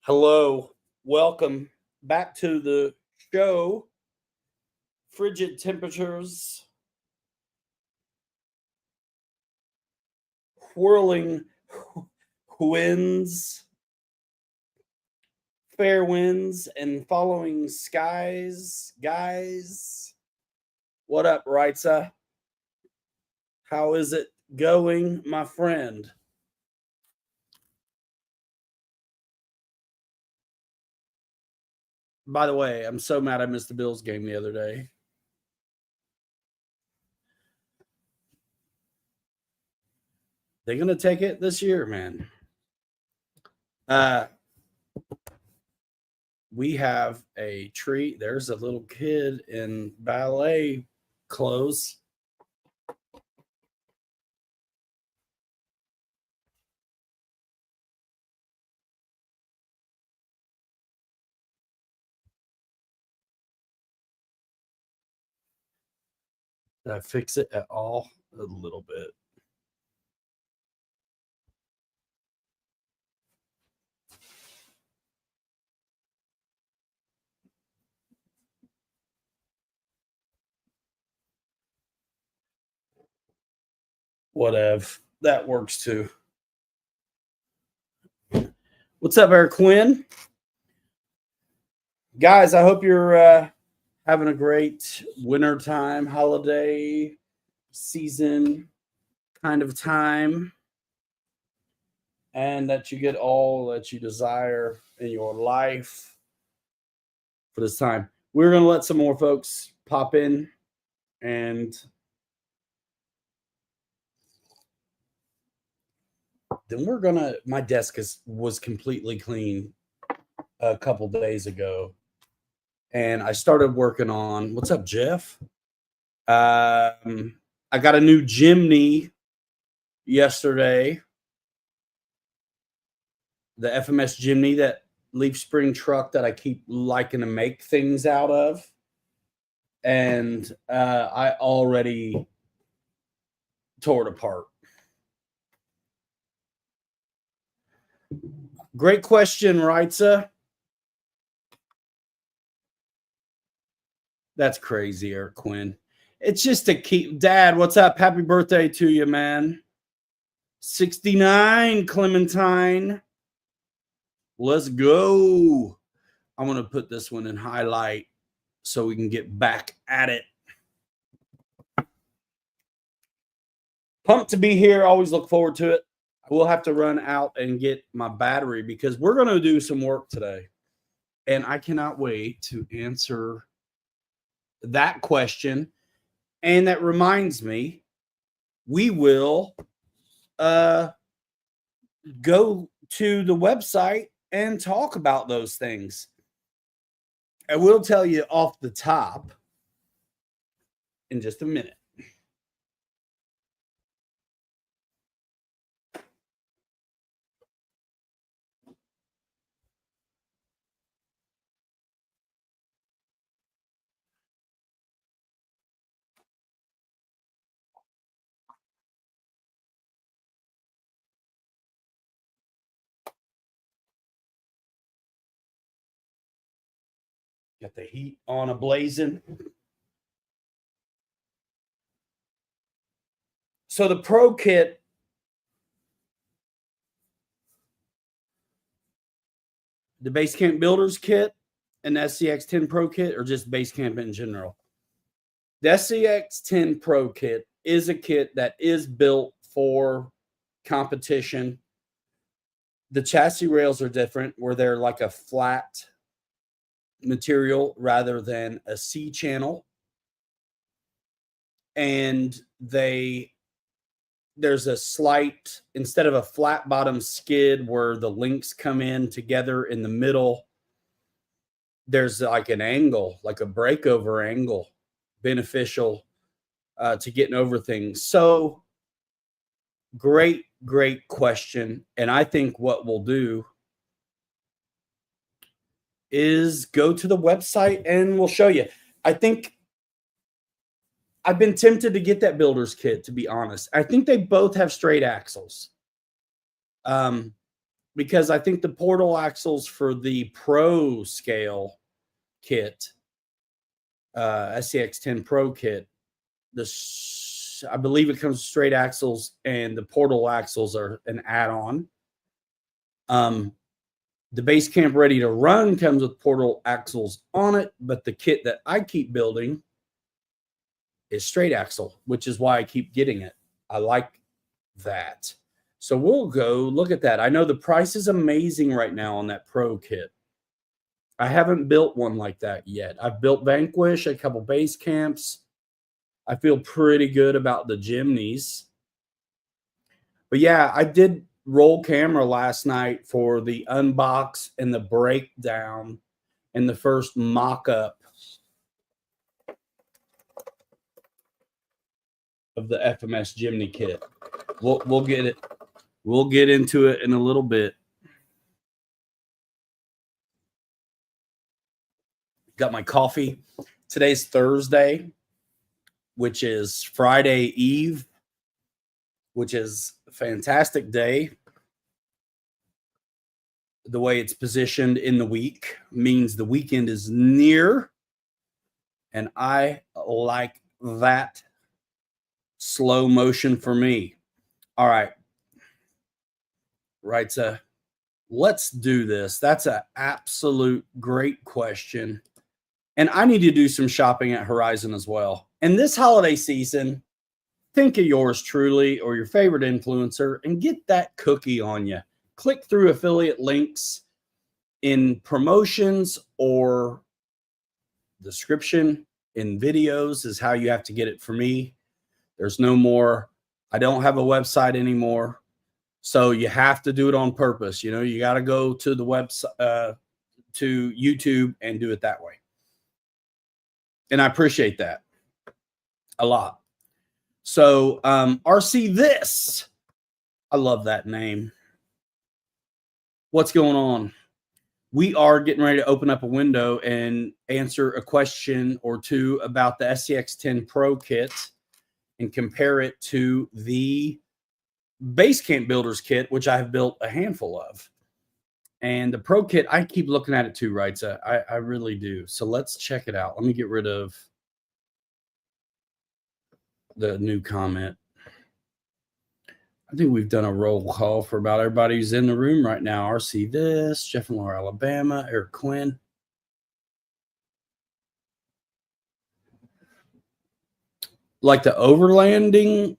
Hello, welcome back to the show. Frigid temperatures, whirling winds, fair winds, and following skies. Guys, what up, Rightsa? How is it going, my friend? By the way, I'm so mad I missed the Bills game the other day. They're gonna take it this year, man. We have a treat. There's a little kid in ballet clothes. Did I fix it at all? A little bit. Whatever. That works too. What's up, Eric Quinn? Guys, I hope you're having a great wintertime, holiday season kind of time, and that you get all that you desire in your life for this time. We're going to let some more folks pop in, and then we're going to, my desk was completely clean a couple days ago, and I started working on, what's up, Jeff? I got a new Jimny yesterday, the FMS Jimny, that leaf spring truck that I keep liking to make things out of. And I already tore it apart. Great question, Rightsa. That's crazy, Eric Quinn. It's just to keep. Dad, what's up? Happy birthday to you, man. 69, Clementine. Let's go. I'm going to put this one in highlight so we can get back at it. Pumped to be here. Always look forward to it. I will have to run out and get my battery because we're going to do some work today. And I cannot wait to answer that question. And that reminds me, we will go to the website and talk about those things. I will tell you off the top in just a minute. Got the heat on a blazing. So the Pro Kit, the Basecamp Builders Kit, and the SCX10 Pro Kit, or just Basecamp in general? The SCX10 Pro Kit is a kit that is built for competition. The chassis rails are different, where they're like a flat material rather than a C channel. And there's a slight, instead of a flat bottom skid where the links come in together in the middle, there's like an angle, like a breakover angle, beneficial to getting over things. So great question. And I think what we'll do is go to the website and we'll show you. I think I've been tempted to get that builder's kit, to be honest. I think they both have straight axles. because I think the portal axles for the Pro scale kit, SCX10 Pro kit, I believe it comes with straight axles, and the portal axles are an add-on. The Basecamp Ready to Run comes with portal axles on it, but the kit that I keep building is straight axle, which is why I keep getting it. I like that. So we'll go look at that. I know the price is amazing right now on that Pro kit. I haven't built one like that yet. I've built Vanquish, a couple base camps. I feel pretty good about the Jimneys. But yeah, I did roll camera last night for the unbox and the breakdown and the first mock-up of the FMS Jimny kit. We'll get it. We'll get into it in a little bit. Got my coffee. Today's Thursday, which is Friday Eve, which is a fantastic day. The way it's positioned in the week means the weekend is near, and I like that slow motion for me. All right. Right, so let's do this. That's an absolute great question. And I need to do some shopping at Horizon as well. And this holiday season, think of yours truly or your favorite influencer and get that cookie on you. Click through affiliate links in promotions or description in videos is how you have to get it for me. There's no more. I don't have a website anymore. So you have to do it on purpose. You know, you got to go to the website, to YouTube and do it that way. And I appreciate that a lot. So RC This, I love that name. What's going on? We are getting ready to open up a window and answer a question or two about the SCX10 Pro kit and compare it to the Basecamp Builders kit, which I have built a handful of. And the Pro kit, I keep looking at it too, right? So I really do. So let's check it out. Let me get rid of the new comment. I think we've done a roll call for about everybody who's in the room right now. RC This, Jeff and Laura, Alabama, Eric Quinn. Like the overlanding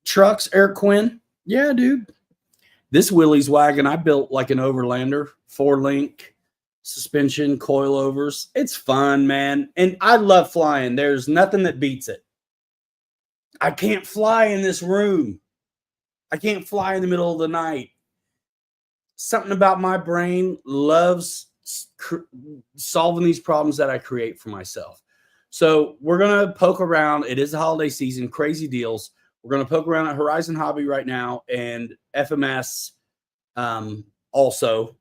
trucks, Eric Quinn? Yeah, dude. This Willys wagon, I built like an overlander, 4-link suspension, coilovers. It's fun, man. And I love flying. There's nothing that beats it. I can't fly in this room. I can't fly in the middle of the night. Something about my brain loves solving these problems that I create for myself. So we're going to poke around. It is the holiday season, crazy deals. We're going to poke around at Horizon Hobby right now and FMS also.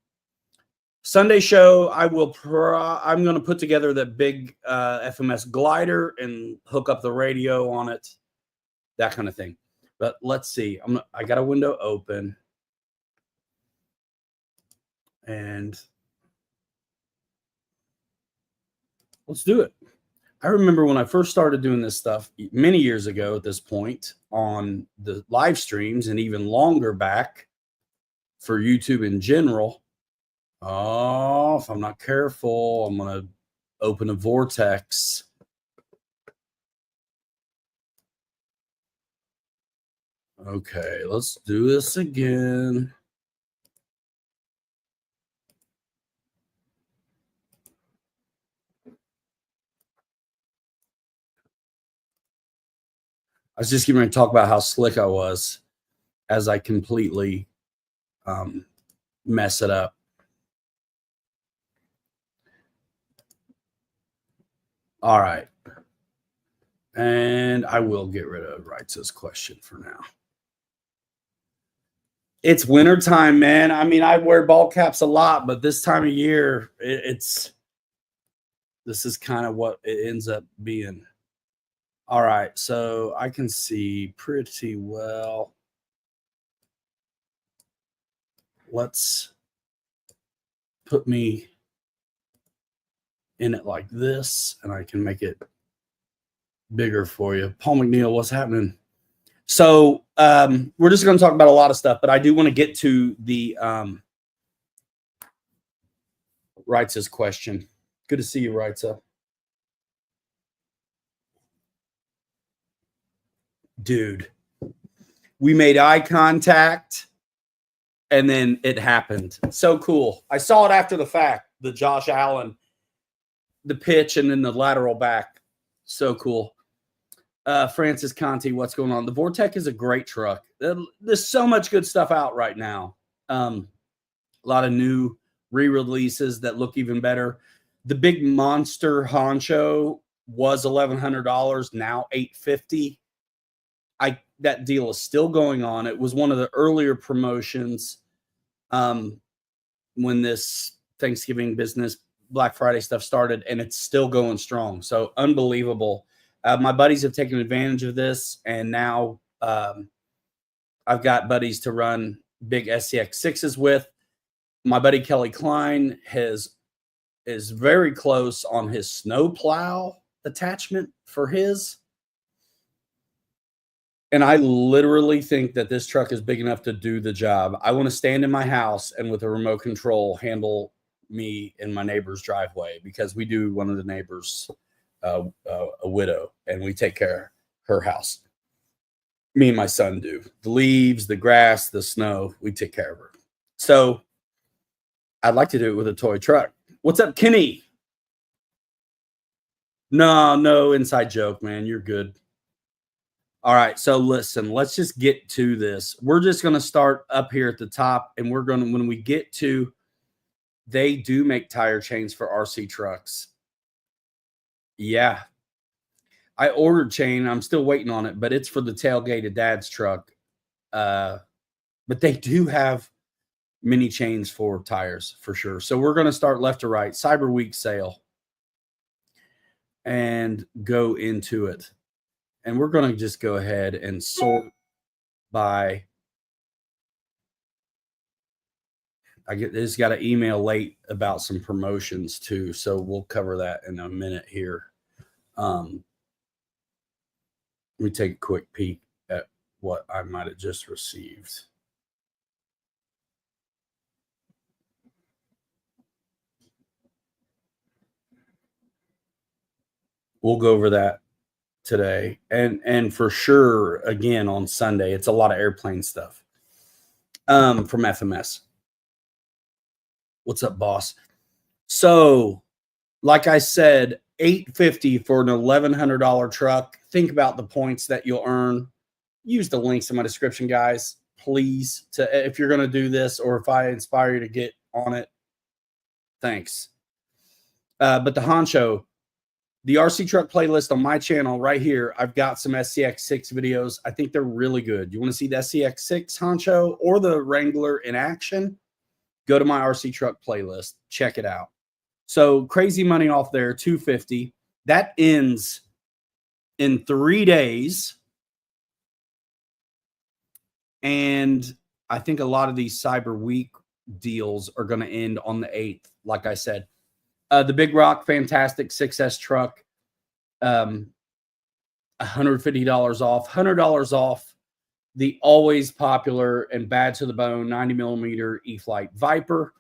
Sunday show, I'm going to put together the big FMS glider and hook up the radio on it, that kind of thing. But let's see. I got a window open. And let's do it. I remember when I first started doing this stuff many years ago at this point on the live streams and even longer back for YouTube in general. Oh, if I'm not careful, I'm going to open a vortex. Okay, let's do this again. I was just getting ready to talk about how slick I was as I completely mess it up. All right. And I will get rid of Wright's question for now. It's winter time, man. I mean, I wear ball caps a lot, but this time of year, this is kind of what it ends up being. All right, so I can see pretty well let's put me in it like this, and I can make it bigger for you. Paul McNeil, what's happening? So we're just going to talk about a lot of stuff, but I do want to get to the Wright's question. Good to see you, Wright's. Dude, we made eye contact, and then it happened. So cool. I saw it after the fact, the Josh Allen, the pitch, and then the lateral back. So cool. Francis Conti, what's going on? The Vortec is a great truck. There's so much good stuff out right now. A lot of new re-releases that look even better. The big monster honcho was $1,100, now $850. That deal is still going on. It was one of the earlier promotions when this Thanksgiving business, Black Friday stuff started, and it's still going strong. So unbelievable. My buddies have taken advantage of this, and now I've got buddies to run big SCX6s with. My buddy Kelly Klein is very close on his snowplow attachment for his. And I literally think that this truck is big enough to do the job. I want to stand in my house and with a remote control handle me in my neighbor's driveway, because we do one of the neighbors a widow, and we take care of her house. Me and my son do. The leaves, the grass, the snow, we take care of her. So I'd like to do it with a toy truck. What's up, Kenny? No inside joke, man. You're good. All right, so listen, let's just get to this. We're just going to start up here at the top, and we're going to, when we get to, they do make tire chains for RC trucks. Yeah. I ordered chain. I'm still waiting on it, but it's for the tailgate of Dad's truck. But they do have mini chains for tires for sure. So we're going to start left to right, Cyber Week sale, and go into it. And we're going to just go ahead and sort by, I just got an email late about some promotions too. So we'll cover that in a minute here. Let me take a quick peek at what I might have just received. We'll go over that today, and for sure again on Sunday. It's a lot of airplane stuff from FMS. What's up, boss? So like I said, $850 for an $1,100 truck. Think about the points that you'll earn. Use the links in my description, guys, please, to if you're going to do this, or if I inspire you to get on it. Thanks. But the honcho, the RC truck playlist on my channel right here, I've got some SCX6 videos. I think they're really good. You want to see the SCX6 honcho or the Wrangler in action? Go to my RC truck playlist. Check it out. So crazy money off there, $250. That ends in 3 days. And I think a lot of these Cyber Week deals are going to end on the 8th, like I said. The Big Rock, fantastic 6S truck, $150 off, $100 off the always popular and bad to the bone 90mm E-Flite Viper.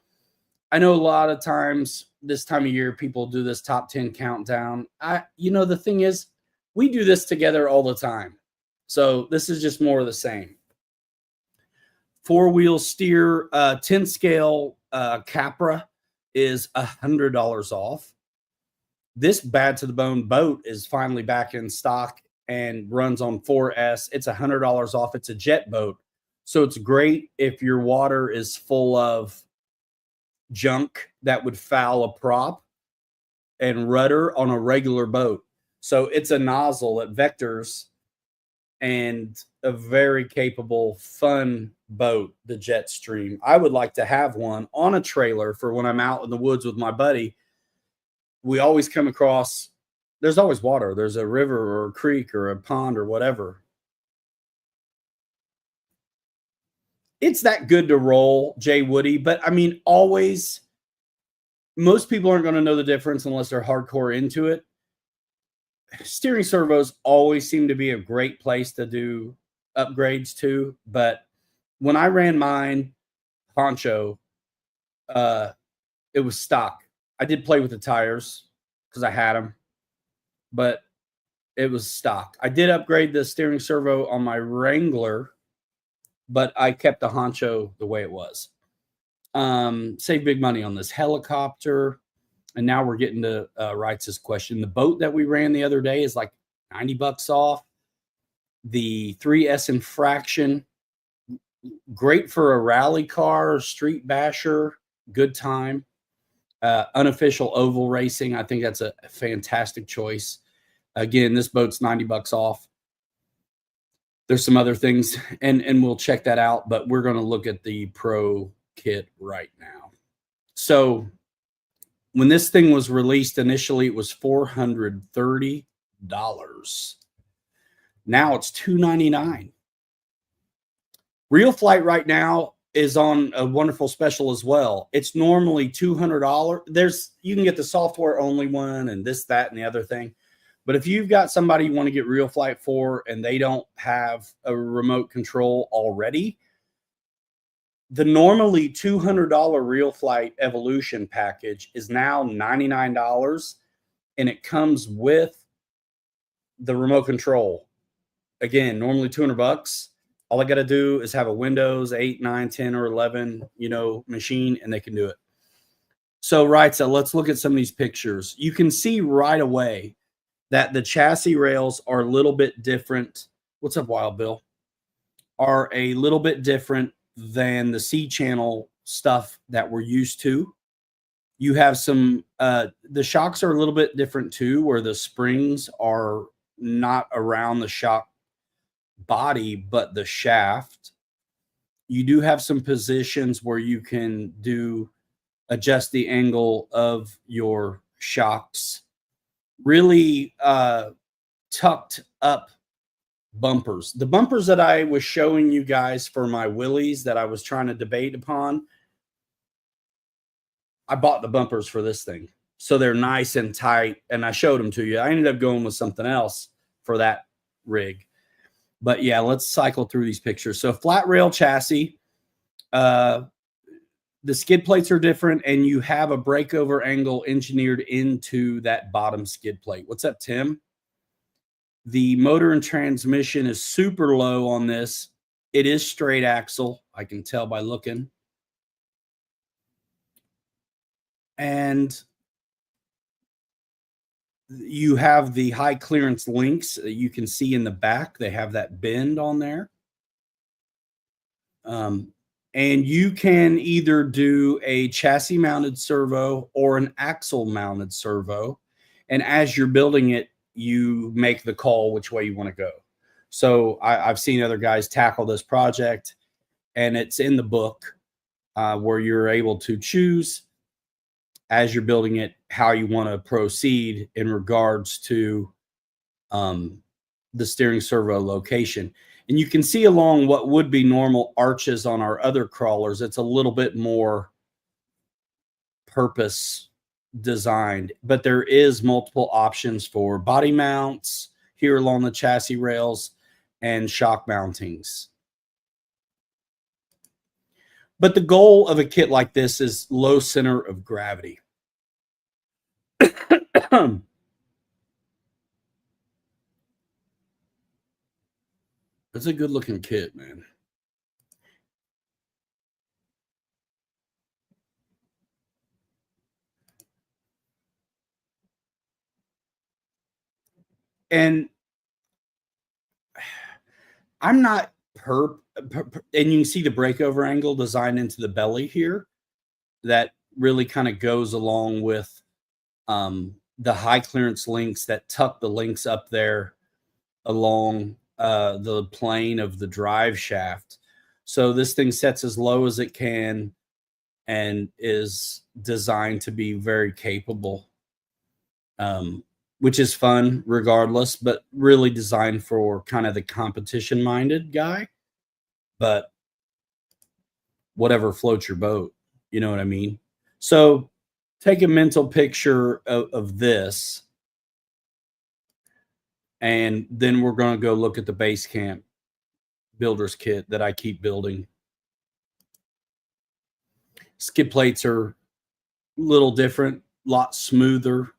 I know a lot of times this time of year people do this top 10 countdown. The thing is, we do this together all the time. So this is just more of the same. 4-wheel steer, 10 scale Capra is $100 off. This bad to the bone boat is finally back in stock and runs on 4S. It's $100 off. It's a jet boat. So it's great if your water is full of junk that would foul a prop and rudder on a regular boat. So it's a nozzle that vectors, and a very capable, fun boat, the Jetstream. I would like to have one on a trailer for when I'm out in the woods with my buddy. We always come across, there's always water. There's a river or a creek or a pond or whatever. it's that good to roll, Jay Woody. But I mean, always, most people aren't going to know the difference unless they're hardcore into it. Steering servos always seem to be a great place to do upgrades to. But when I ran mine, Honcho, it was stock. I did play with the tires because I had them, but it was stock. I did upgrade the steering servo on my Wrangler, but I kept the Honcho the way it was. Save big money on this helicopter. And now we're getting to Wright's question. The boat that we ran the other day is like $90 off. The 3S Infraction, great for a rally car, street basher, good time. Unofficial oval racing, I think that's a fantastic choice. Again, this boat's $90 off. There's some other things, and we'll check that out, but we're going to look at the Pro kit right now. So when this thing was released initially, it was $430. Now it's $299. Real Flight right now is on a wonderful special as well. It's normally $200. You can get the software only one and this, that, and the other thing. But if you've got somebody you want to get Real Flight for and they don't have a remote control already, the normally $200 Real Flight Evolution package is now $99, and it comes with the remote control. Again, normally $200. All I got to do is have a Windows 8, 9, 10, or 11, machine, and they can do it. So, right, so let's look at some of these pictures. You can see right away that the chassis rails are a little bit different. What's up, Wild Bill? Are a little bit different than the C-channel stuff that we're used to. You have some, the shocks are a little bit different too, where the springs are not around the shock body, but the shaft. You do have some positions where you can adjust the angle of your shocks. Really tucked up bumpers. The bumpers that I was showing you guys for my Willys that I was trying to debate upon, I bought the bumpers for this thing. So they're nice and tight, and I showed them to you. I ended up going with something else for that rig. But yeah, let's cycle through these pictures. So flat rail chassis, the skid plates are different, and you have a breakover angle engineered into that bottom skid plate. What's up, Tim? The motor and transmission is super low on this. It is straight axle. I can tell by looking. And you have the high clearance links that you can see in the back. They have that bend on there. And you can either do a chassis mounted servo or an axle mounted servo. And as you're building it, you make the call which way you want to go. So I've seen other guys tackle this project, and it's in the book where you're able to choose as you're building it how you want to proceed in regards to the steering servo location. And you can see along what would be normal arches on our other crawlers, it's a little bit more purpose designed, but there is multiple options for body mounts here along the chassis rails and shock mountings. But the goal of a kit like this is low center of gravity. It's a good looking kit, man. And I'm not and you can see the breakover angle designed into the belly here that really kind of goes along with the high clearance links that tuck the links up there along the plane of the drive shaft. So this thing sets as low as it can and is designed to be very capable, which is fun regardless, but really designed for kind of the competition minded guy. But whatever floats your boat. You know what I mean? So take a mental picture of this, and then we're going to go look at the base camp builder's kit that I keep building. Skid plates are a little different, a lot smoother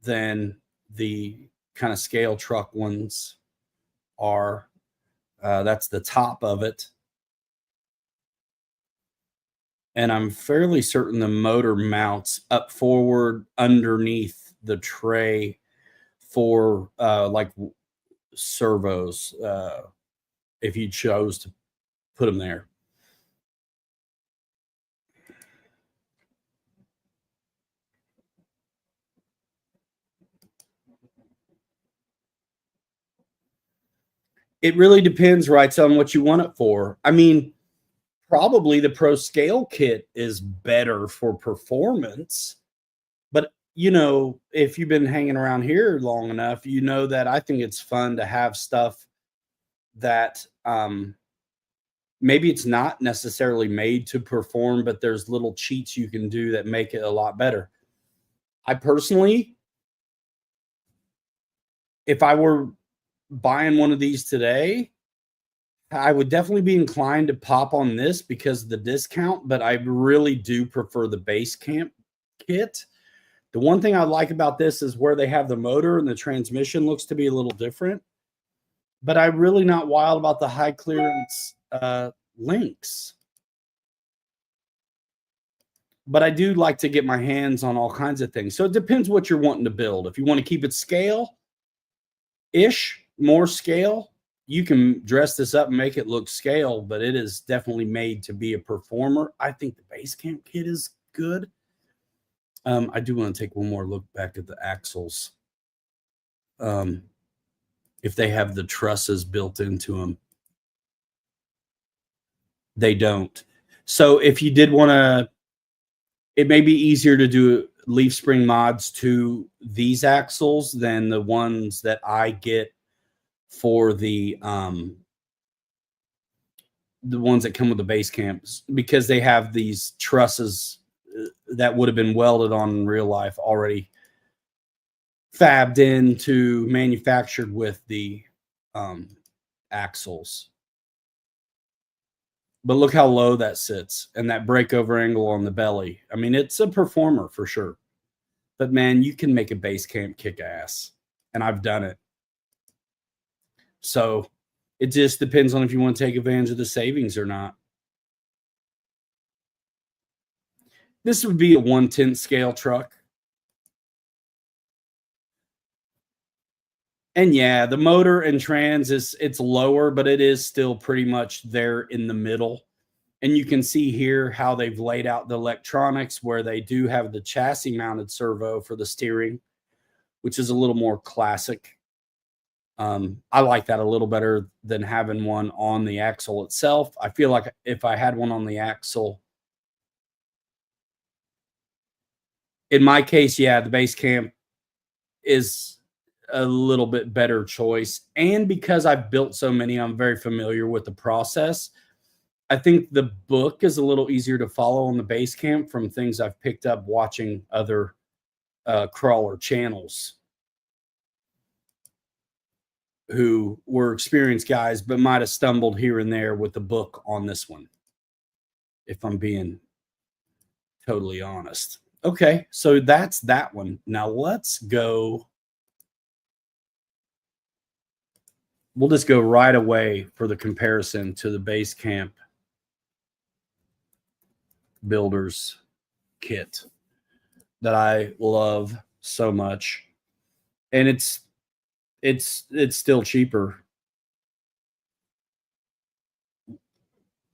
than the kind of scale truck ones are. That's the top of it. And I'm fairly certain the motor mounts up forward underneath the tray for like servos, if you chose to put them there. It really depends, right, on what you want it for. I mean, probably the Pro Scale kit is better for performance, but you know, if you've been hanging around here long enough, you know that I think it's fun to have stuff that maybe it's not necessarily made to perform, but there's little cheats you can do that make it a lot better. I personally, if I were buying one of these today, I would definitely be inclined to pop on this because of the discount, but I really do prefer the base camp kit. The one thing I like about this is where they have the motor and the transmission looks to be a little different, but I'm really not wild about the high clearance links. But I do like to get my hands on all kinds of things. So it depends what you're wanting to build. If you want to keep it scale-ish, more scale, you can dress this up and make it look scale, but it is definitely made to be a performer. I think the base camp kit is good. I do want to take one more look back at the axles. If they have the trusses built into them. They don't. So if you did want to, it may be easier to do leaf spring mods to these axles than the ones that I get for the ones that come with the base camps, because they have these trusses that would have been welded on in real life already fabbed into manufactured with the axles. But look how low that sits and that breakover angle on the belly. I mean, it's a performer for sure. But man, you can make a base camp kick ass. And I've done it. So it just depends on if you want to take advantage of the savings or not. This would be a 1/10 scale truck. And yeah, the motor and trans it's lower, but it is still pretty much there in the middle. And you can see here how they've laid out the electronics, where they do have the chassis mounted servo for the steering, which is a little more classic. I like that a little better than having one on the axle itself. I feel like if I had one on the axle, in my case, yeah, the base camp is a little bit better choice. And because I've built so many, I'm very familiar with the process. I think the book is a little easier to follow on the base camp from things I've picked up watching other crawler channels who were experienced guys, but might have stumbled here and there with the book on this one, if I'm being totally honest. Okay, so that's that one. Now let's go. We'll just go right away for the comparison to the base camp builder's kit that I love so much. And it's still cheaper.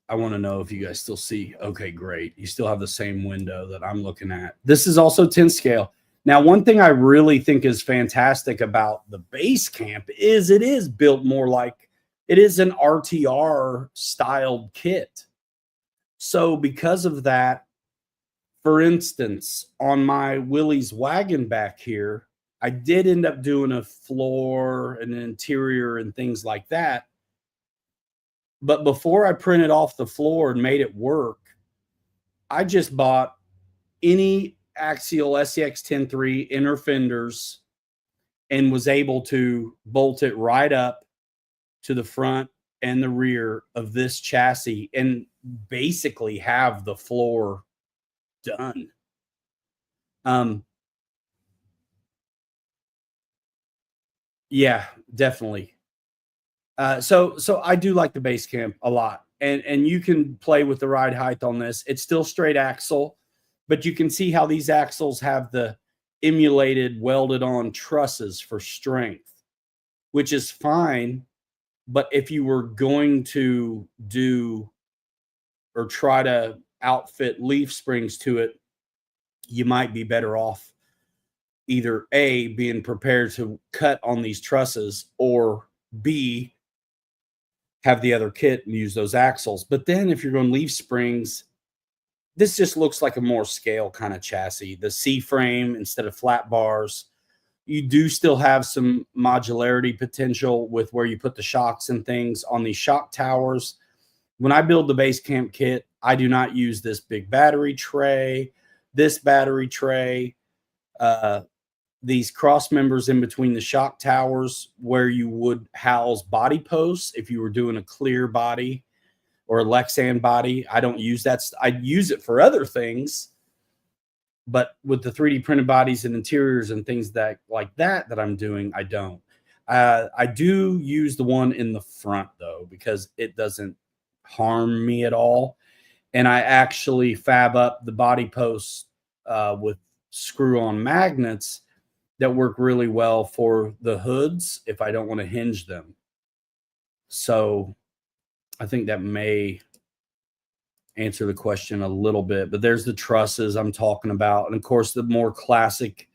I want to know if you guys still see. Okay, great. You still have the same window that I'm looking at. This is also 10 scale. Now, one thing I really think is fantastic about the base camp is it is built more like it is an RTR styled kit. So because of that, for instance, on my Willie's wagon back here, I did end up doing a floor and an interior and things like that. But before I printed off the floor and made it work, I just bought any axial SCX 10.3 inner fenders and was able to bolt it right up to the front and the rear of this chassis and basically have the floor done. Yeah, definitely. So I do like the base camp a lot, and you can play with the ride height on this. It's still straight axle, but you can see how these axles have the emulated welded on trusses for strength, which is fine. But if you were going to do or try to outfit leaf springs to it, you might be better off either A, being prepared to cut on these trusses, or B, have the other kit and use those axles. But then if you're going leaf springs, this just looks like a more scale kind of chassis. The C frame instead of flat bars. You do still have some modularity potential with where you put the shocks and things on these shock towers. When I build the base camp kit, I do not use this big battery tray, this battery tray, these cross members in between the shock towers where you would house body posts if you were doing a clear body or a Lexan body. I don't use that. I use it for other things, but with the 3D printed bodies and interiors and things that like that I'm doing, I don't. I do use the one in the front though, because it doesn't harm me at all. And I actually fab up the body posts with screw-on magnets that work really well for the hoods if I don't want to hinge them. So I think that may answer the question a little bit, but there's the trusses I'm talking about. And of course, the more classic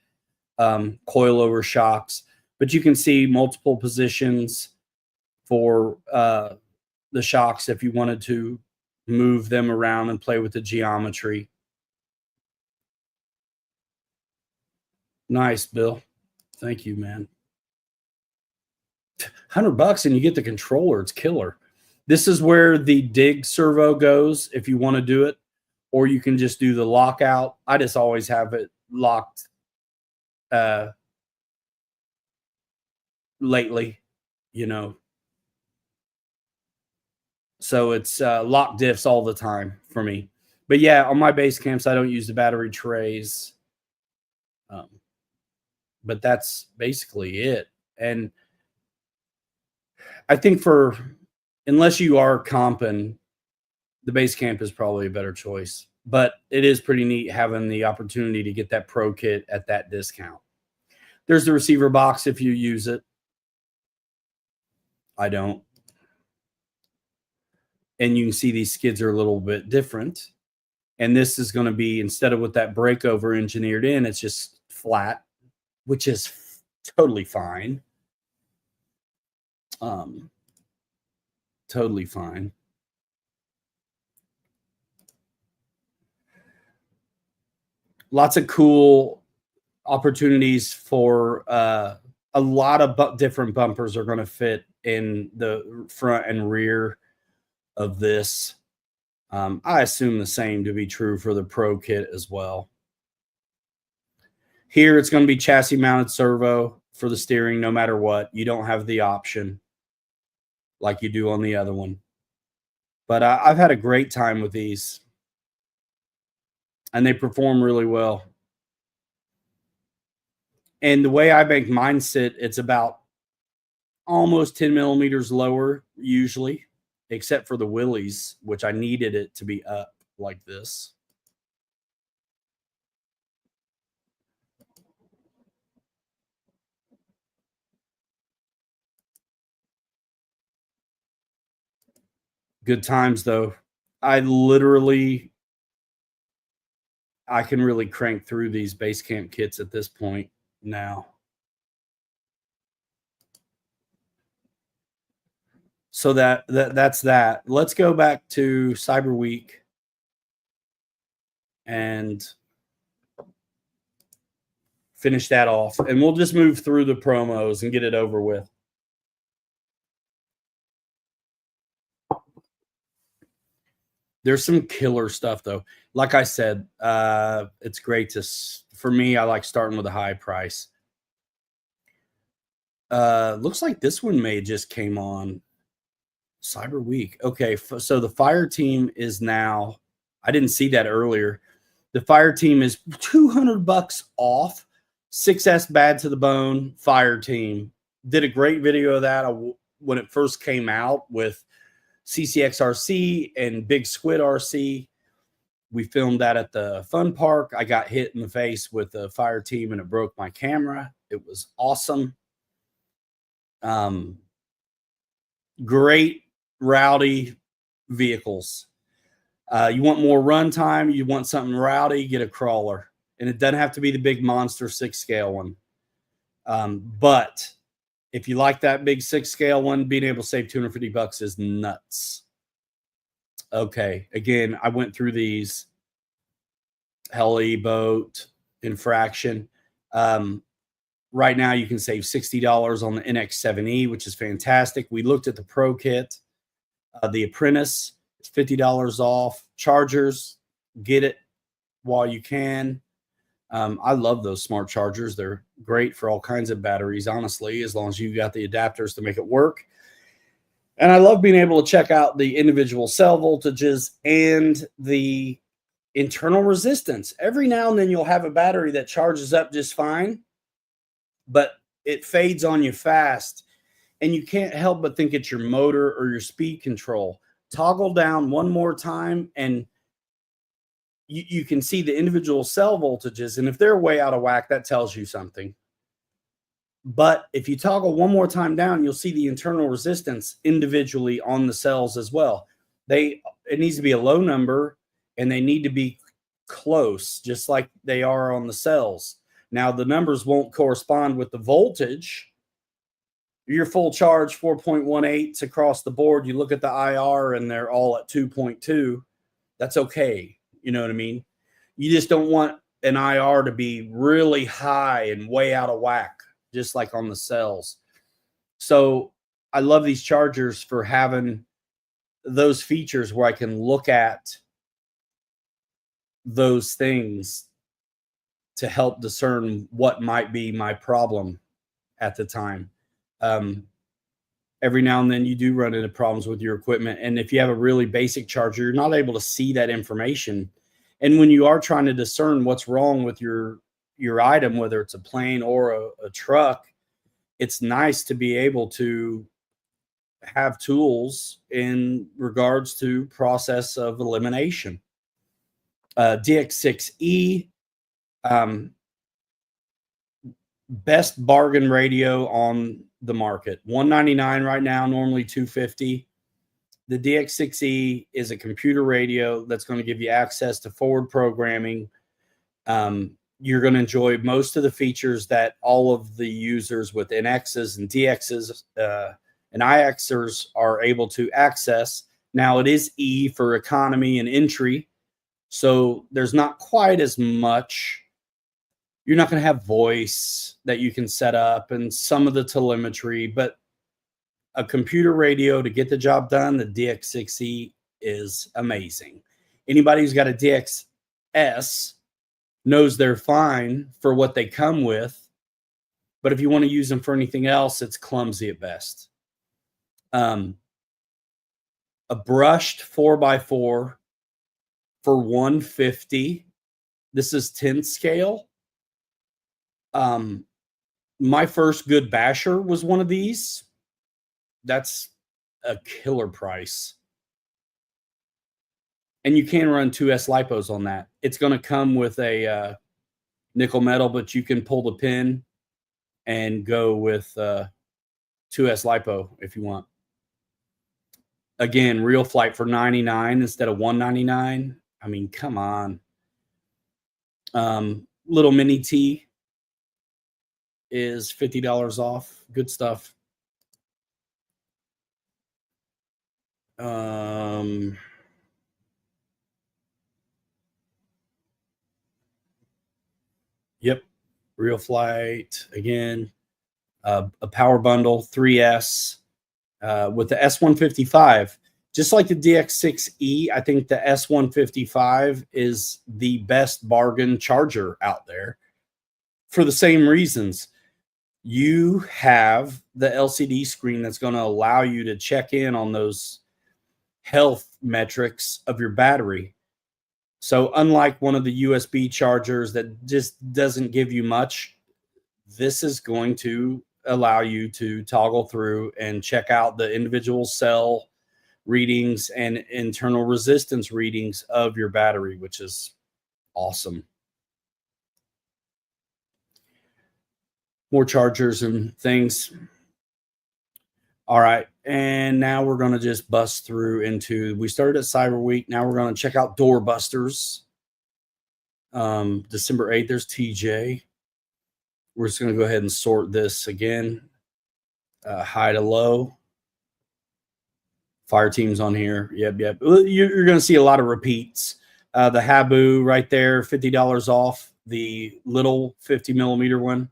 coilover shocks, but you can see multiple positions for the shocks if you wanted to move them around and play with the geometry. Nice, Bill. Thank you, man. $100 and you get the controller. It's killer. This is where the dig servo goes if you want to do it, or you can just do the lockout. I just always have it locked lately, you know. So it's lock diffs all the time for me. But yeah, on my base camps, I don't use the battery trays. But that's basically it. And I think unless you are comping, the base camp is probably a better choice. But it is pretty neat having the opportunity to get that pro kit at that discount. There's the receiver box if you use it. I don't. And you can see these skids are a little bit different. And this is going to be, instead of with that breakover engineered in, it's just flat, which is totally fine. Totally fine. Lots of cool opportunities for a lot of different bumpers are going to fit in the front and rear of this. I assume the same to be true for the Pro kit as well. Here, it's going to be chassis mounted servo for the steering no matter what. You don't have the option like you do on the other one. But I've had a great time with these. And they perform really well. And the way I make mine sit, it's about almost 10 millimeters lower usually, except for the willies, which I needed it to be up like this. Good times though. I can really crank through these base camp kits at this point now. So that's that. Let's go back to Cyber Week and finish that off. And we'll just move through the promos and get it over with. There's some killer stuff though. Like I said, it's great for me, I like starting with a high price. Looks like this one may just came on Cyber Week. Okay, so the fire team is now, I didn't see that earlier. The fire team is $200 off. 6S Bad to the Bone fire team. Did a great video of that when it first came out with CCXRC and Big Squid RC. We filmed that at the fun park. I got hit in the face with the fire team and it broke my camera. It was awesome. Great rowdy vehicles. You want more run time, you want something rowdy, get a crawler. And it doesn't have to be the big monster 6 scale one. But if you like that big 6 scale one, being able to save $250 is nuts. Okay, again, I went through these. Heli boat, infraction. Right now you can save $60 on the NX7E, which is fantastic. We looked at the Pro Kit. The Apprentice is $50 off. Chargers, get it while you can. I love those smart chargers. They're great for all kinds of batteries, honestly, as long as you got the adapters to make it work. And I love being able to check out the individual cell voltages and the internal resistance. Every now and then you'll have a battery that charges up just fine, but it fades on you fast. And you can't help but think it's your motor or your speed control. Toggle down one more time and you can see the individual cell voltages. And if they're way out of whack, that tells you something. But if you toggle one more time down, you'll see the internal resistance individually on the cells as well. It needs to be a low number and they need to be close, just like they are on the cells. Now, the numbers won't correspond with the voltage. Your full charge, 4.18s across the board. You look at the IR and they're all at 2.2. That's okay. You know what I mean? You just don't want an IR to be really high and way out of whack, just like on the cells. So I love these chargers for having those features where I can look at those things to help discern what might be my problem at the time. Every now and then you do run into problems with your equipment. And if you have a really basic charger, you're not able to see that information. And when you are trying to discern what's wrong with your item, whether it's a plane or a truck, it's nice to be able to have tools in regards to process of elimination. DX6E, best bargain radio on the market. $199 right now, normally $250. The DX6E is a computer radio that's going to give you access to forward programming. You're going to enjoy most of the features that all of the users with NXs and DXs and IXers are able to access. Now, it is E for economy and entry, so there's not quite as much. You're not going to have voice that you can set up and some of the telemetry, but a computer radio to get the job done, the DX6E is amazing. Anybody who's got a DXS knows they're fine for what they come with, but if you want to use them for anything else, it's clumsy at best. A brushed 4x4 for $150. This is 10 scale. My first good basher was one of these. That's a killer price. And you can run 2S lipos on that. It's going to come with a nickel metal, but you can pull the pin and go with 2S lipo if you want. Again, real flight for $99 instead of $199. I mean, come on. Little mini T is $50 off. Good stuff. Yep. Real flight again. A power bundle 3S with the S155. Just like the DX6E, I think the S155 is the best bargain charger out there for the same reasons. You have the LCD screen that's going to allow you to check in on those health metrics of your battery. So unlike one of the USB chargers that just doesn't give you much, this is going to allow you to toggle through and check out the individual cell readings and internal resistance readings of your battery, which is awesome. More chargers and things. All right. And now we're going to just bust through into, we started at Cyber Week. Now we're going to check out Doorbusters. December 8th, there's TJ. We're just going to go ahead and sort this again. High to low. Fire team's on here. Yep. You're going to see a lot of repeats. The Habu right there, $50 off. The little 50 millimeter one.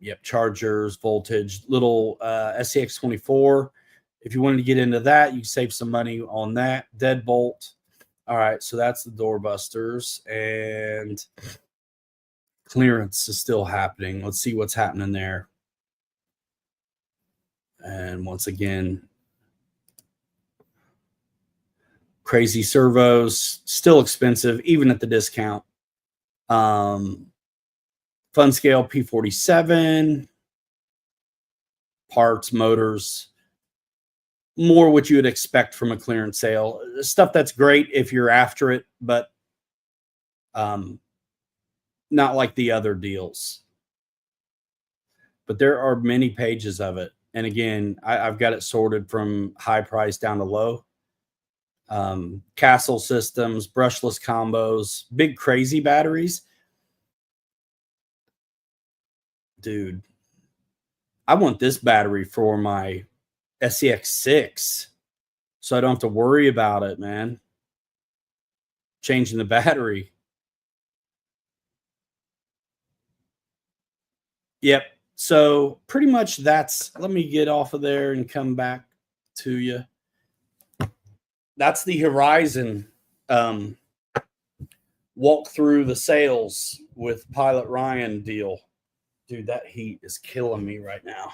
Yep, chargers, voltage, little SCX24. If you wanted to get into that, you can save some money on that. Deadbolt. All right, so that's the Doorbusters. And clearance is still happening. Let's see what's happening there. And once again, crazy servos, still expensive, even at the discount. Fun Scale P47, parts, motors, more what you would expect from a clearance sale. Stuff that's great if you're after it, but not like the other deals. But there are many pages of it. And again, I've got it sorted from high price down to low. Castle systems, brushless combos, big crazy batteries. Dude, I want this battery for my SCX6 so I don't have to worry about it, man. Changing the battery. Yep. So pretty much that's, let me get off of there and come back to you. That's the Horizon walk through the sales with Pilot Ryan deal. Dude, that heat is killing me right now.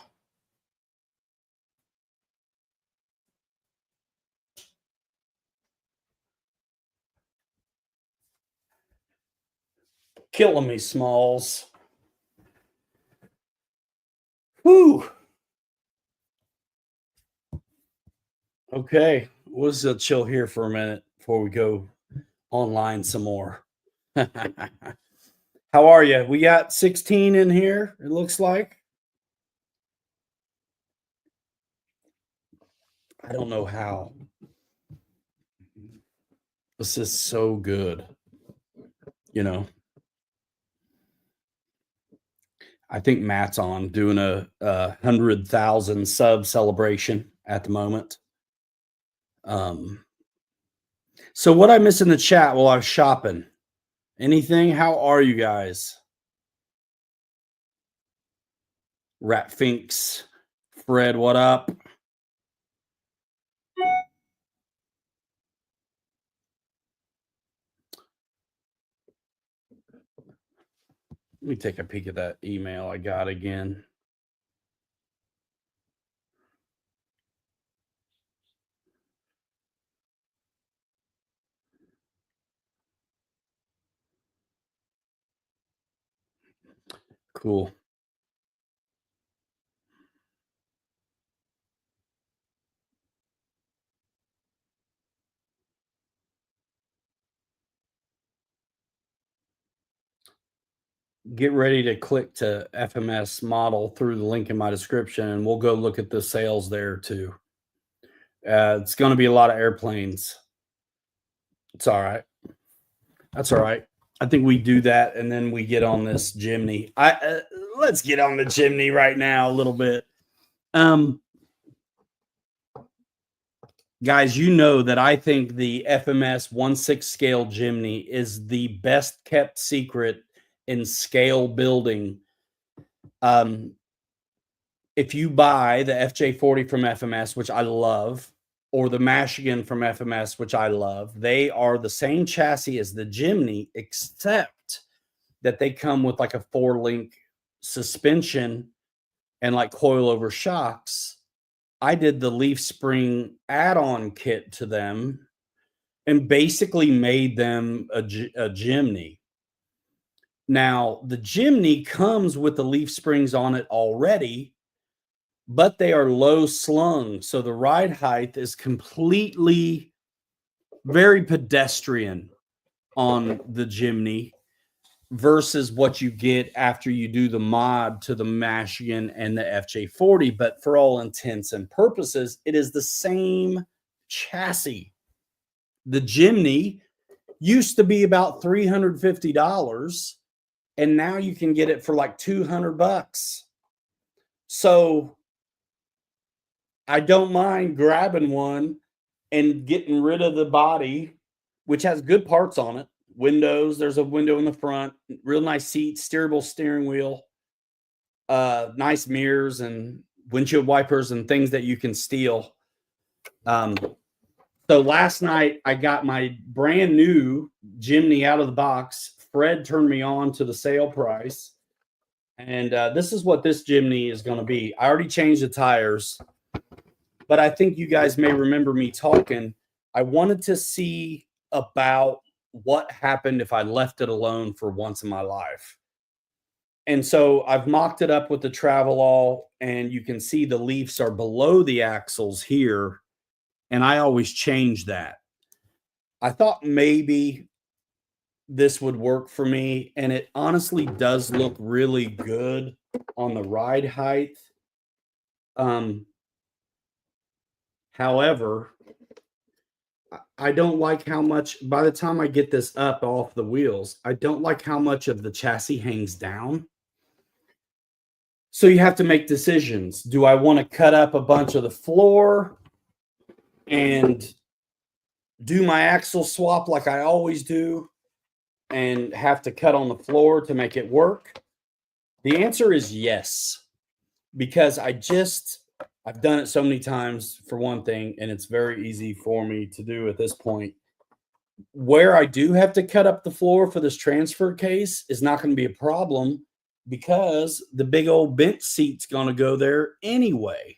Killing me, Smalls. Whew. Okay, we'll just chill here for a minute before we go online some more. How are you? We got 16 in here, it looks like. I don't know how. This is so good. You know, I think Matt's on doing a 100,000 sub celebration at the moment. So what I miss in the chat while I was shopping? Anything? How are you guys? Rat Finks, Fred, what up? Let me take a peek at that email I got again. Cool. Get ready to click to FMS model through the link in my description, and we'll go look at the sales there too. It's going to be a lot of airplanes. It's all right. That's all right. I think we do that, and then we get on this chimney. Let's get on the chimney right now a little bit. Guys, you know that I think the FMS 1/6 scale chimney is the best kept secret in scale building. if you buy the FJ40 from FMS, which I love, or the Michigan from FMS, which I love, they are the same chassis as the Jimny, except that they come with like a 4-link suspension and like coilover shocks. I did the leaf spring add-on kit to them and basically made them a Jimny. Now, the Jimny comes with the leaf springs on it already, but they are low slung. So the ride height is completely very pedestrian on the Jimny versus what you get after you do the mod to the Michigan and the FJ40. But for all intents and purposes, it is the same chassis. The Jimny used to be about $350, and now you can get it for like $200. So I don't mind grabbing one and getting rid of the body, which has good parts on it. Windows, there's a window in the front, real nice seats, steerable steering wheel, nice mirrors and windshield wipers and things that you can steal. So last night I got my brand new Jimny out of the box. Fred turned me on to the sale price. And this is what this Jimny is going to be. I already changed the tires, but I think you guys may remember me talking. I wanted to see about what happened if I left it alone for once in my life. And so I've mocked it up with the Travelall, and you can see the leaves are below the axles here. And I always change that. I thought maybe this would work for me, and it honestly does look really good on the ride height. However, I don't like how much, by the time I get this up off the wheels, I don't like how much of the chassis hangs down. So you have to make decisions. Do I want to cut up a bunch of the floor and do my axle swap like I always do and have to cut on the floor to make it work? The answer is yes, because I've done it so many times for one thing, and it's very easy for me to do at this point. Where I do have to cut up the floor for this transfer case is not going to be a problem because the big old bench seat's going to go there anyway.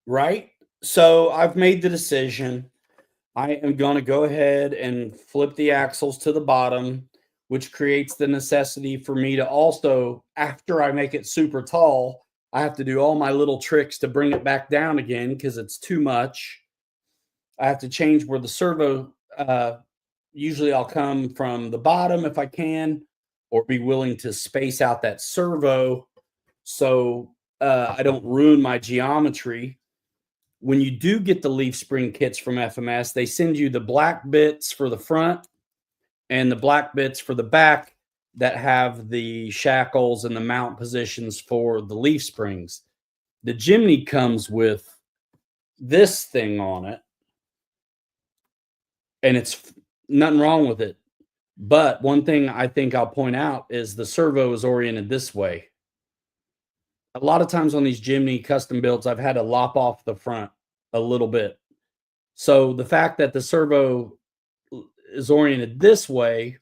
Right? So I've made the decision. I am going to go ahead and flip the axles to the bottom, which creates the necessity for me to also, after I make it super tall, I have to do all my little tricks to bring it back down again because it's too much. I have to change where the servo, usually I'll come from the bottom if I can, or be willing to space out that servo so I don't ruin my geometry. When you do get the leaf spring kits from FMS, they send you the black bits for the front and the black bits for the back that have the shackles and the mount positions for the leaf springs. The Jimny comes with this thing on it, and it's nothing wrong with it. But one thing I think I'll point out is the servo is oriented this way. A lot of times on these Jimny custom builds, I've had to lop off the front a little bit. So the fact that the servo is oriented this way,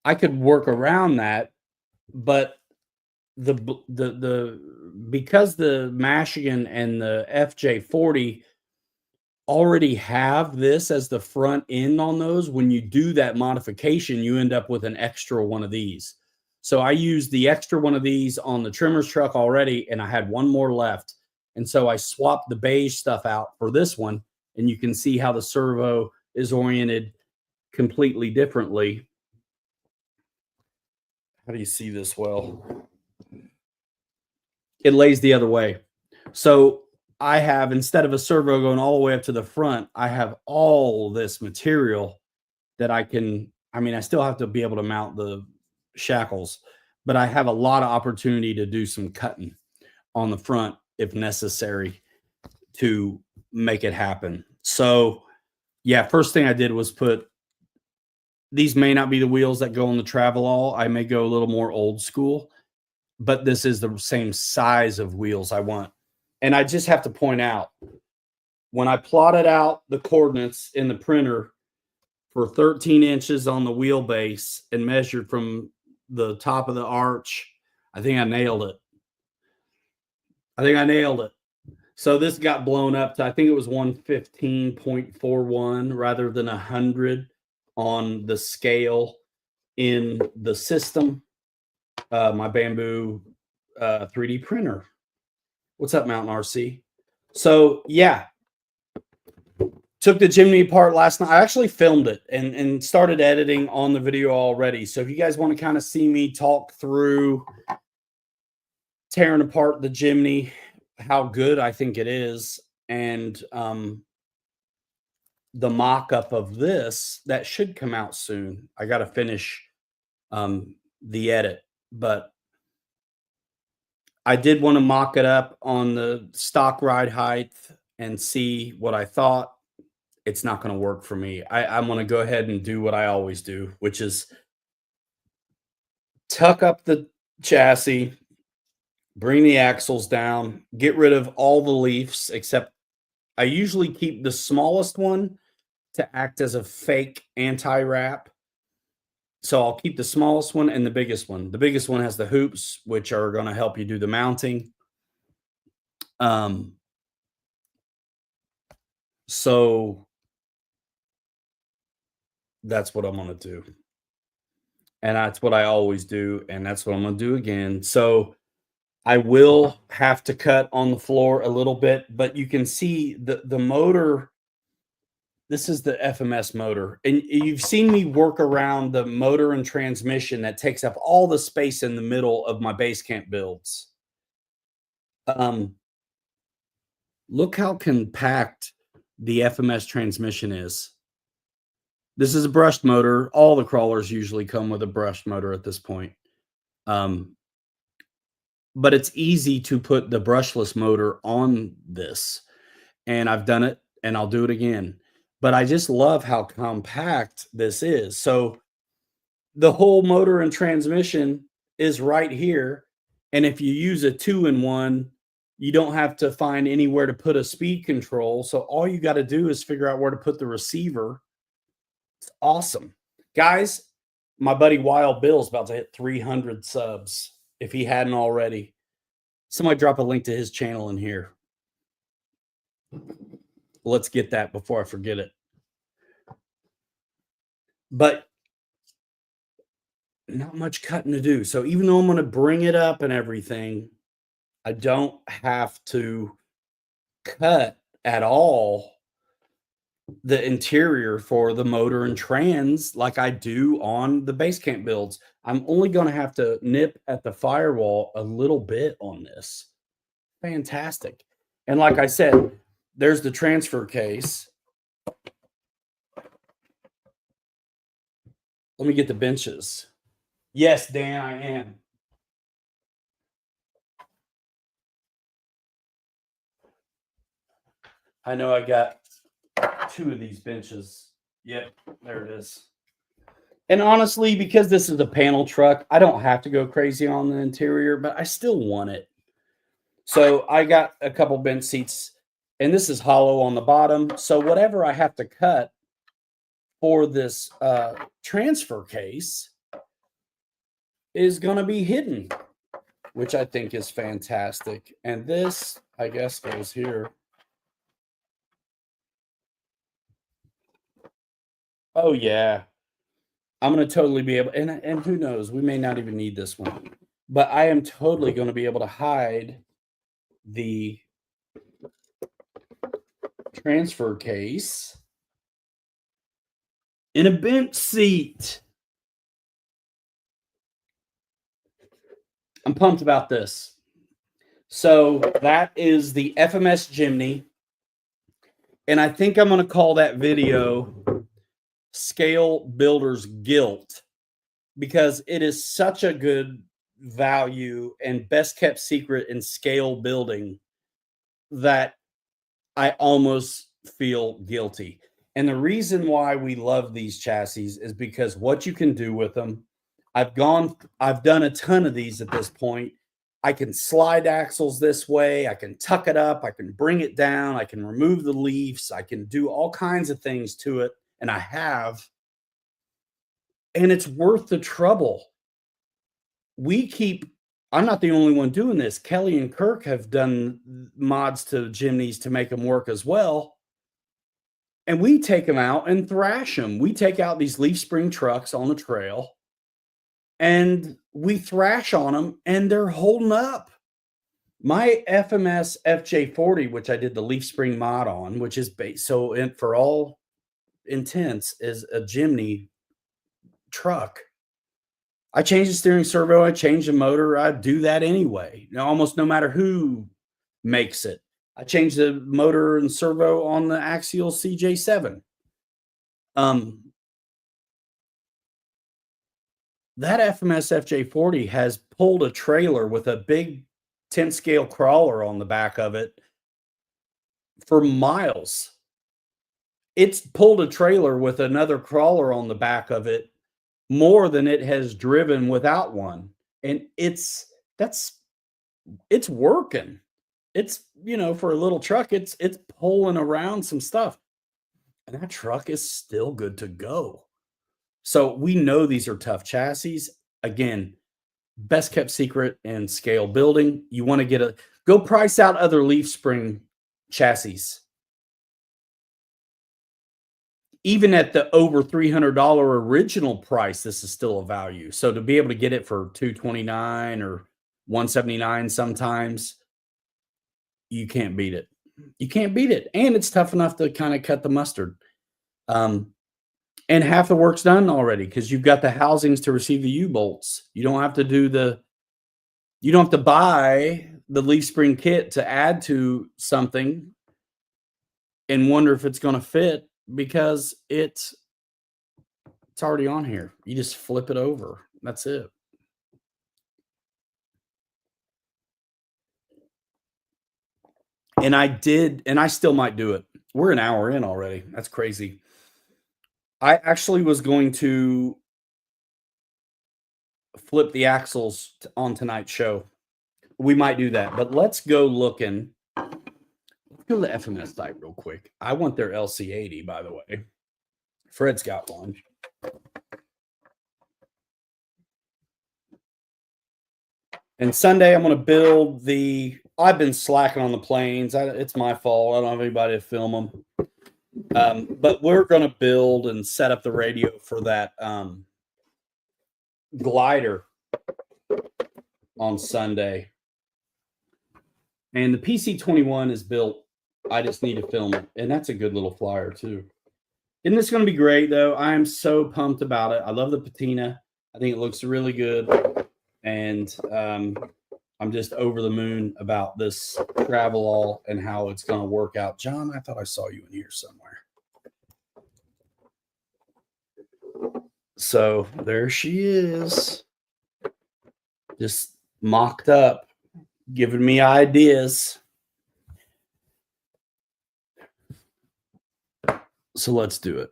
I could work around that, but because the Michigan and the FJ40 already have this as the front end on those, when you do that modification, you end up with an extra one of these. So I used the extra one of these on the trimmer's truck already, and I had one more left. And so I swapped the beige stuff out for this one, and you can see how the servo is oriented completely differently. How do you see this well? It lays the other way. So I have, instead of a servo going all the way up to the front, I have all this material that I can, I still have to be able to mount the shackles, but I have a lot of opportunity to do some cutting on the front if necessary to make it happen. So yeah, first thing I did was put, these may not be the wheels that go on the Travelall. I may go a little more old school. but this is the same size of wheels I want. And I just have to point out, when I plotted out the coordinates in the printer for 13 inches on the wheelbase and measured from the top of the arch, I think I nailed it. So this got blown up to, I think it was 115.41 rather than 100 on the scale in the system. My Bamboo 3D printer. What's up, Mountain RC? So yeah, took the chimney apart last night. I actually filmed it and started editing on the video already. So if you guys want to kind of see me talk through tearing apart the chimney, how good I think it is, and the mock-up of this that should come out soon. I got to finish the edit, but I did want to mock it up on the stock ride height and see what I thought. It's not going to work for me. I'm going to go ahead and do what I always do, which is tuck up the chassis, bring the axles down, get rid of all the leaves, except I usually keep the smallest one to act as a fake anti-wrap. So I'll keep the smallest one and the biggest one. The biggest one has the hoops, which are going to help you do the mounting. So that's what I'm going to do. And that's what I always do. And that's what I'm going to do again. So I will have to cut on the floor a little bit, but you can see the motor. This is the FMS motor. And you've seen me work around the motor and transmission that takes up all the space in the middle of my base camp builds. Look how compact the FMS transmission is. This is a brushed motor. All the crawlers usually come with a brushed motor at this point. But it's easy to put the brushless motor on this. And I've done it, and I'll do it again. But I just love how compact this is. So the whole motor and transmission is right here. And if you use a 2-in-1, you don't have to find anywhere to put a speed control. So all you got to do is figure out where to put the receiver. It's awesome. Guys, my buddy Wild Bill's about to hit 300 subs if he hadn't already. Somebody drop a link to his channel in here. Let's get that before I forget it. But not much cutting to do. So even though I'm going to bring it up and everything, I don't have to cut at all the interior for the motor and trans like I do on the base camp builds. I'm only going to have to nip at the firewall a little bit on this. Fantastic. And like I said, there's the transfer case. Let me get the benches. Yes, Dan, I am. I know I got 2 of these benches. Yep, there it is. And honestly, because this is a panel truck, I don't have to go crazy on the interior, but I still want it. So I got a couple bench seats, and this is hollow on the bottom. So whatever I have to cut for this transfer case is going to be hidden, which I think is fantastic. And this, I guess, goes here. Oh, yeah. I'm going to totally be able, and who knows, we may not even need this one, but I am totally going to be able to hide the transfer case in a bench seat. I'm pumped about this. So that is the FMS Jimny. And I think I'm going to call that video Scale Builder's Guilt, because it is such a good value and best kept secret in scale building that I almost feel guilty. And the reason why we love these chassis is because what you can do with them. I've done a ton of these at this point, I can slide axles this way. I can tuck it up. I can bring it down. I can remove the leaves. I can do all kinds of things to it. And I have. And it's worth the trouble. I'm not the only one doing this. Kelly and Kirk have done mods to Jimneys to make them work as well. And we take them out and thrash them. We take out these leaf spring trucks on the trail and we thrash on them and they're holding up. My FMS FJ40, which I did the leaf spring mod on, which is for all intents is a Jimny truck. I changed the steering servo. I changed the motor. I do that anyway. Almost no matter who makes it. I changed the motor and servo on the Axial CJ7. That FMS FJ40 has pulled a trailer with a big 10 scale crawler on the back of it for miles. It's pulled a trailer with another crawler on the back of it more than it has driven without one. And it's working. It's, for a little truck, it's pulling around some stuff. And that truck is still good to go. So we know these are tough chassis. Again, best kept secret in scale building. You want to go price out other leaf spring chassis. Even at the over $300 original price, this is still a value. So to be able to get it for $229 or $179 sometimes, you can't beat it. You can't beat it. And it's tough enough to kind of cut the mustard. And half the work's done already because you've got the housings to receive the U-bolts. You don't have to buy the leaf spring kit to add to something and wonder if it's going to fit because it's already on here. You just flip it over. That's it. And I still might do it. We're an hour in already. That's crazy. I actually was going to flip the axles on tonight's show. We might do that, but let's go looking. Let's go to the FMS site real quick. I want their LC80, by the way. Fred's got one. And Sunday, I'm going to build I've been slacking on the planes. It's my fault. I don't have anybody to film them. But we're going to build and set up the radio for that glider on Sunday. And the PC-21 is built. I just need to film it. And that's a good little flyer, too. Isn't this going to be great, though? I am so pumped about it. I love the patina. I think it looks really good. And I'm just over the moon about this travel all and how it's going to work out. John, I thought I saw you in here somewhere. So there she is. Just mocked up, giving me ideas. So let's do it.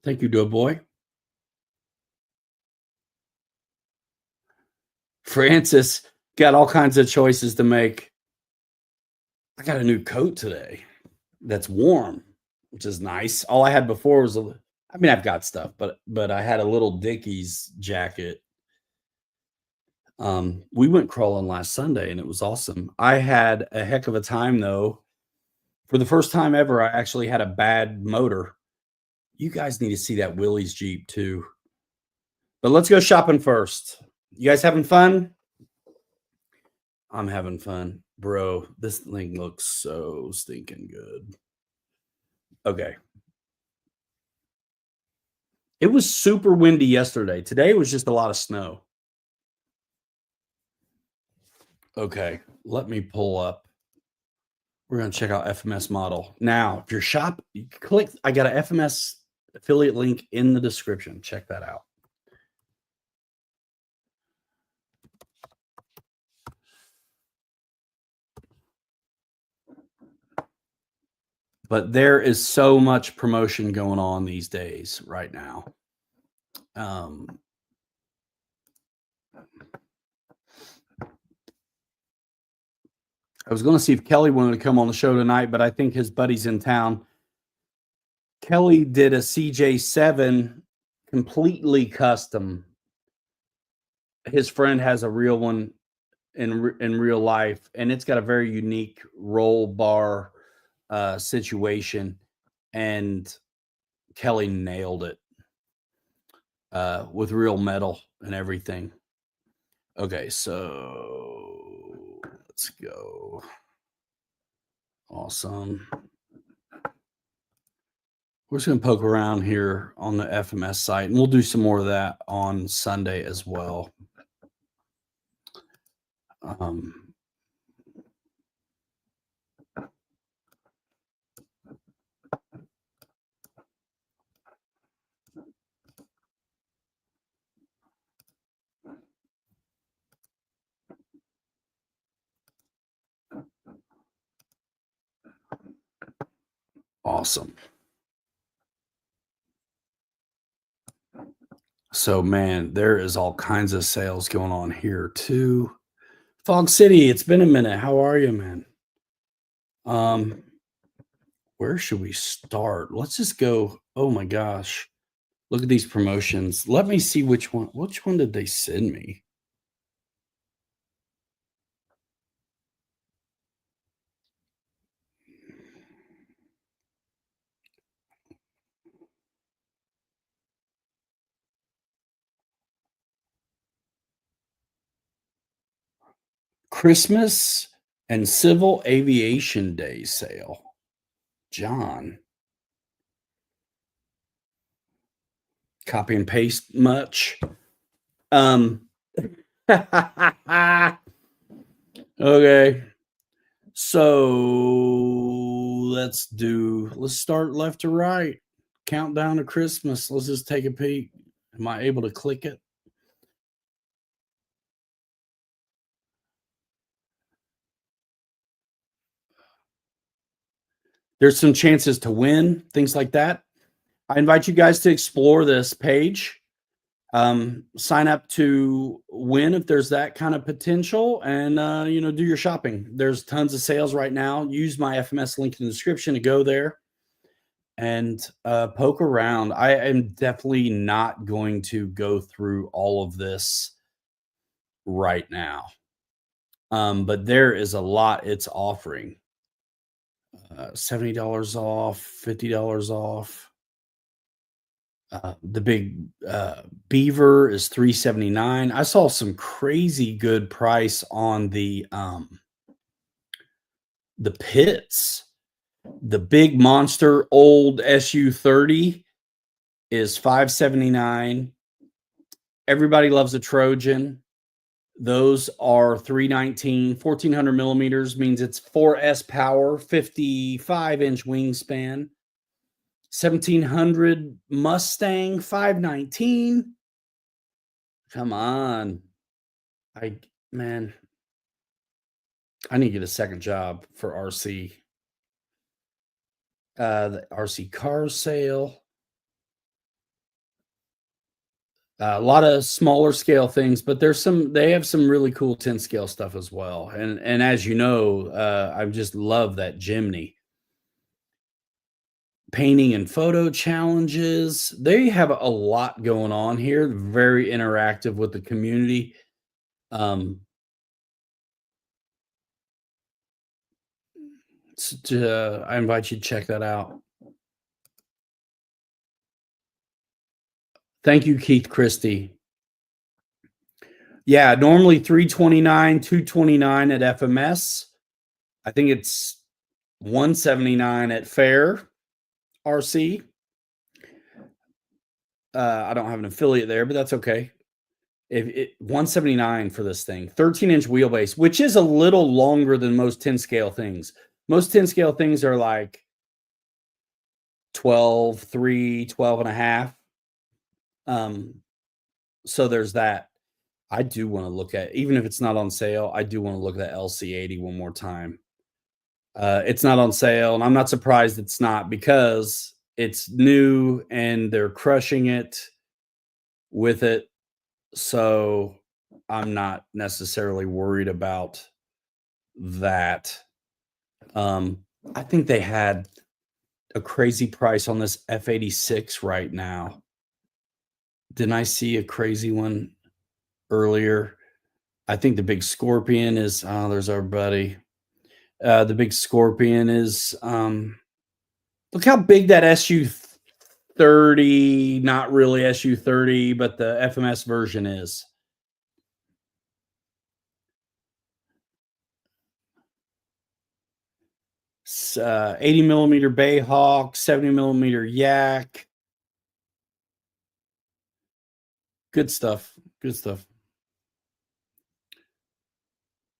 Thank you, Doughboy. Francis got all kinds of choices to make. I got a new coat today that's warm, which is nice. All I had before was I've got stuff, but I had a little Dickies jacket. We went crawling last Sunday and it was awesome. I had a heck of a time though. For the first time ever, I actually had a bad motor. You guys need to see that Willie's Jeep too. But let's go shopping first. You guys having fun? I'm having fun. Bro, this thing looks so stinking good. Okay. It was super windy yesterday. Today was just a lot of snow. Okay, let me pull up. We're going to check out FMS model. Now, if your you click, I got an FMS affiliate link in the description. Check that out. But there is so much promotion going on these days right now. I was going to see if Kelly wanted to come on the show tonight, but I think his buddy's in town. Kelly did a CJ7 completely custom. His friend has a real one in real life, and it's got a very unique roll bar situation, and Kelly nailed it with real metal and everything. Okay, so let's go. Awesome. We're just going to poke around here on the FMS site, and we'll do some more of that on Sunday as well. Awesome. So, man, there is all kinds of sales going on here too. Fog City, it's been a minute. How are you, man? Where should we start? Let's just go. Oh my gosh. Look at these promotions. Let me see which one did they send me? Christmas and Civil Aviation Day sale. John. Copy and paste much? Okay. So let's start left to right. Countdown to Christmas. Let's just take a peek. Am I able to click it? There's some chances to win, things like that. I invite you guys to explore this page. Sign up to win if there's that kind of potential, and do your shopping. There's tons of sales right now. Use my FMS link in the description to go there and poke around. I am definitely not going to go through all of this right now, but there is a lot it's offering. $70 off, $50 off. The big beaver is $379. I saw some crazy good price on the pits. The big monster old SU-30 is $579. Everybody loves a Trojan. Those are $319. 1400 millimeters means it's 4S power, 55-inch wingspan. 1700 Mustang, $519. Come on. I need to get a second job for RC. The RC car sale. A lot of smaller scale things, but they have some really cool 10 scale stuff as well. And as you know, I just love that Jimny. Painting and photo challenges. They have a lot going on here. Very interactive with the community. I invite you to check that out. Thank you, Keith Christie. Yeah, normally $329, $229 at FMS. I think it's $179 at Fair RC. I don't have an affiliate there, but that's okay. $179 for this thing, 13-inch wheelbase, which is a little longer than most 10 scale things. Most 10 scale things are like 12, 3, 12 and a half. So there's that. I do want to look at, even if it's not on sale, I do want to look at that LC80 one more time. It's not on sale, and I'm not surprised it's not, because it's new and they're crushing it with it. So I'm not necessarily worried about that. I think they had a crazy price on this F86 right now. Didn't I see a crazy one earlier? I think the big Scorpion is, oh, there's our buddy. The big Scorpion is, look how big that SU30, not really SU30, but the FMS version is. It's, 80 millimeter Bayhawk, 70 millimeter Yak. Good stuff. Good stuff.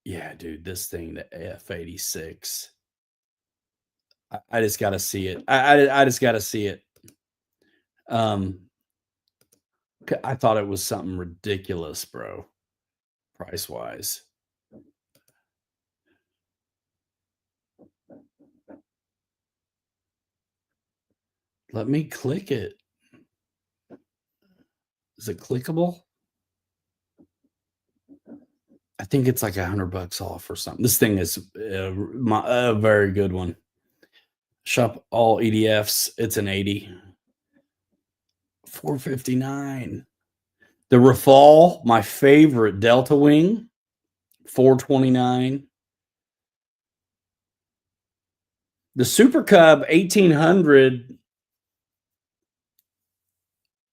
Yeah, dude, this thing, the F86. I just got to see it. I just got to see it. I thought it was something ridiculous, bro, price wise. Let me click it. Is it clickable? I think it's like $100 off or something. This thing is a very good one. Shop all EDFs. It's an 80. $459. The Rafale, my favorite Delta Wing, $429. The Super Cub 1800,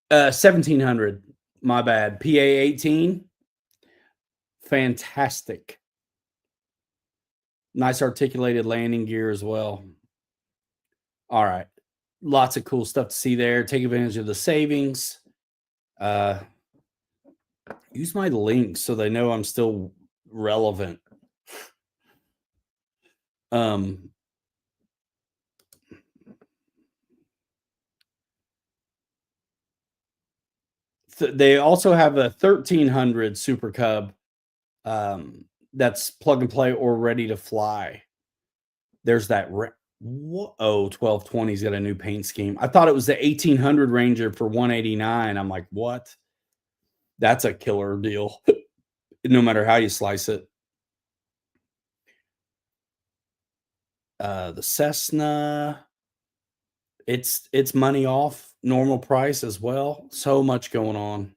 1700. My bad. PA 18. Fantastic. Nice articulated landing gear as well. All right. Lots of cool stuff to see there. Take advantage of the savings. Use my links so they know I'm still relevant. They also have a 1300 Super Cub that's plug and play or ready to fly. There's that. 1220's got a new paint scheme. I thought it was the 1800 Ranger for 189. I'm like, what? That's a killer deal, no matter how you slice it. The Cessna, it's money off normal price as well. So much going on.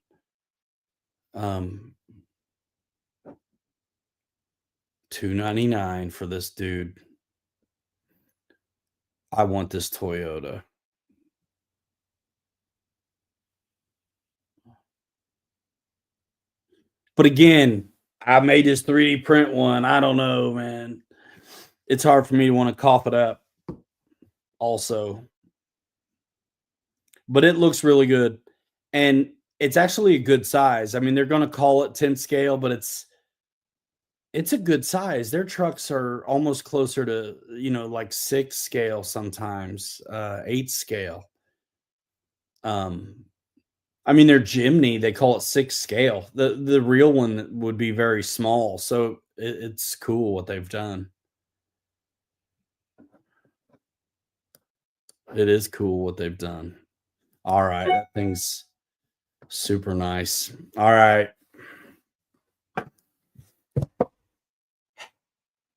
$299 for this dude. I want this Toyota. But again, I made this 3D print one. I don't know, man. It's hard for me to want to cough it up also. But it looks really good. And it's actually a good size. I mean, they're going to call it 10 scale, but it's a good size. Their trucks are almost closer to, like 6 scale sometimes, 8 scale. I mean, their Jimny, they call it 6 scale. The real one would be very small. So it's cool what they've done. It is cool what they've done. All right. That thing's super nice. All right.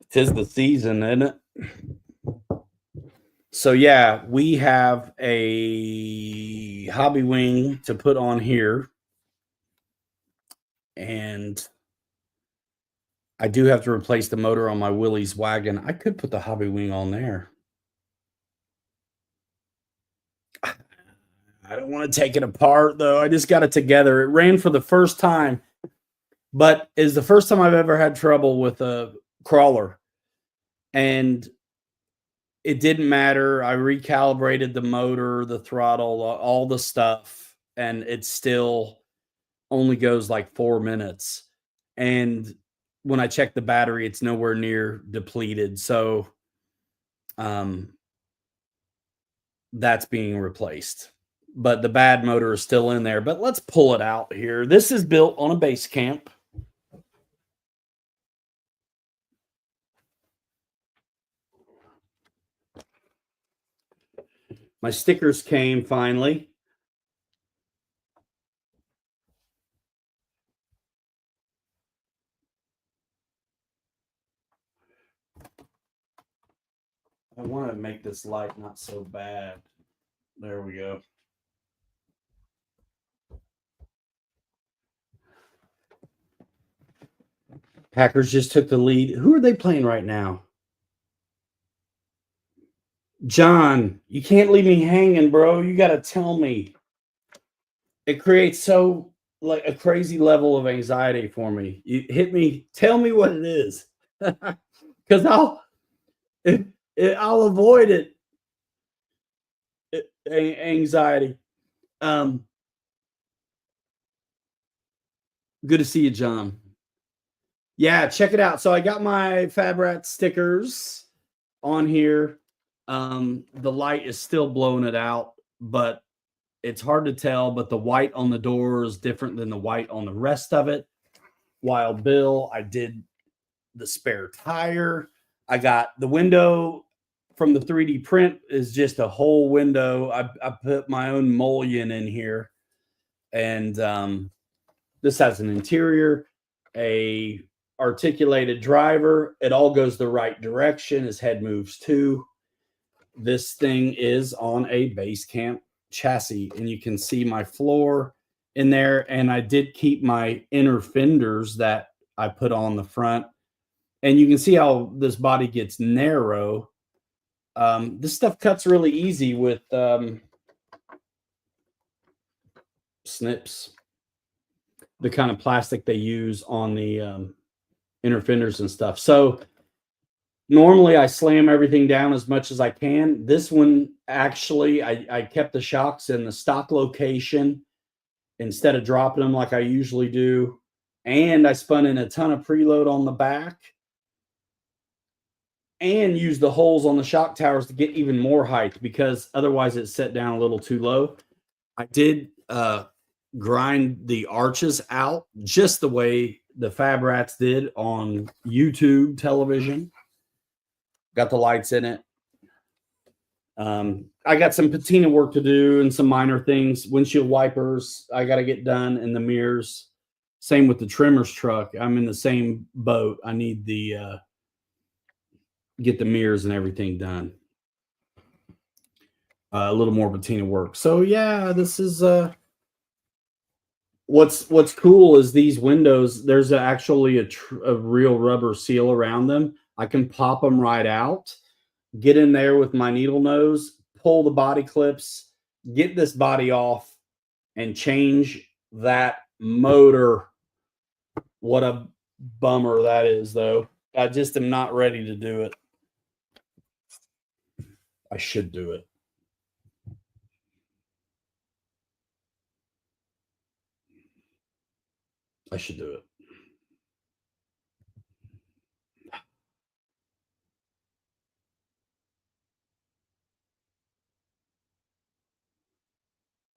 'Tis the season, isn't it? So yeah, we have a hobby wing to put on here. And I do have to replace the motor on my Willys wagon. I could put the hobby wing on there. I don't want to take it apart though. I just got it together. It ran for the first time, but it's the first time I've ever had trouble with a crawler. And it didn't matter. I recalibrated the motor, the throttle, all the stuff, and it still only goes like 4 minutes. And when I check the battery, it's nowhere near depleted. So that's being replaced. But the bad motor is still in there. But let's pull it out here. This is built on a base camp. My stickers came finally. I want to make this light not so bad. There we go. Packers just took the lead. Who are they playing right now? John, you can't leave me hanging, bro. You got to tell me. It creates so like a crazy level of anxiety for me. You hit me, tell me what it is. Because I'll avoid it. Anxiety. Good to see you, John. Yeah, check it out. So I got my Fabrat stickers on here. The light is still blowing it out, but it's hard to tell. But the white on the door is different than the white on the rest of it. Wild Bill, I did the spare tire. I got the window from the 3D print is just a whole window. I put my own mullion in here. And this has an interior, a articulated driver. It all goes the right direction. His head moves too. This thing is on a Basecamp chassis, and you can see my floor in there. And I did keep my inner fenders that I put on the front. And you can see how this body gets narrow. This stuff cuts really easy with snips, the kind of plastic they use on the inner fenders and stuff. So normally I slam everything down as much as I can. This one, actually, I kept the shocks in the stock location instead of dropping them like I usually do. And I spun in a ton of preload on the back and used the holes on the shock towers to get even more height, because otherwise it set down a little too low. I did grind the arches out just the way the Fabrats did on YouTube television. Got the lights in it. I got some patina work to do and some minor things. Windshield wipers I got to get done, and the mirrors. Same with the trimmer's truck. I'm in the same boat. I need the get the mirrors and everything done. A little more patina work. So yeah, this is what's cool is these windows. There's actually a real rubber seal around them. I can pop them right out, get in there with my needle nose, pull the body clips, get this body off, and change that motor. What a bummer that is, though. I just am not ready to do it. I should do it. I should do it.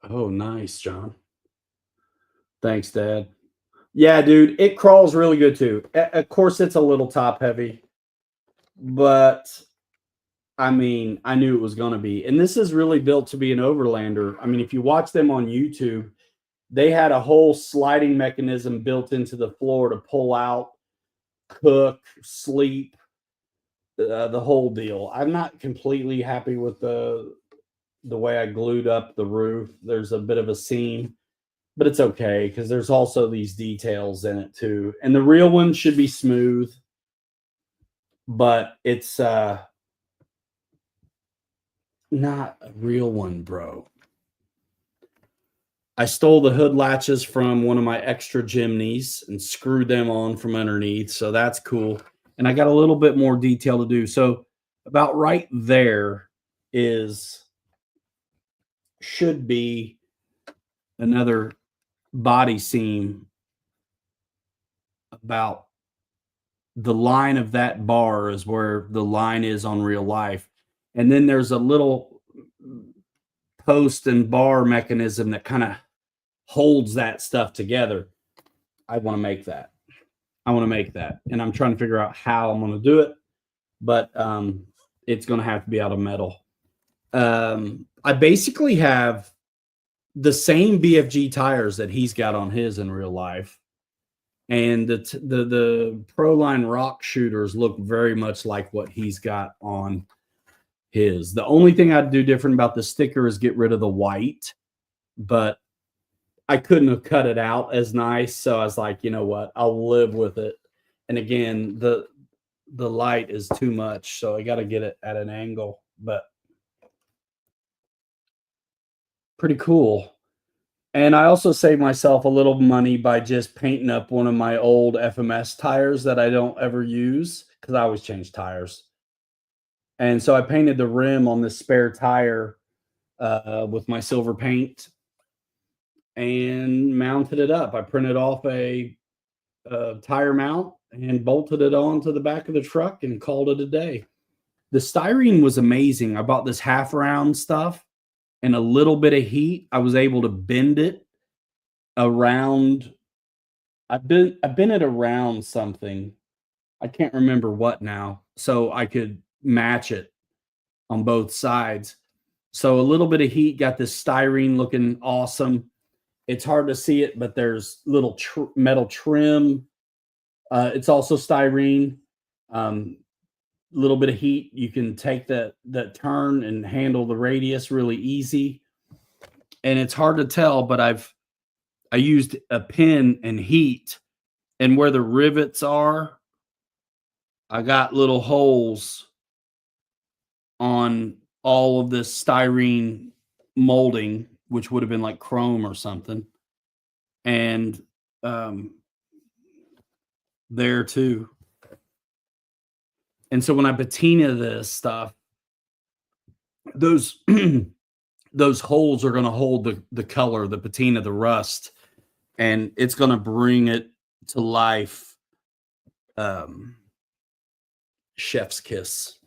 Oh, nice, John. Thanks, Dad. Yeah, dude, it crawls really good too. Of course, it's a little top heavy, but I mean, I knew it was going to be. And this is really built to be an overlander. I mean, if you watch them on YouTube, they had a whole sliding mechanism built into the floor to pull out, cook, sleep, the whole deal. I'm not completely happy with the way I glued up the roof. There's a bit of a seam, but it's okay because there's also these details in it too. And the real one should be smooth, but it's not a real one, bro. I stole the hood latches from one of my extra Jimneys and screwed them on from underneath. So that's cool. And I got a little bit more detail to do. So about right there should be another body seam about the line of that bar is where the line is on real life. And then there's a little post and bar mechanism that kind of holds that stuff together. I want to make that. And I'm trying to figure out how I'm going to do it, but it's going to have to be out of metal. I basically have the same BFG tires that he's got on his in real life. And the Proline rock shooters look very much like what he's got on his. The only thing I'd do different about the sticker is get rid of the white, but I couldn't have cut it out as nice. So I was like, you know what? I'll live with it. And again, the light is too much, so I got to get it at an angle, but pretty cool. And I also saved myself a little money by just painting up one of my old FMS tires that I don't ever use because I always change tires. And so I painted the rim on this spare tire with my silver paint and mounted it up. I printed off a tire mount and bolted it onto the back of the truck and called it a day. The styrene was amazing. I bought this half round stuff and a little bit of heat. I was able to bend it around. I've been it around something. I can't remember what now. So I could match it on both sides. So a little bit of heat got this styrene looking awesome. It's hard to see it, but there's little metal trim. It's also styrene. Little bit of heat. You can take that turn and handle the radius really easy. And it's hard to tell, but I used a pin and heat, and where the rivets are, I got little holes on all of this styrene molding, which would have been like chrome or something. And there too. And so when I patina this stuff, those those holes are going to hold the color, the patina, the rust, and it's going to bring it to life. Chef's kiss,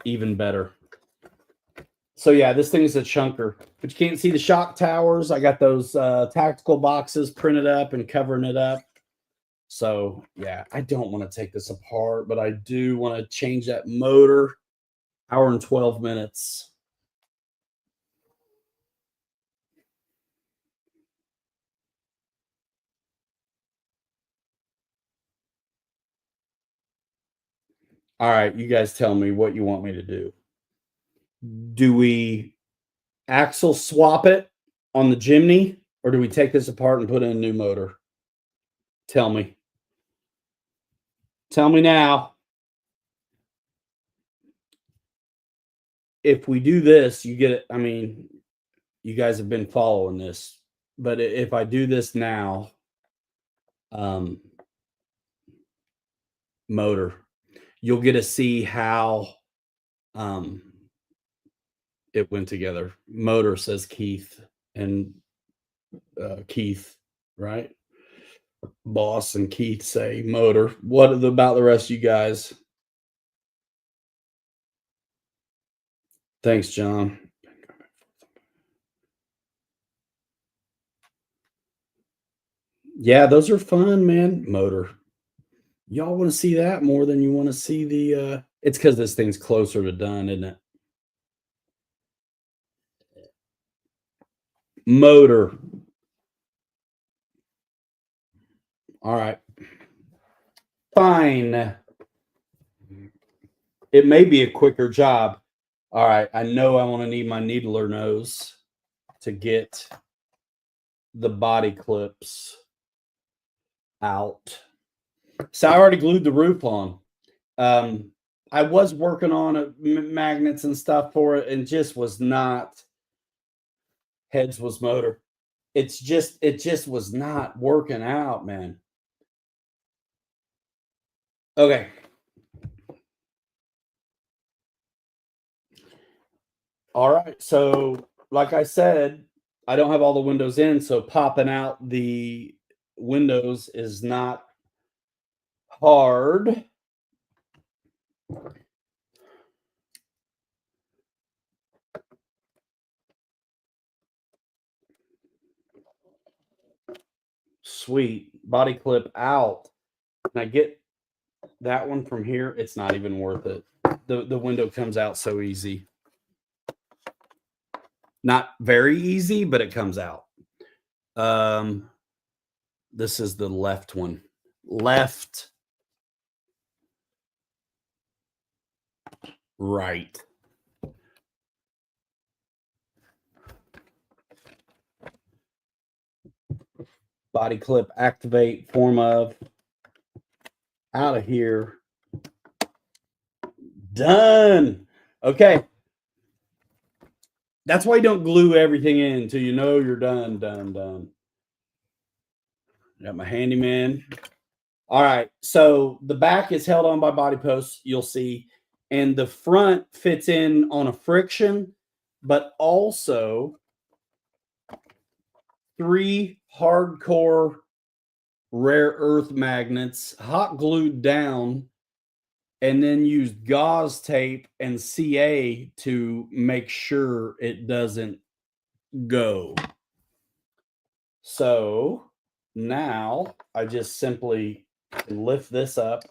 even better. So yeah, this thing is a chunker, but you can't see the shock towers. I got those tactical boxes printed up and covering it up. So yeah, I don't want to take this apart, but I do want to change that motor. Hour and 12 minutes. All right, you guys tell me what you want me to do. Do we axle swap it on the Jimny, or do we take this apart and put in a new motor? Tell me. Tell me now. If we do this, you get it. I mean, you guys have been following this, but if I do this now, motor, you'll get to see how it went together. Motor says Keith, and Keith, right? Boss and Keith say motor. What about the rest of you guys? Thanks, John. Yeah, those are fun, man. Motor. Y'all want to see that more than you want to see the it's because this thing's closer to done, isn't it? Motor. All right. Fine. It may be a quicker job. All right. I know I want to need my needler nose to get the body clips out. So I already glued the roof on. I was working on magnets and stuff for it, and just was not. Heads was motor. It just was not working out, man. Okay. All right. So, like I said, I don't have all the windows in, so popping out the windows is not hard. Sweet. Body clip out. Can I get that one from here? It's not even worth it. The window comes out so easy. Not very easy, but it comes out. This is the left one. Left. Right. Body clip activate, form of, out of here. Done. Okay. That's why you don't glue everything in until you know you're done. Got my handyman. All right. So the back is held on by body posts, you'll see, and the front fits in on a friction, but also 3 hardcore rare earth magnets hot glued down, and then used gauze tape and CA to make sure it doesn't go. So now I just simply lift this up,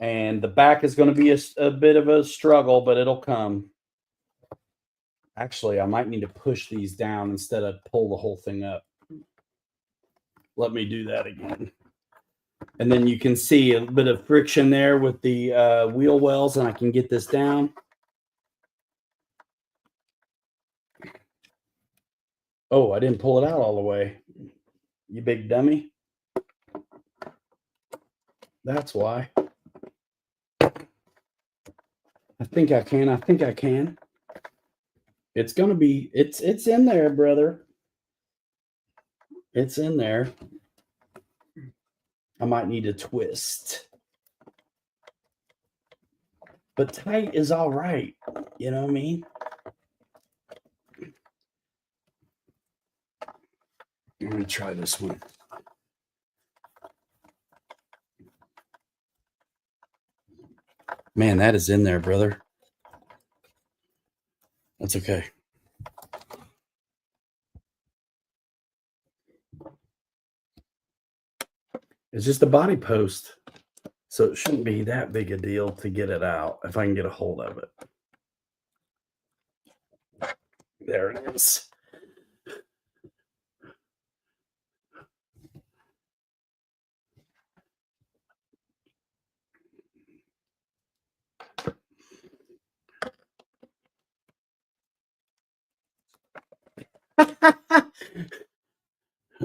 and the back is going to be a bit of a struggle, but it'll come. Actually, I might need to push these down instead of pull the whole thing up. Let me do that again. And then you can see a bit of friction there with the wheel wells, and I can get this down. Oh, I didn't pull it out all the way. You big dummy. That's why. I think I can. It's going to be, it's in there, brother. It's in there. I might need to twist. But tight is all right. You know what I mean? I'm going to try this one. Man, that is in there, brother. That's okay. It's just a body post, so it shouldn't be that big a deal to get it out if I can get a hold of it. There it is.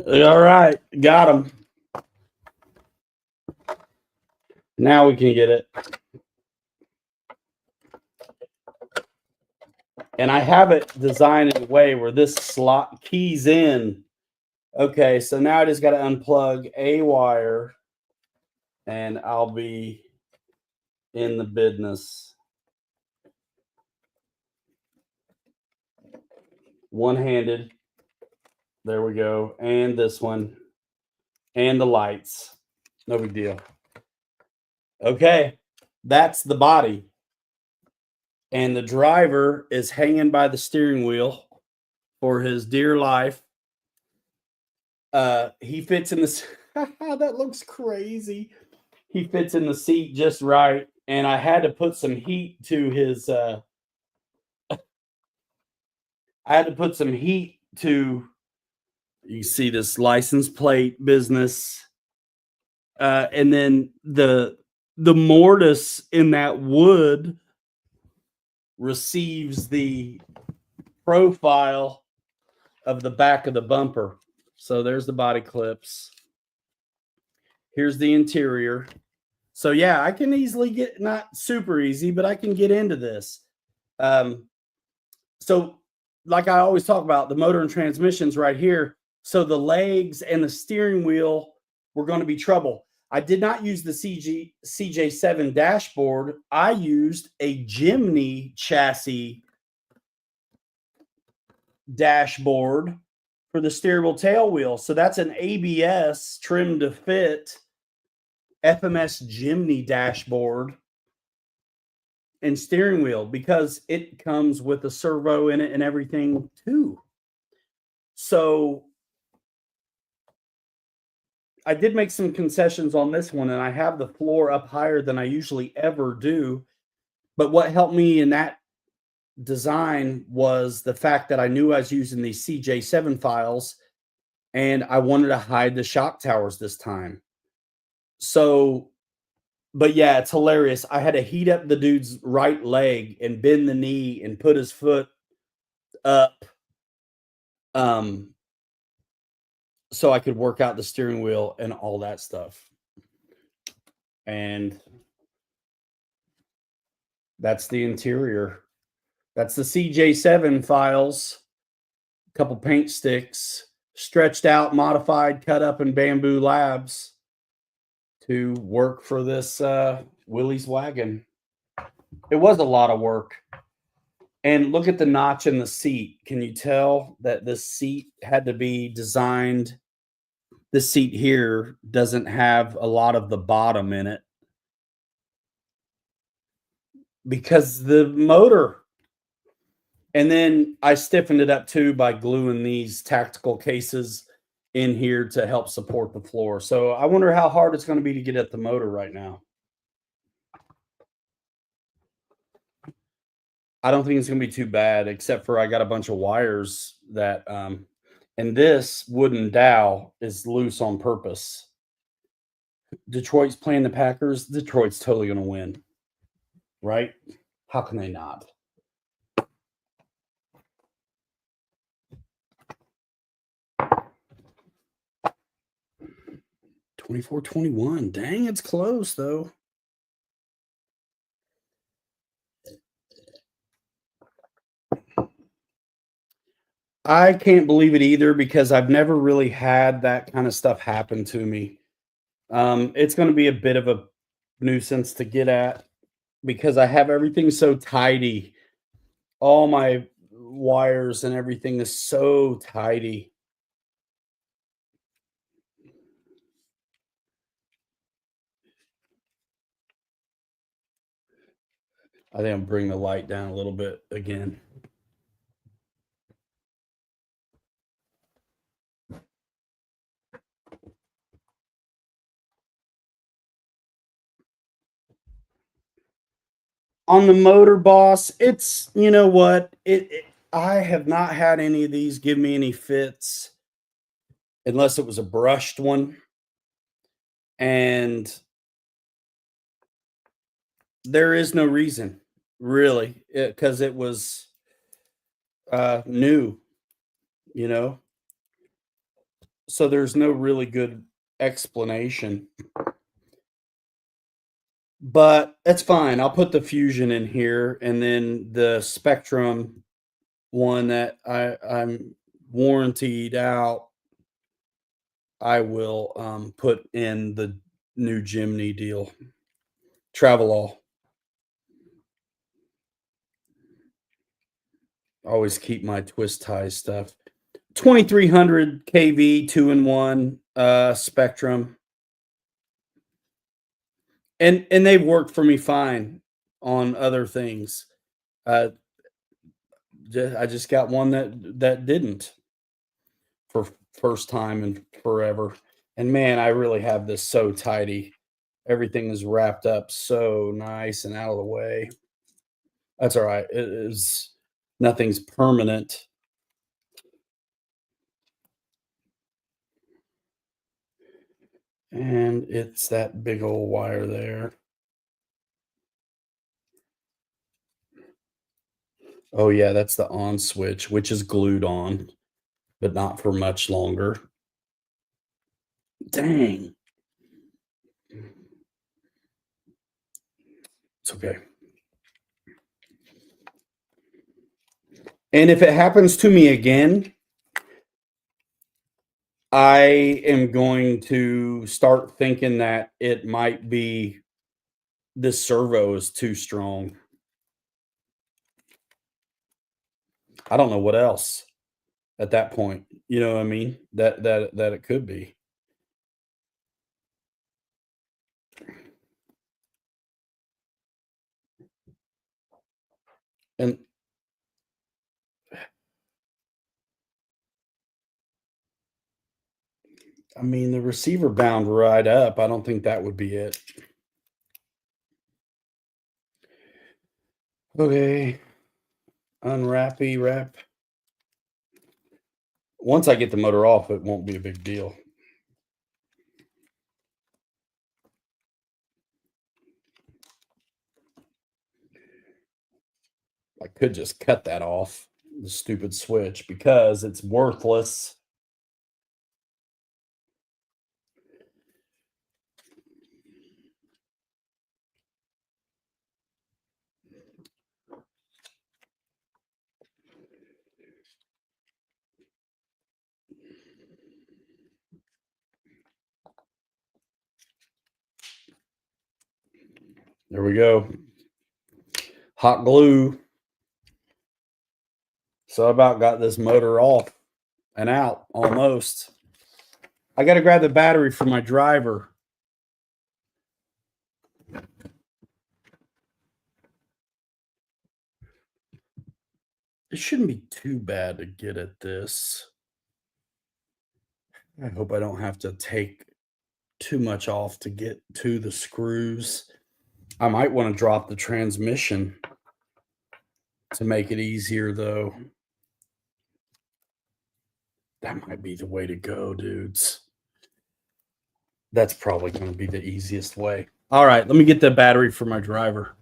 All right, got him. Now we can get it. And I have it designed in a way where this slot keys in. Okay, so now I just got to unplug a wire, and I'll be in the business. One-handed. There we go. And this one. And the lights. No big deal. Okay, that's the body. And the driver is hanging by the steering wheel for his dear life. He fits in this. That looks crazy. He fits in the seat just right. And I had to put some heat to his. I had to put some heat to. You see this license plate business. And then the mortise in that wood receives the profile of the back of the bumper. So there's the body clips. Here's the interior. So yeah, I can easily get, not super easy, but I can get into this. So like I always talk about, the motor and transmissions right here. So the legs and the steering wheel were going to be trouble. I did not use the CJ7 dashboard. I used a Jimny chassis dashboard for the steerable tail wheel. So that's an ABS trim to fit FMS Jimny dashboard and steering wheel, because it comes with a servo in it and everything too. So I did make some concessions on this one, and I have the floor up higher than I usually ever do. But what helped me in that design was the fact that I knew I was using these CJ7 files, and I wanted to hide the shock towers this time. So, but yeah, it's hilarious. I had to heat up the dude's right leg and bend the knee and put his foot up so I could work out the steering wheel and all that stuff. And that's the interior. That's the CJ7 files, a couple paint sticks, stretched out, modified, cut up in Bamboo Labs to work for this Willys wagon. It was a lot of work. And look at the notch in the seat. Can you tell that this seat had to be designed? This seat here doesn't have a lot of the bottom in it because the motor. And then I stiffened it up too by gluing these tactical cases in here to help support the floor. So I wonder how hard it's going to be to get at the motor right now. I don't think it's going to be too bad, except for I got a bunch of wires that, and this wooden dowel is loose on purpose. Detroit's playing the Packers. Detroit's totally going to win, right? How can they not? $24-21. Dang, it's close though. I can't believe it either because I've never really had that kind of stuff happen to me. It's going to be a bit of a nuisance to get at because I have everything so tidy. All my wires and everything is so tidy. I think I'll bring the light down a little bit again. On the motor, boss, it's, you know what? I have not had any of these give me any fits unless it was a brushed one. And there is no reason, really, because it was new, you know? So there's no really good explanation. But it's fine. I'll put the Fusion in here, and then the Spectrum one that I'm warrantied out, I will put in the new Jimny deal. Travelall. Always keep my twist tie stuff. 2300 kV 2-in-1 Spectrum. And they've worked for me fine on other things. I just got one that didn't for first time in forever. And man, I really have this so tidy. Everything is wrapped up so nice and out of the way. That's all right. It is nothing's permanent. And it's that big old wire there. Oh yeah, that's the on switch, which is glued on, but not for much longer. Dang. It's okay. And if it happens to me again, I am going to start thinking that it might be this servo is too strong. I don't know what else at that point. You know what I mean? That it could be. And I mean, the receiver bound right up. I don't think that would be it. Okay. Unwrappy wrap. Once I get the motor off, it won't be a big deal. I could just cut that off, the stupid switch, because it's worthless. There we go. Hot glue. So I about got this motor off and out almost. I got to grab the battery for my driver. It shouldn't be too bad to get at this. I hope I don't have to take too much off to get to the screws. I might want to drop the transmission to make it easier, though. That might be the way to go, dudes. That's probably going to be the easiest way. All right, let me get the battery for my driver.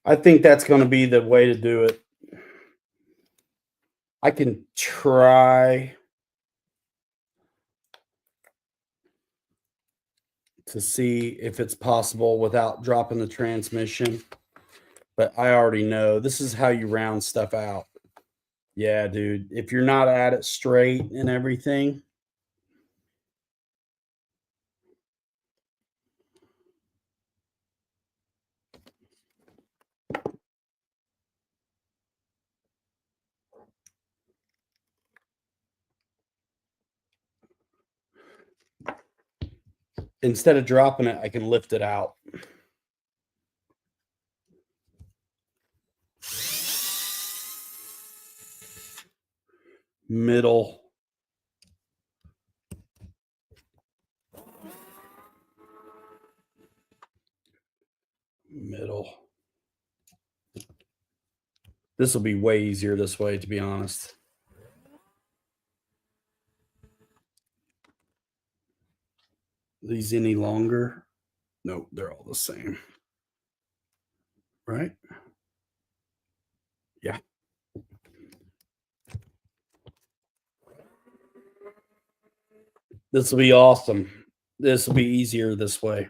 I think that's going to be the way to do it. I can try to see if it's possible without dropping the transmission, but I already know this is how you round stuff out. Yeah, dude, if you're not at it straight and everything, instead of dropping it, I can lift it out. Middle. Middle. This will be way easier this way, to be honest. These any longer? Nope, they're all the same. Right? Yeah. This will be awesome. This will be easier this way.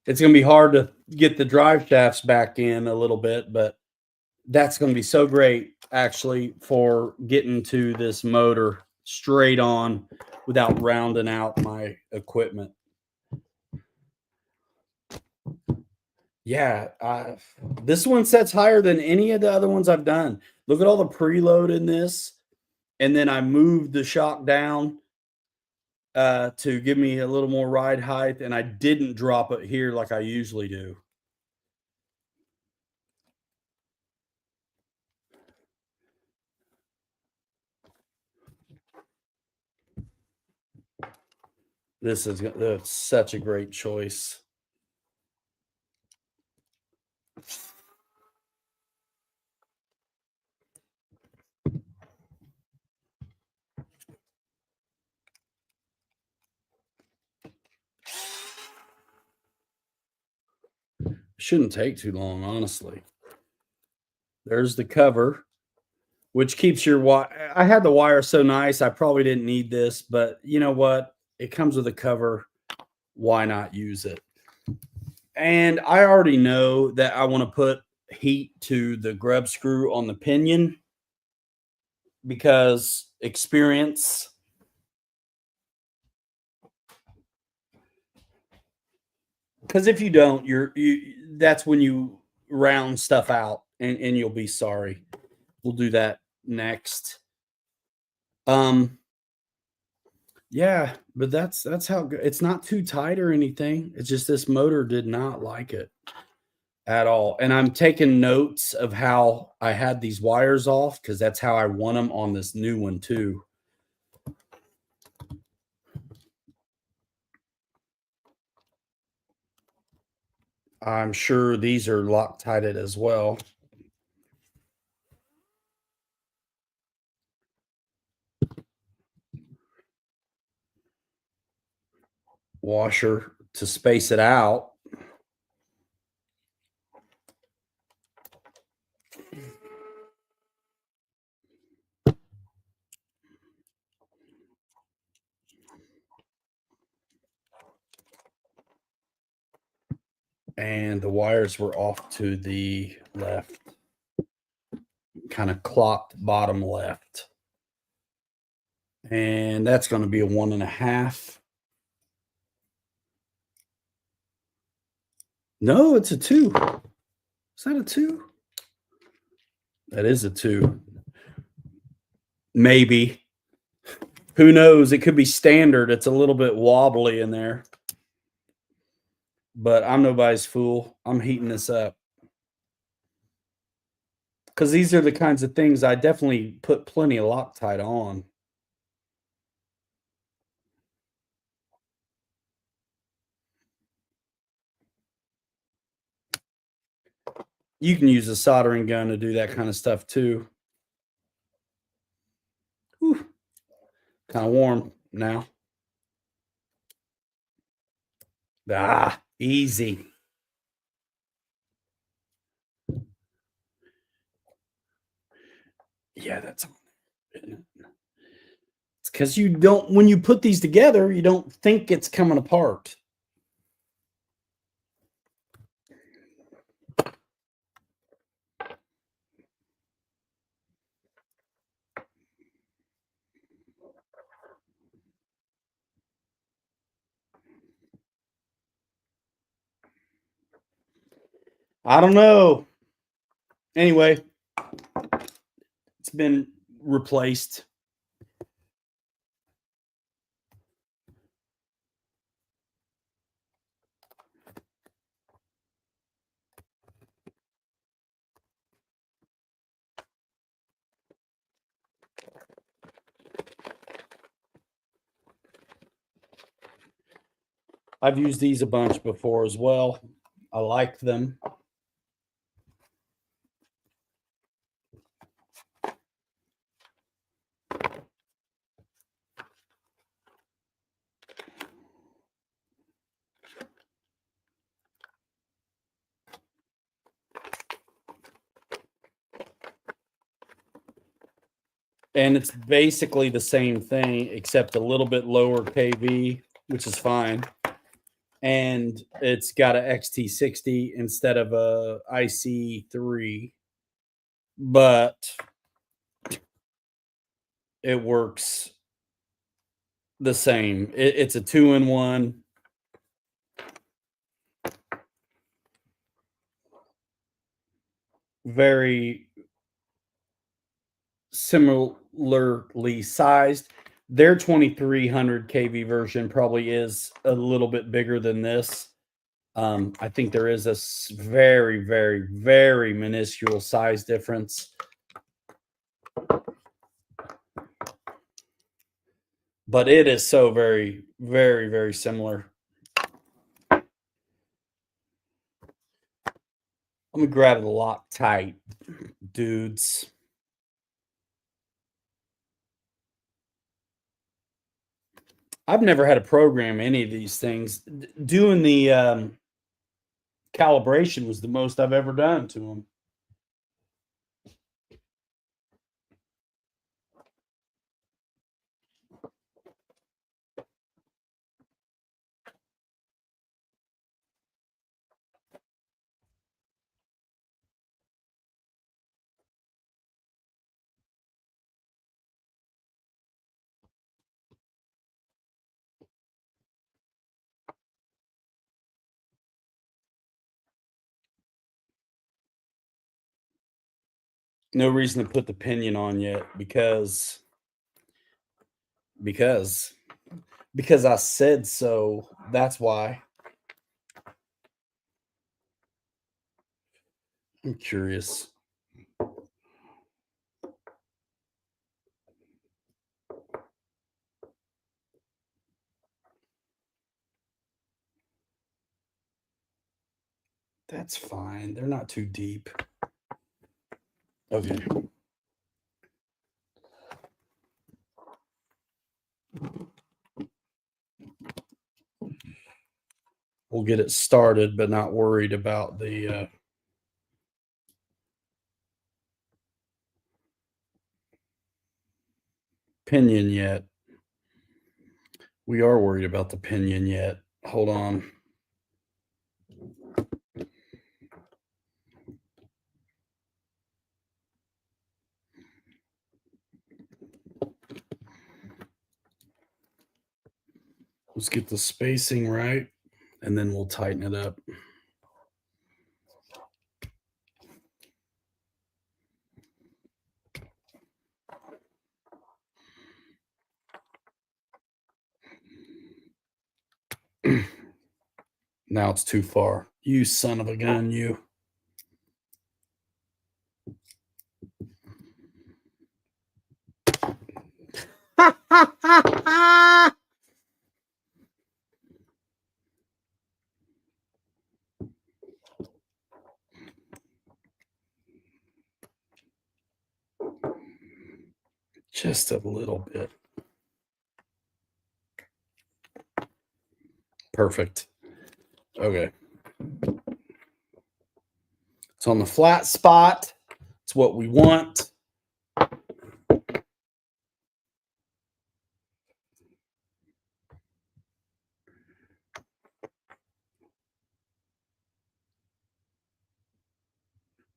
It's going to be hard to get the drive shafts back in a little bit, but that's going to be so great actually for getting to this motor straight on without rounding out my equipment. Yeah, this one sets higher than any of the other ones I've done. Look at all the preload in this. And then I moved the shock down to give me a little more ride height, and I didn't drop it here like I usually do. This is such a great choice. Shouldn't take too long, honestly. There's the cover, which keeps your wire. I had the wire so nice, I probably didn't need this, but you know what? It comes with a cover. Why not use it? And I already know that I want to put heat to the grub screw on the pinion because experience. Because if you don't, that's when you round stuff out and you'll be sorry. We'll do that next. Yeah, but that's how it's not too tight or anything. It's just this motor did not like it. at all. And I'm taking notes of how I had these wires off because that's how I want them on this new one too. I'm sure these are Loctited as well. Washer to space it out. And the wires were off to the left, kind of clocked bottom left. And that's going to be a 1.5. No, it's a 2. Is that a 2? That is a 2. Maybe. Who knows? It could be standard. It's a little bit wobbly in there. But I'm nobody's fool. I'm heating this up. Because these are the kinds of things I definitely put plenty of Loctite on. You can use a soldering gun to do that kind of stuff too. Whew. Kind of warm now. Ah, easy. Yeah, that's it's because you don't, when you put these together, you don't think it's coming apart. I don't know. Anyway, it's been replaced. I've used these a bunch before as well. I like them. And it's basically the same thing, except a little bit lower KV, which is fine. And it's got a XT60 instead of a IC3, but it works the same. It's a 2-in-1. Very similarly sized. Their 2300 kV version probably is a little bit bigger than this. I think there is a very, very, very minuscule size difference. But it is so very, very, very similar. Let me grab the Loctite, dudes. I've never had to program any of these things. Doing the calibration was the most I've ever done to them. No reason to put the pinion on yet because I said so. That's why. I'm curious. That's fine. They're not too deep. Okay. We'll get it started, but not worried about the pinion yet. We are worried about the pinion yet. Hold on. Let's get the spacing right, and then we'll tighten it up. Now it's too far. You son of a gun, you. Just a little bit. Perfect. Okay. It's on the flat spot. It's what we want.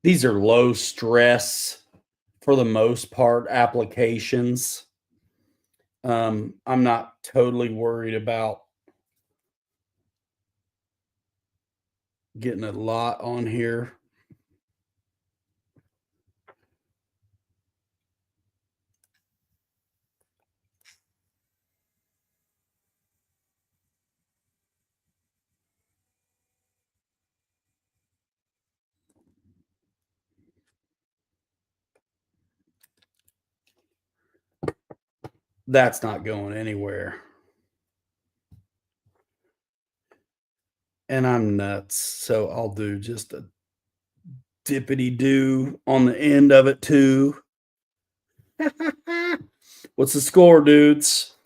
These are low stress, for the most part, applications. I'm not totally worried about getting a lot on here. That's not going anywhere. And I'm nuts, so I'll do just a dippity do on the end of it too. What's the score, dudes?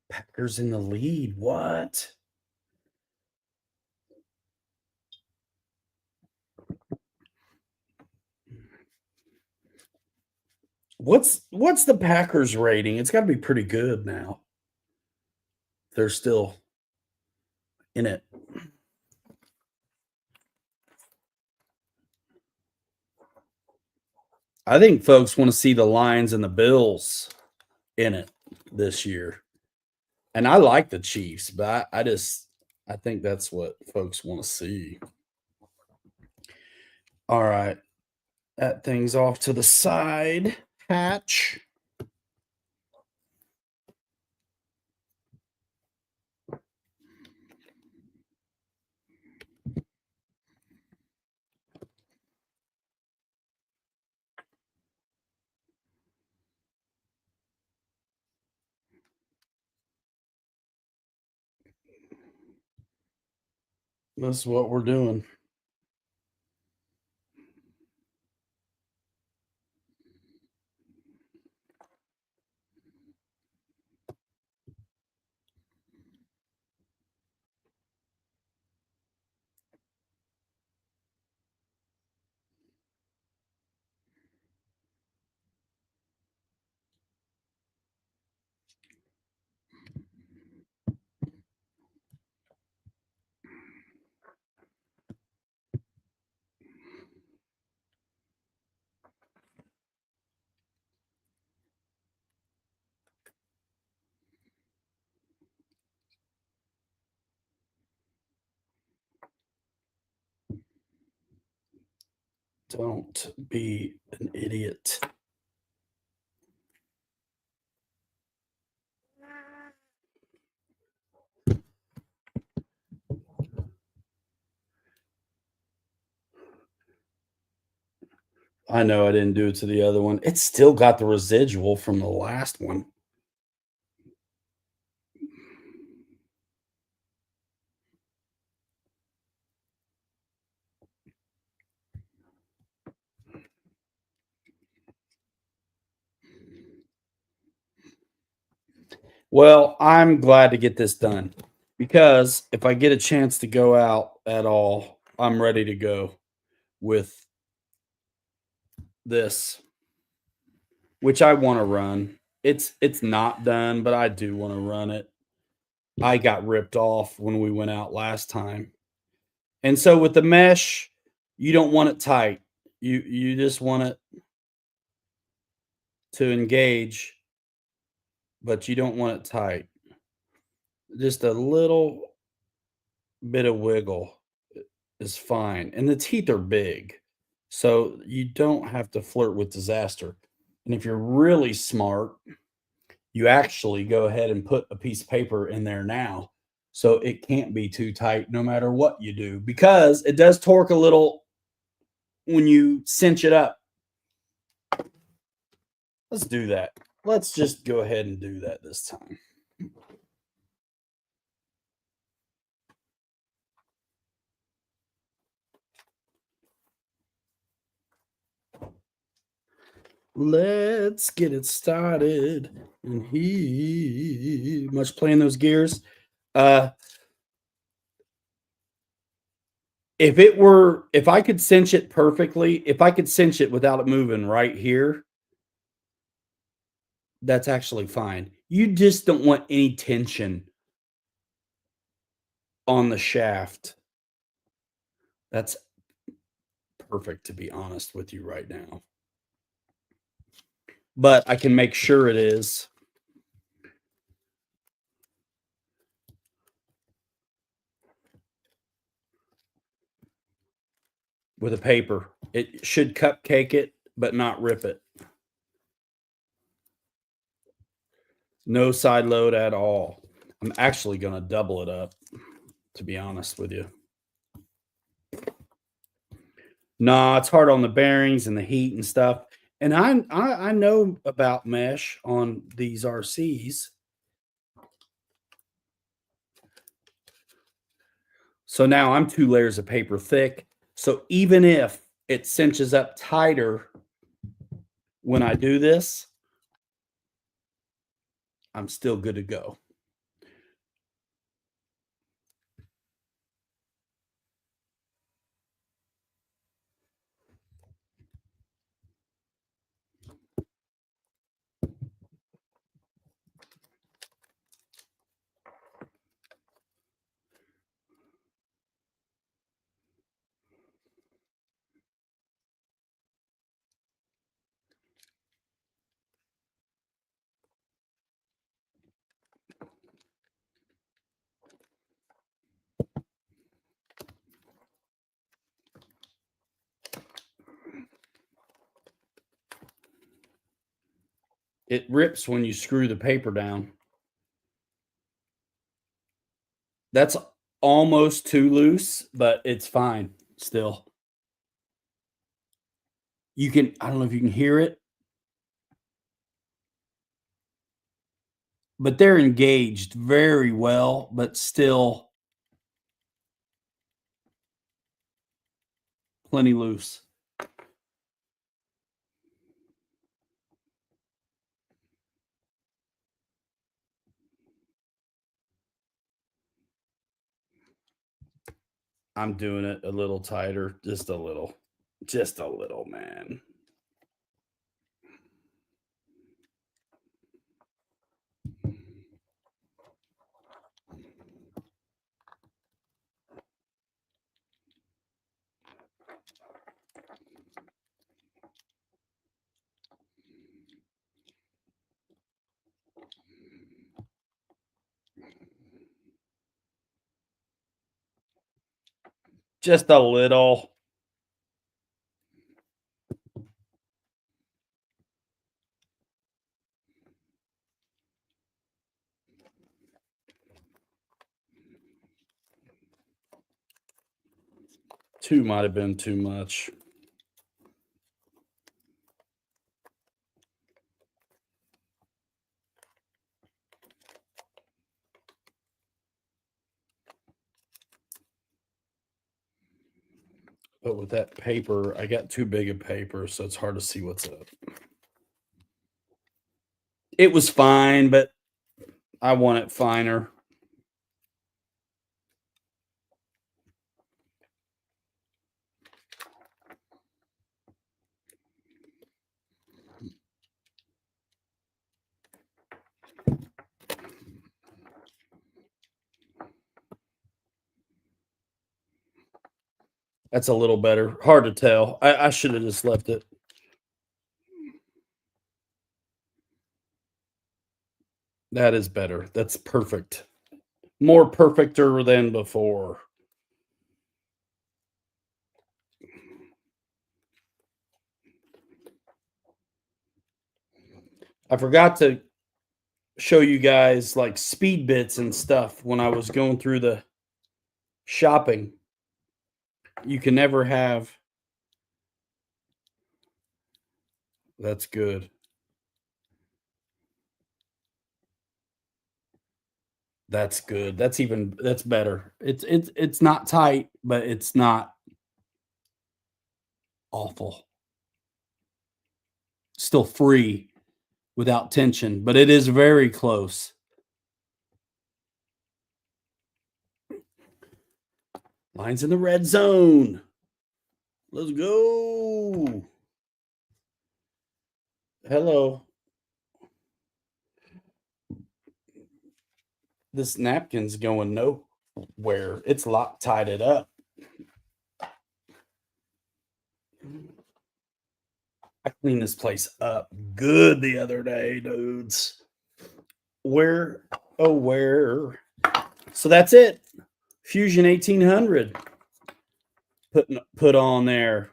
Packers in the lead. What? What's the Packers rating? It's got to be pretty good now. They're still in it. I think folks want to see the Lions and the Bills in it this year. And I like the Chiefs, but I think that's what folks want to see. All right. That thing's off to the side. Hatch. This is what we're doing. Don't be an idiot. I know I didn't do it to the other one. It's still got the residual from the last one. Well, I'm glad to get this done because if I get a chance to go out at all, I'm ready to go with this, which I want to run. It's not done, but I do want to run it. I got ripped off when we went out last time. And so with the mesh, you don't want it tight. You just want it to engage, but you don't want it tight. Just a little bit of wiggle is fine. And the teeth are big. So you don't have to flirt with disaster. And if you're really smart, you actually go ahead and put a piece of paper in there now. So it can't be too tight no matter what you do because it does torque a little when you cinch it up. Let's do that. Let's just go ahead and do that this time. Let's get it started. And he much playing those gears. If I could cinch it perfectly, if I could cinch it without it moving right here, that's actually fine. You just don't want any tension on the shaft. That's perfect, to be honest with you right now. But I can make sure it is. With a paper. It should cupcake it, but not rip it. No side load at all. I'm actually going to double it up, to be honest with you. Nah, it's hard on the bearings and the heat and stuff. And I know about mesh on these RCs. So now I'm 2 layers of paper thick. So even if it cinches up tighter when I do this, I'm still good to go. It rips when you screw the paper down. That's almost too loose, but it's fine still. You can, I don't know if you can hear it, but they're engaged very well, but still plenty loose. I'm doing it a little tighter, just a little, man. Just a little. Two might have been too much. But with that paper, I got too big a paper, so it's hard to see what's up. It was fine, but I want it finer. That's a little better. Hard to tell. I should have just left it. That is better. That's perfect. More perfecter than before. I forgot to show you guys like speed bits and stuff when I was going through the shopping. You can never have. That's good. That's good. That's better. It's not tight, but it's not awful. Still free without tension, but it is very close. Lions in the red zone. Let's go. Hello. This napkin's going nowhere. It's tied it up. I cleaned this place up good the other day, dudes. Where? So that's it. Fusion 1800. Put on there.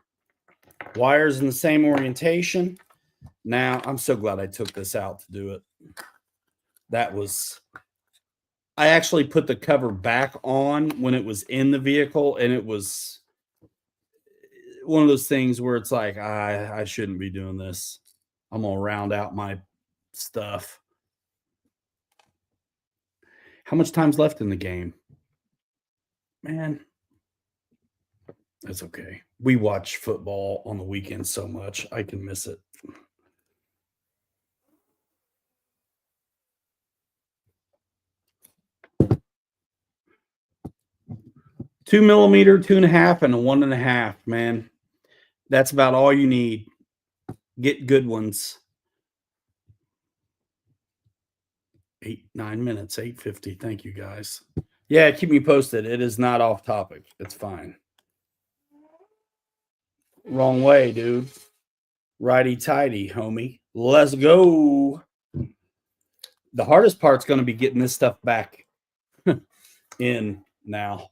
Wires in the same orientation. Now, I'm so glad I took this out to do it. I actually put the cover back on when it was in the vehicle, and it was one of those things where it's like, I shouldn't be doing this. I'm going to round out my stuff. How much time's left in the game? Man, that's okay. We watch football on the weekends so much. I can miss it. Two millimeter, 2.5, and a 1.5, man. That's about all you need. Get good ones. 9 minutes, 8:50. Thank you, guys. Yeah, keep me posted. It is not off topic. It's fine. Wrong way, dude. Righty tighty, homie. Let's go. The hardest part's going to be getting this stuff back in now.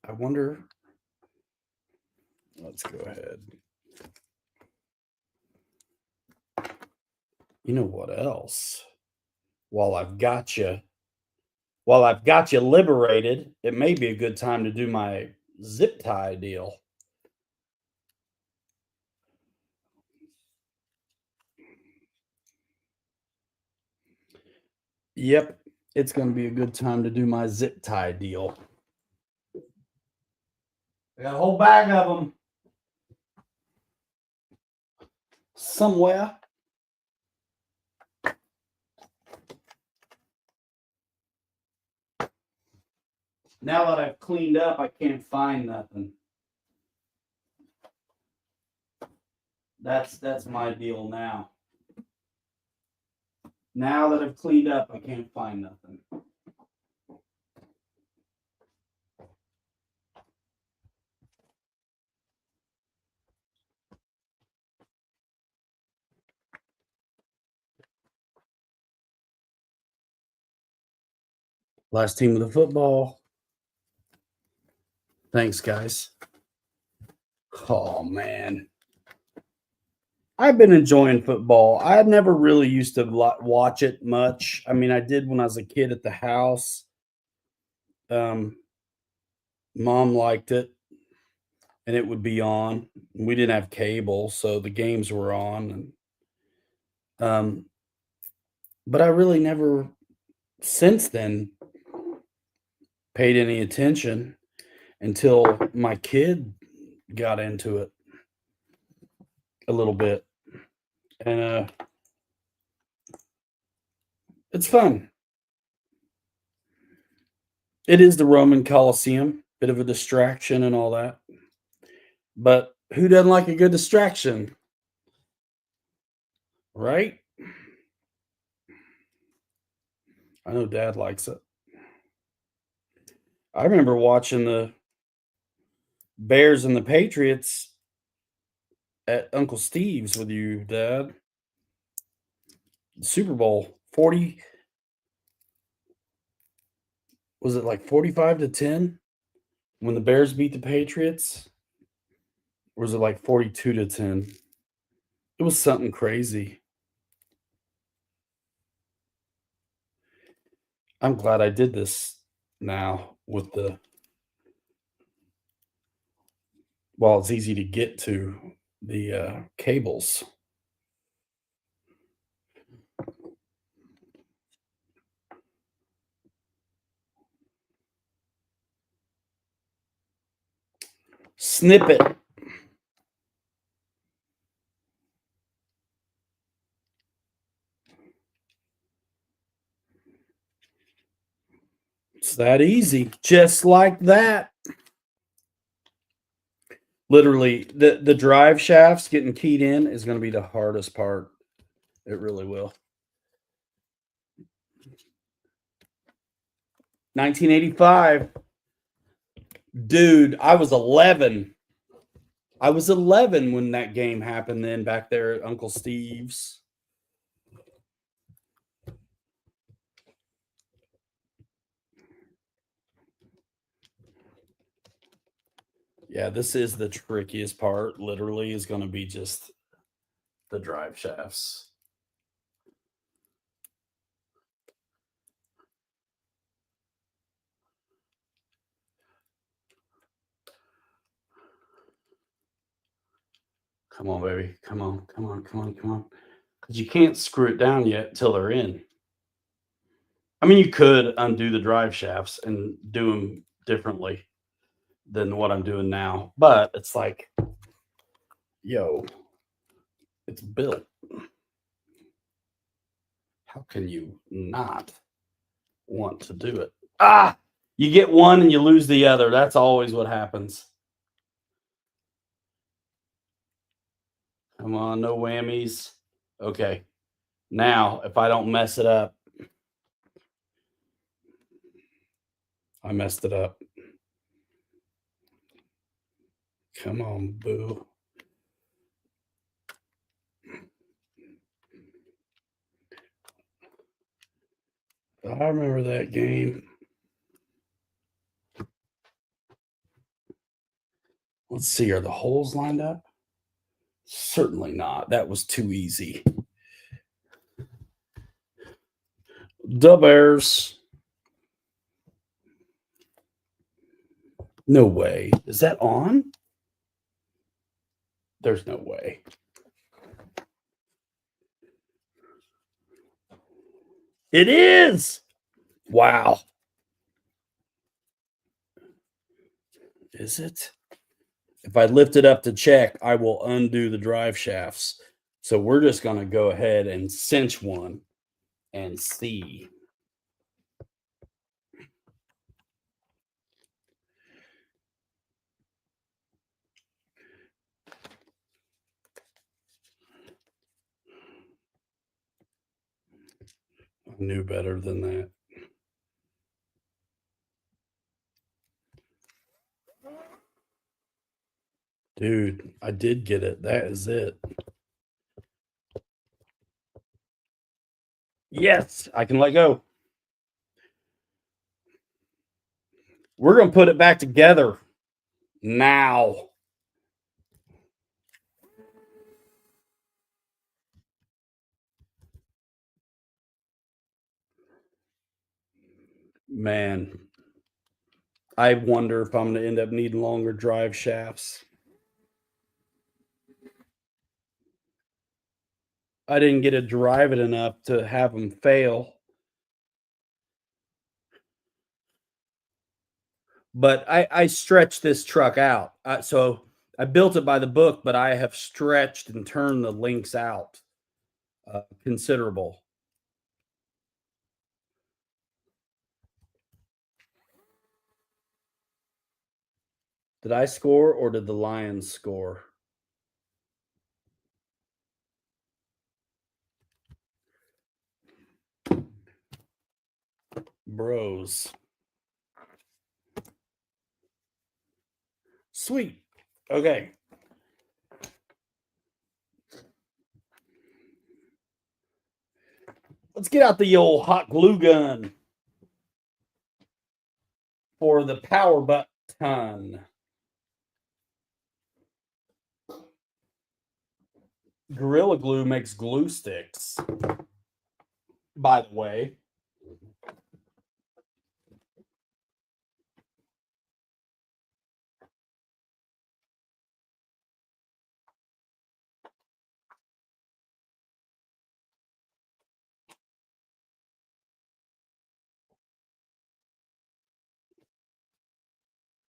I wonder. Let's go ahead. You know what else? While I've got you liberated, it may be a good time to do my zip tie deal. Yep, it's going to be a good time to do my zip tie deal. I got a whole bag of them somewhere. Now that I've cleaned up, I can't find nothing. That's my deal now. Now that I've cleaned up, I can't find nothing. Last team of the football. Thanks, guys. Oh, man. I've been enjoying football. I never really used to watch it much. I mean, I did when I was a kid at the house. Mom liked it, and it would be on. We didn't have cable, so the games were on, and but I really never since then paid any attention until my kid got into it a little bit, and it's fun. It is the Roman Colosseum, bit of a distraction and all that, but who doesn't like a good distraction, right? I know Dad likes it. I remember watching the Bears and the Patriots at Uncle Steve's with you, Dad. Super Bowl 40, was it like 45-10 when the Bears beat the Patriots? Or was it like 42-10? It was something crazy. I'm glad I did this now with well, it's easy to get to the cables. Snippet. It's that easy, just like that. Literally, the drive shafts getting keyed in is going to be the hardest part. It really will. 1985. Dude, I was 11. I was 11 when that game happened then back there at Uncle Steve's. Yeah, this is the trickiest part, literally, is going to be just the drive shafts. Come on, baby. Come on, come on, come on, come on. Because you can't screw it down yet till they're in. I mean, you could undo the drive shafts and do them differently than what I'm doing now, but it's like, yo, it's built. How can you not want to do it? Ah, you get one and you lose the other. That's always what happens. Come on, no whammies. Okay. Now, if I don't mess it up, I messed it up. Come on, boo. I remember that game. Let's see, are the holes lined up? Certainly not. That was too easy. The Bears. No way. Is that on? There's no way. It is. Wow. Is it? If I lift it up to check, I will undo the drive shafts. So we're just going to go ahead and cinch one and see. I knew better than that. Dude, I did get it. That is it. Yes, I can let go. We're going to put it back together now. Man, I wonder if I'm going to end up needing longer drive shafts. I didn't get to drive it enough to have them fail. But I stretched this truck out. So I built it by the book, but I have stretched and turned the links out considerable. Did I score or did the Lions score? Bros. Sweet. Okay. Let's get out the old hot glue gun for the power button. Gorilla Glue makes glue sticks, by the way.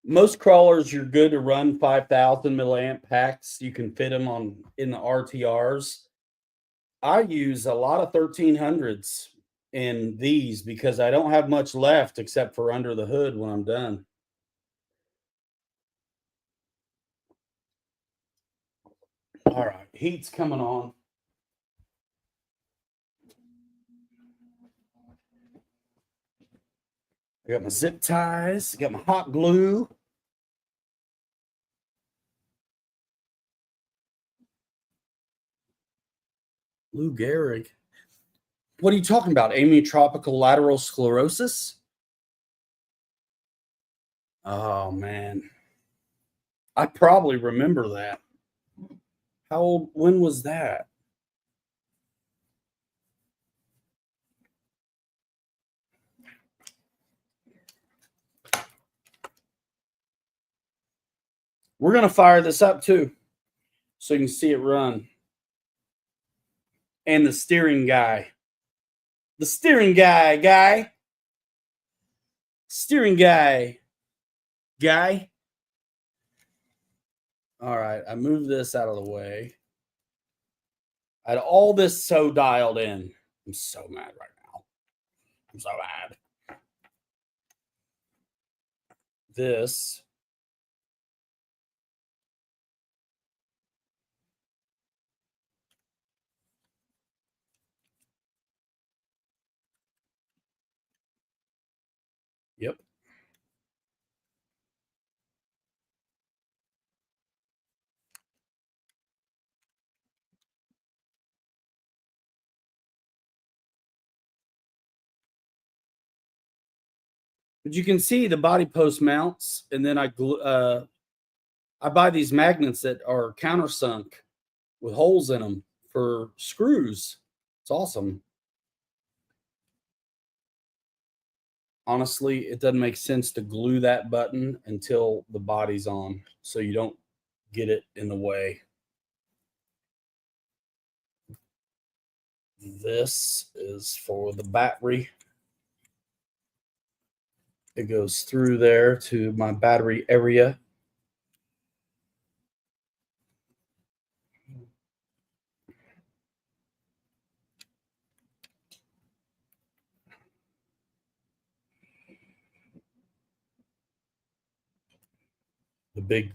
Most crawlers, you're good to run 5,000 milliamp packs. You can fit them in the RTRs. I use a lot of 1300s in these because I don't have much left except for under the hood when I'm done. All right, heat's coming on. I got my zip ties, got my hot glue. Lou Gehrig. What are you talking about? Amyotrophical lateral sclerosis? Oh, man. I probably remember that. How old? When was that? We're going to fire this up too so you can see it run. And the steering guy. The steering guy. Steering guy. All right, I moved this out of the way. I had all this so dialed in. I'm so mad right now. I'm so mad. This. Yep. But you can see the body post mounts, and then I buy these magnets that are countersunk with holes in them for screws. It's awesome. Honestly, it doesn't make sense to glue that button until the body's on, so you don't get it in the way. This is for the battery. It goes through there to my battery area. The big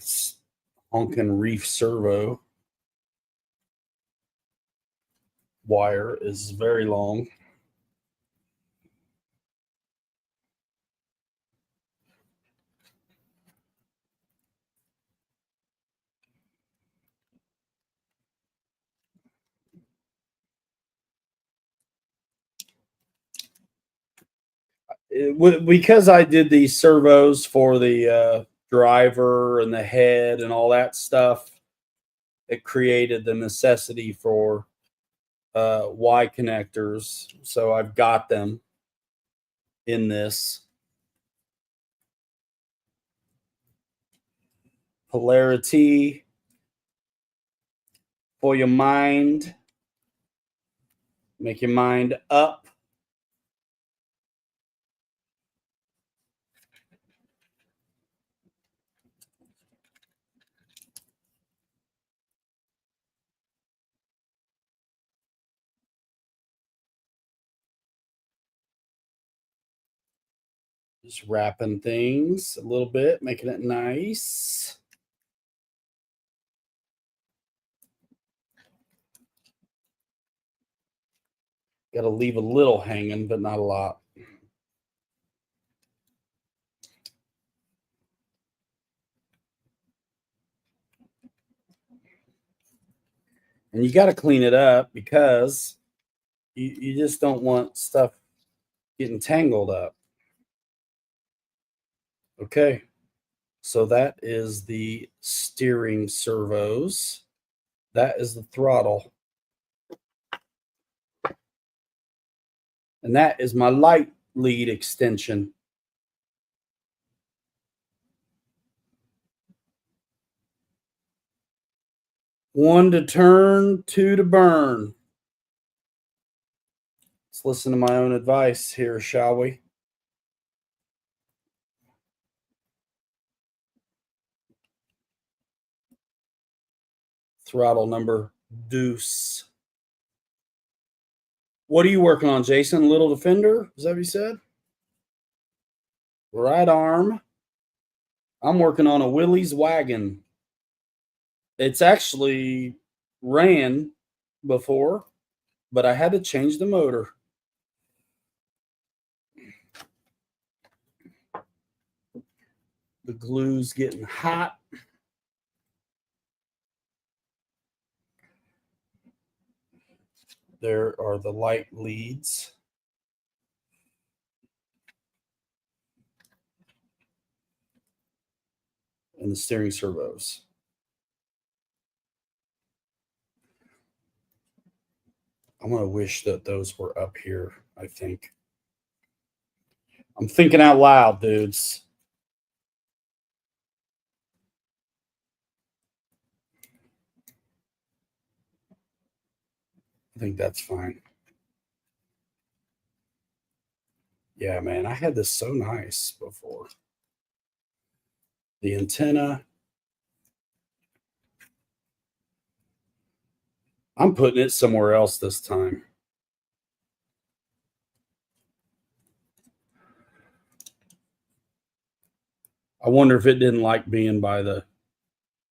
honkin' reef servo wire is very long. Because I did these servos for the driver and the head and all that stuff, it created the necessity for Y connectors. So I've got them in this. polarity for your mind. Make your mind up. Just wrapping things a little bit, making it nice. Got to leave a little hanging, but not a lot. And you got to clean it up because you just don't want stuff getting tangled up. Okay, so that is the steering servos. That is the throttle. And that is my light lead extension. One to turn, two to burn. Let's listen to my own advice here, shall we? Throttle number deuce. What are you working on, Jason? Little Defender? Is that what you said? Right arm. I'm working on a Willys wagon. It's actually ran before, but I had to change the motor. The glue's getting hot. There are the light leads. And the steering servos. I'm going to wish that those were up here, I think. I'm thinking out loud, dudes. I think that's fine. Yeah, man, I had this so nice before. The antenna. I'm putting it somewhere else this time. I wonder if it didn't like being by the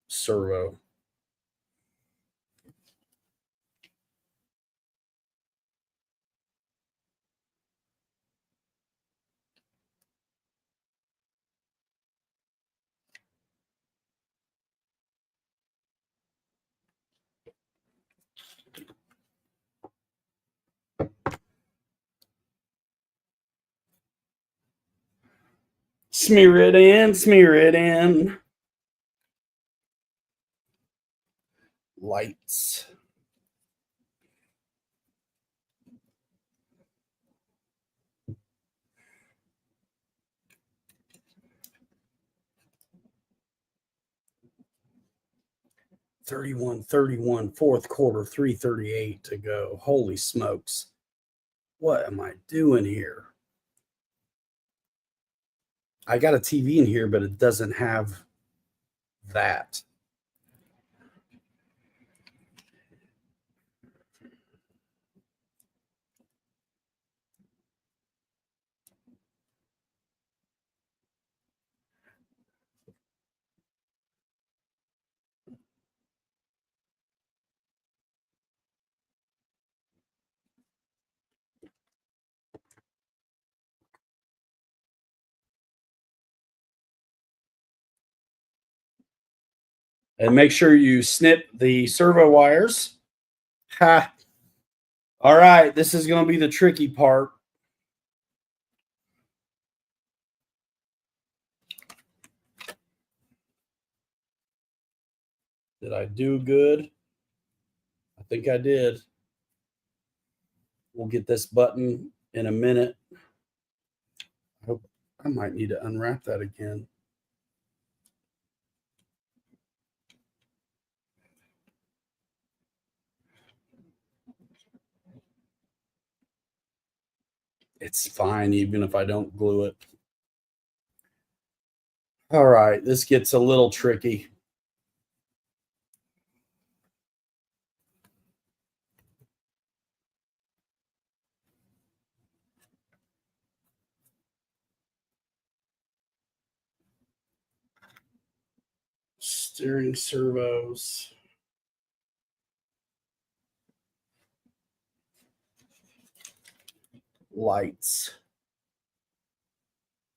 servo. Smear it in, smear it in. Lights. $31.31, fourth quarter, 3:38 to go. Holy smokes. What am I doing here? I got a TV in here, but it doesn't have that. And make sure you snip the servo wires. Ha. All right, this is going to be the tricky part. Did I do good? I think I did. We'll get this button in a minute. I hope I might need to unwrap that again. It's fine even if I don't glue it. All right, this gets a little tricky. Steering servos. Lights.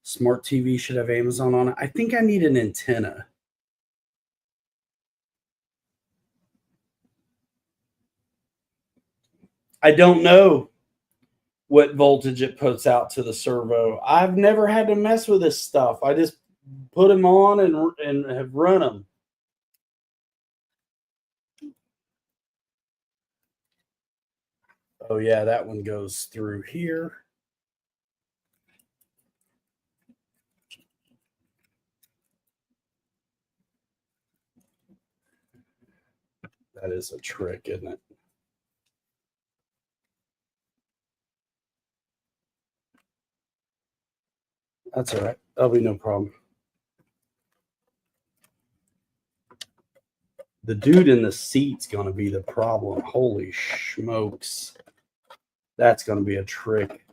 Smart TV should have Amazon on it. I think I need an antenna. I don't know what voltage it puts out to the servo. I've never had to mess with this stuff. I just put them on and have run them. Oh yeah, that one goes through here. That is a trick, isn't it? That's all right. That'll be no problem. The dude in the seat's going to be the problem. Holy smokes. That's going to be a trick.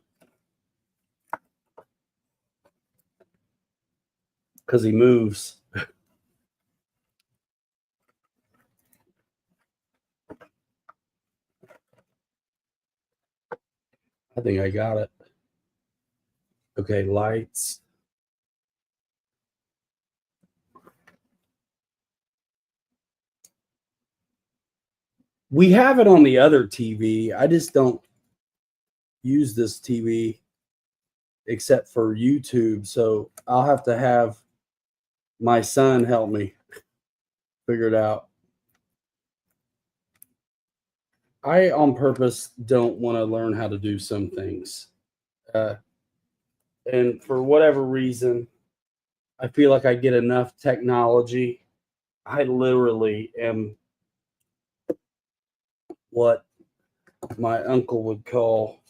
Because he moves. I think I got it. Okay, lights. We have it on the other TV. I just don't use this TV except for YouTube. So I'll have to have my son help me figure it out. I, on purpose, don't want to learn how to do some things. And for whatever reason, I feel like I get enough technology. I literally am what my uncle would call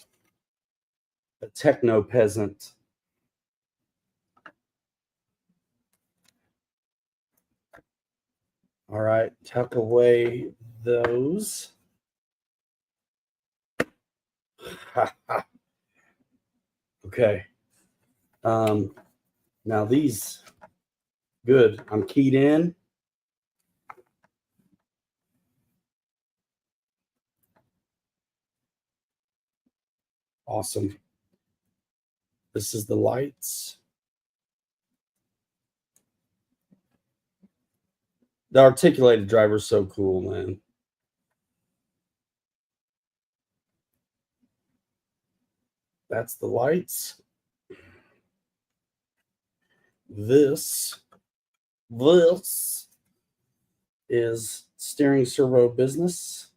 a techno peasant. All right, tuck away those. Okay. Now these, good. I'm keyed in. Awesome. This is the lights. The articulated driver is so cool, man. That's the lights. This is steering servo business.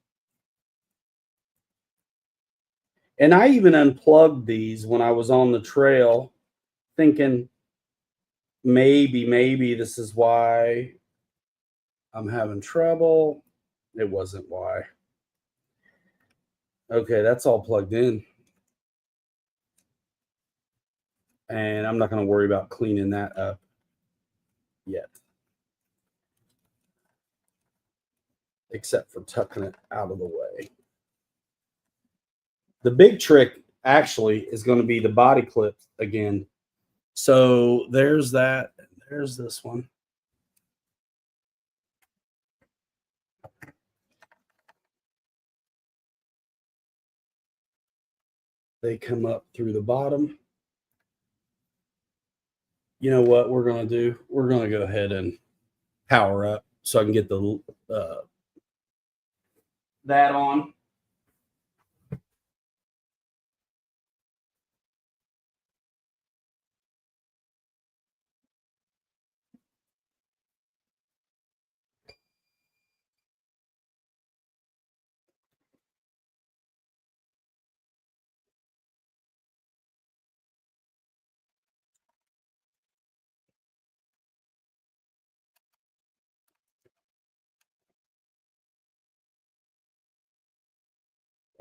And I even unplugged these when I was on the trail, thinking maybe this is why I'm having trouble. It wasn't why. Okay, that's all plugged in. And I'm not going to worry about cleaning that up yet. Except for tucking it out of the way. The big trick actually is going to be the body clips again. So there's that. There's this one. They come up through the bottom. You know what we're going to do? We're going to go ahead and power up so I can get the that on.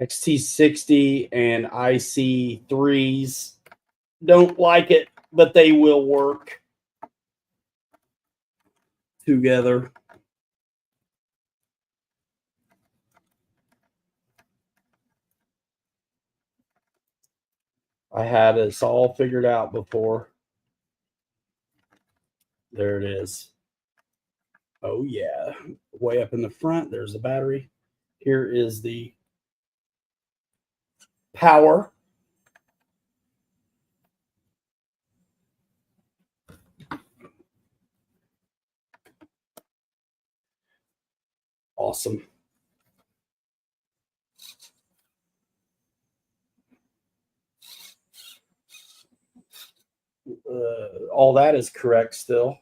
XT60 and IC3s don't like it, but they will work together. I had this all figured out before. There it is. Oh, yeah. Way up in the front, there's the battery. Here is the power. Awesome. All that is correct still.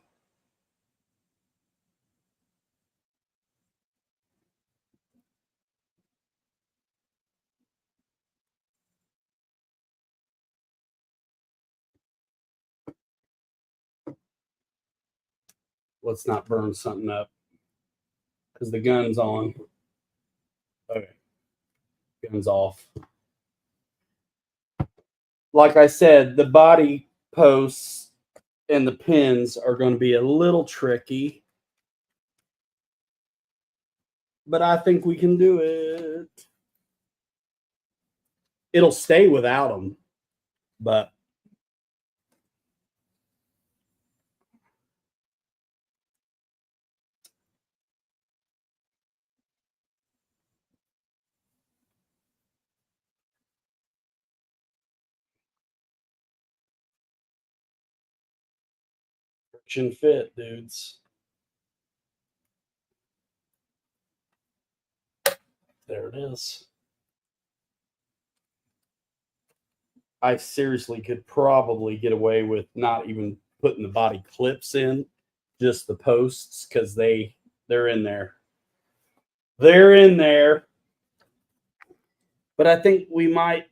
Let's not burn something up because the gun's on. Okay, gun's off. Like I said, the body posts and the pins are going to be a little tricky, but I think we can do it. It'll stay without them, but friction fit, dudes. There it is. I seriously could probably get away with not even putting the body clips in, just the posts, because they're in there. They're in there. But I think we might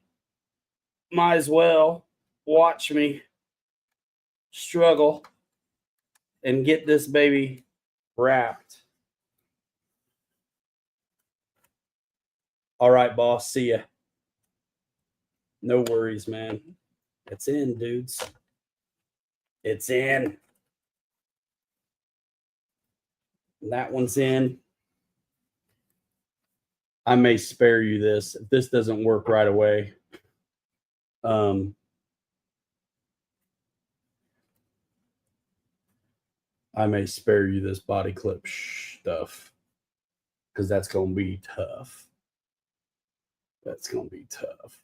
as well watch me struggle and get this baby wrapped. All right, boss. See ya. No worries, man. It's in, dudes. It's in. That one's in. I may spare you this if this doesn't work right away. I may spare you this body clip stuff because that's going to be tough. That's going to be tough.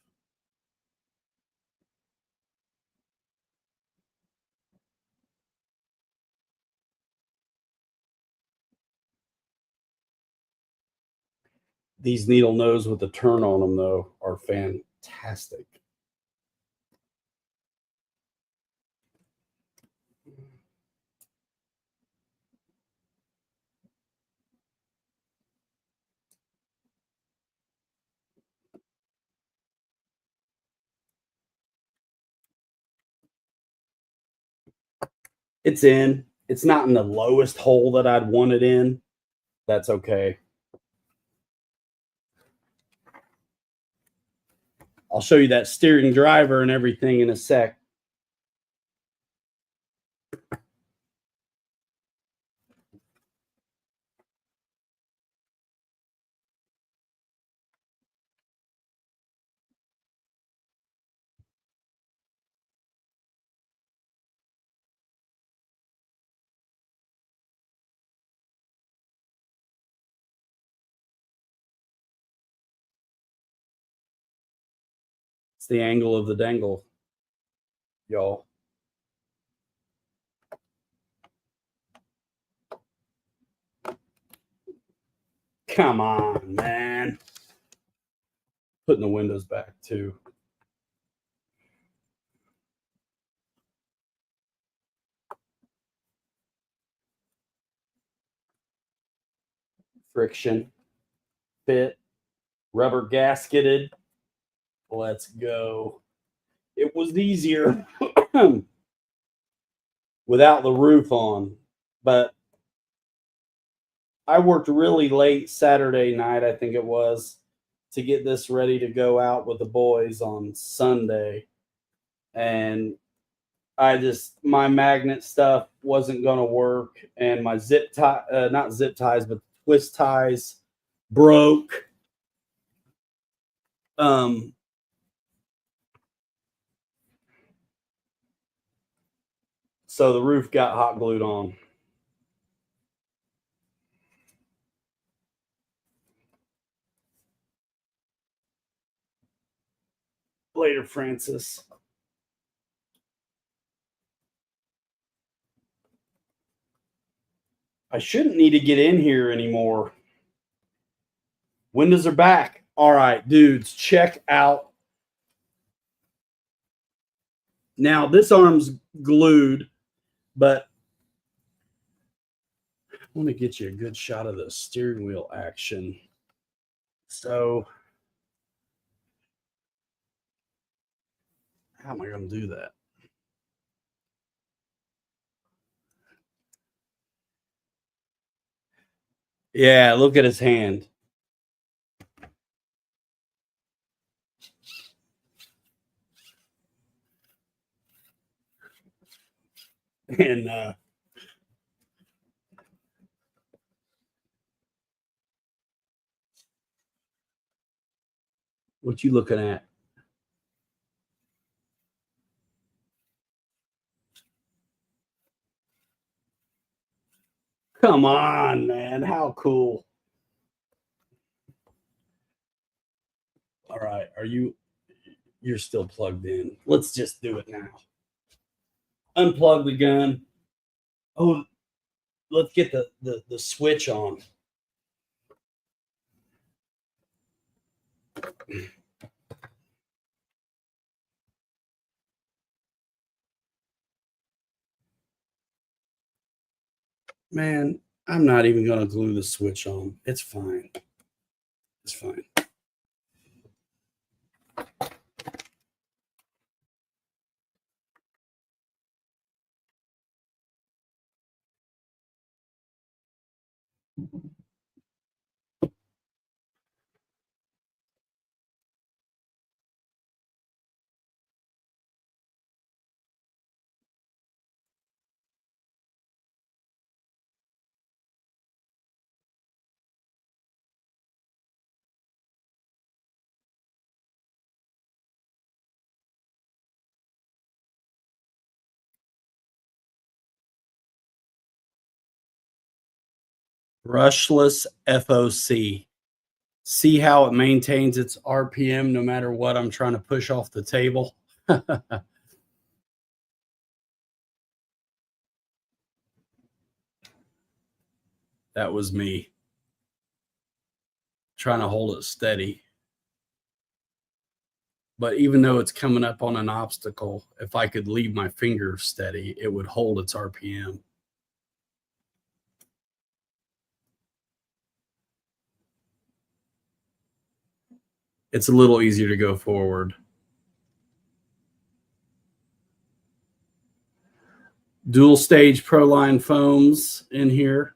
These needle nose with the turn on them, though, are fantastic. It's in. It's not in the lowest hole that I'd want it in. That's okay. I'll show you that steering driver and everything in a sec. It's the angle of the dangle, y'all. Come on, man. Putting the windows back, too. Friction, fit, rubber gasketed. Let's go. It was easier without the roof on, but I worked really late Saturday night, I think it was, to get this ready to go out with the boys on Sunday. And my magnet stuff wasn't going to work. And my zip tie, not zip ties, but twist ties broke. So the roof got hot glued on. Later, Francis. I shouldn't need to get in here anymore. Windows are back. All right, dudes, check out. Now, this arm's glued, but I want to get you a good shot of the steering wheel action. So, how am I going to do that? Yeah, look at his hand. And what you looking at? Come on, man. How cool. All right. You're still plugged in. Let's just do it now. Unplug the gun. Oh, let's get the switch on. Man, I'm not even going to glue the switch on. It's fine. It's fine. Brushless FOC. See how it maintains its RPM no matter what I'm trying to push off the table? That was me trying to hold it steady. But even though it's coming up on an obstacle, if I could leave my finger steady, it would hold its RPM. It's a little easier to go forward. Dual stage Proline foams in here.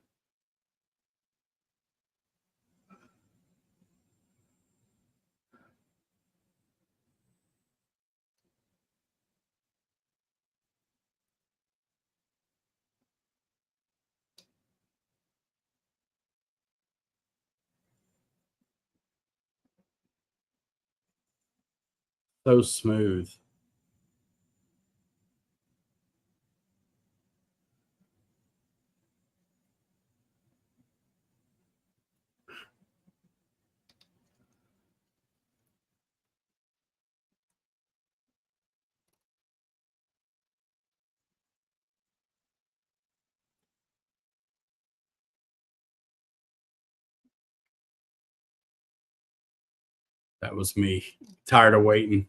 So smooth. That was me. Tired of waiting.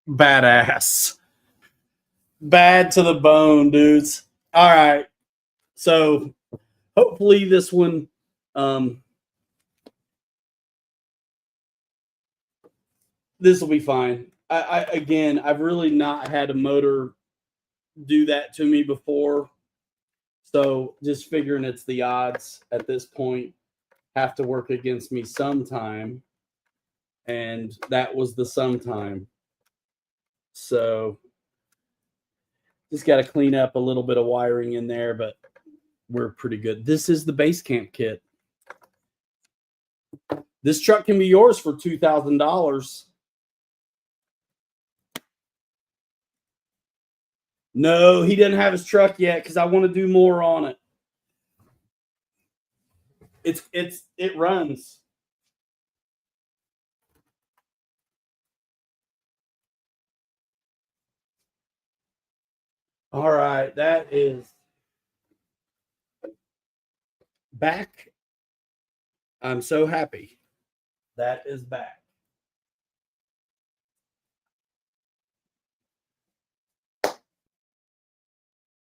Badass. Bad to the bone, dudes. All right. So hopefully this one, this will be fine. Again, I've really not had a motor do that to me before. So just figuring it's the odds at this point have to work against me sometime. And that was the sometime. So just got to clean up a little bit of wiring in there, but we're pretty good. This is the base camp kit. This truck can be yours for $2,000. No, he didn't have his truck yet because I want to do more on it. It runs. All right, that is back. I'm so happy. That is back.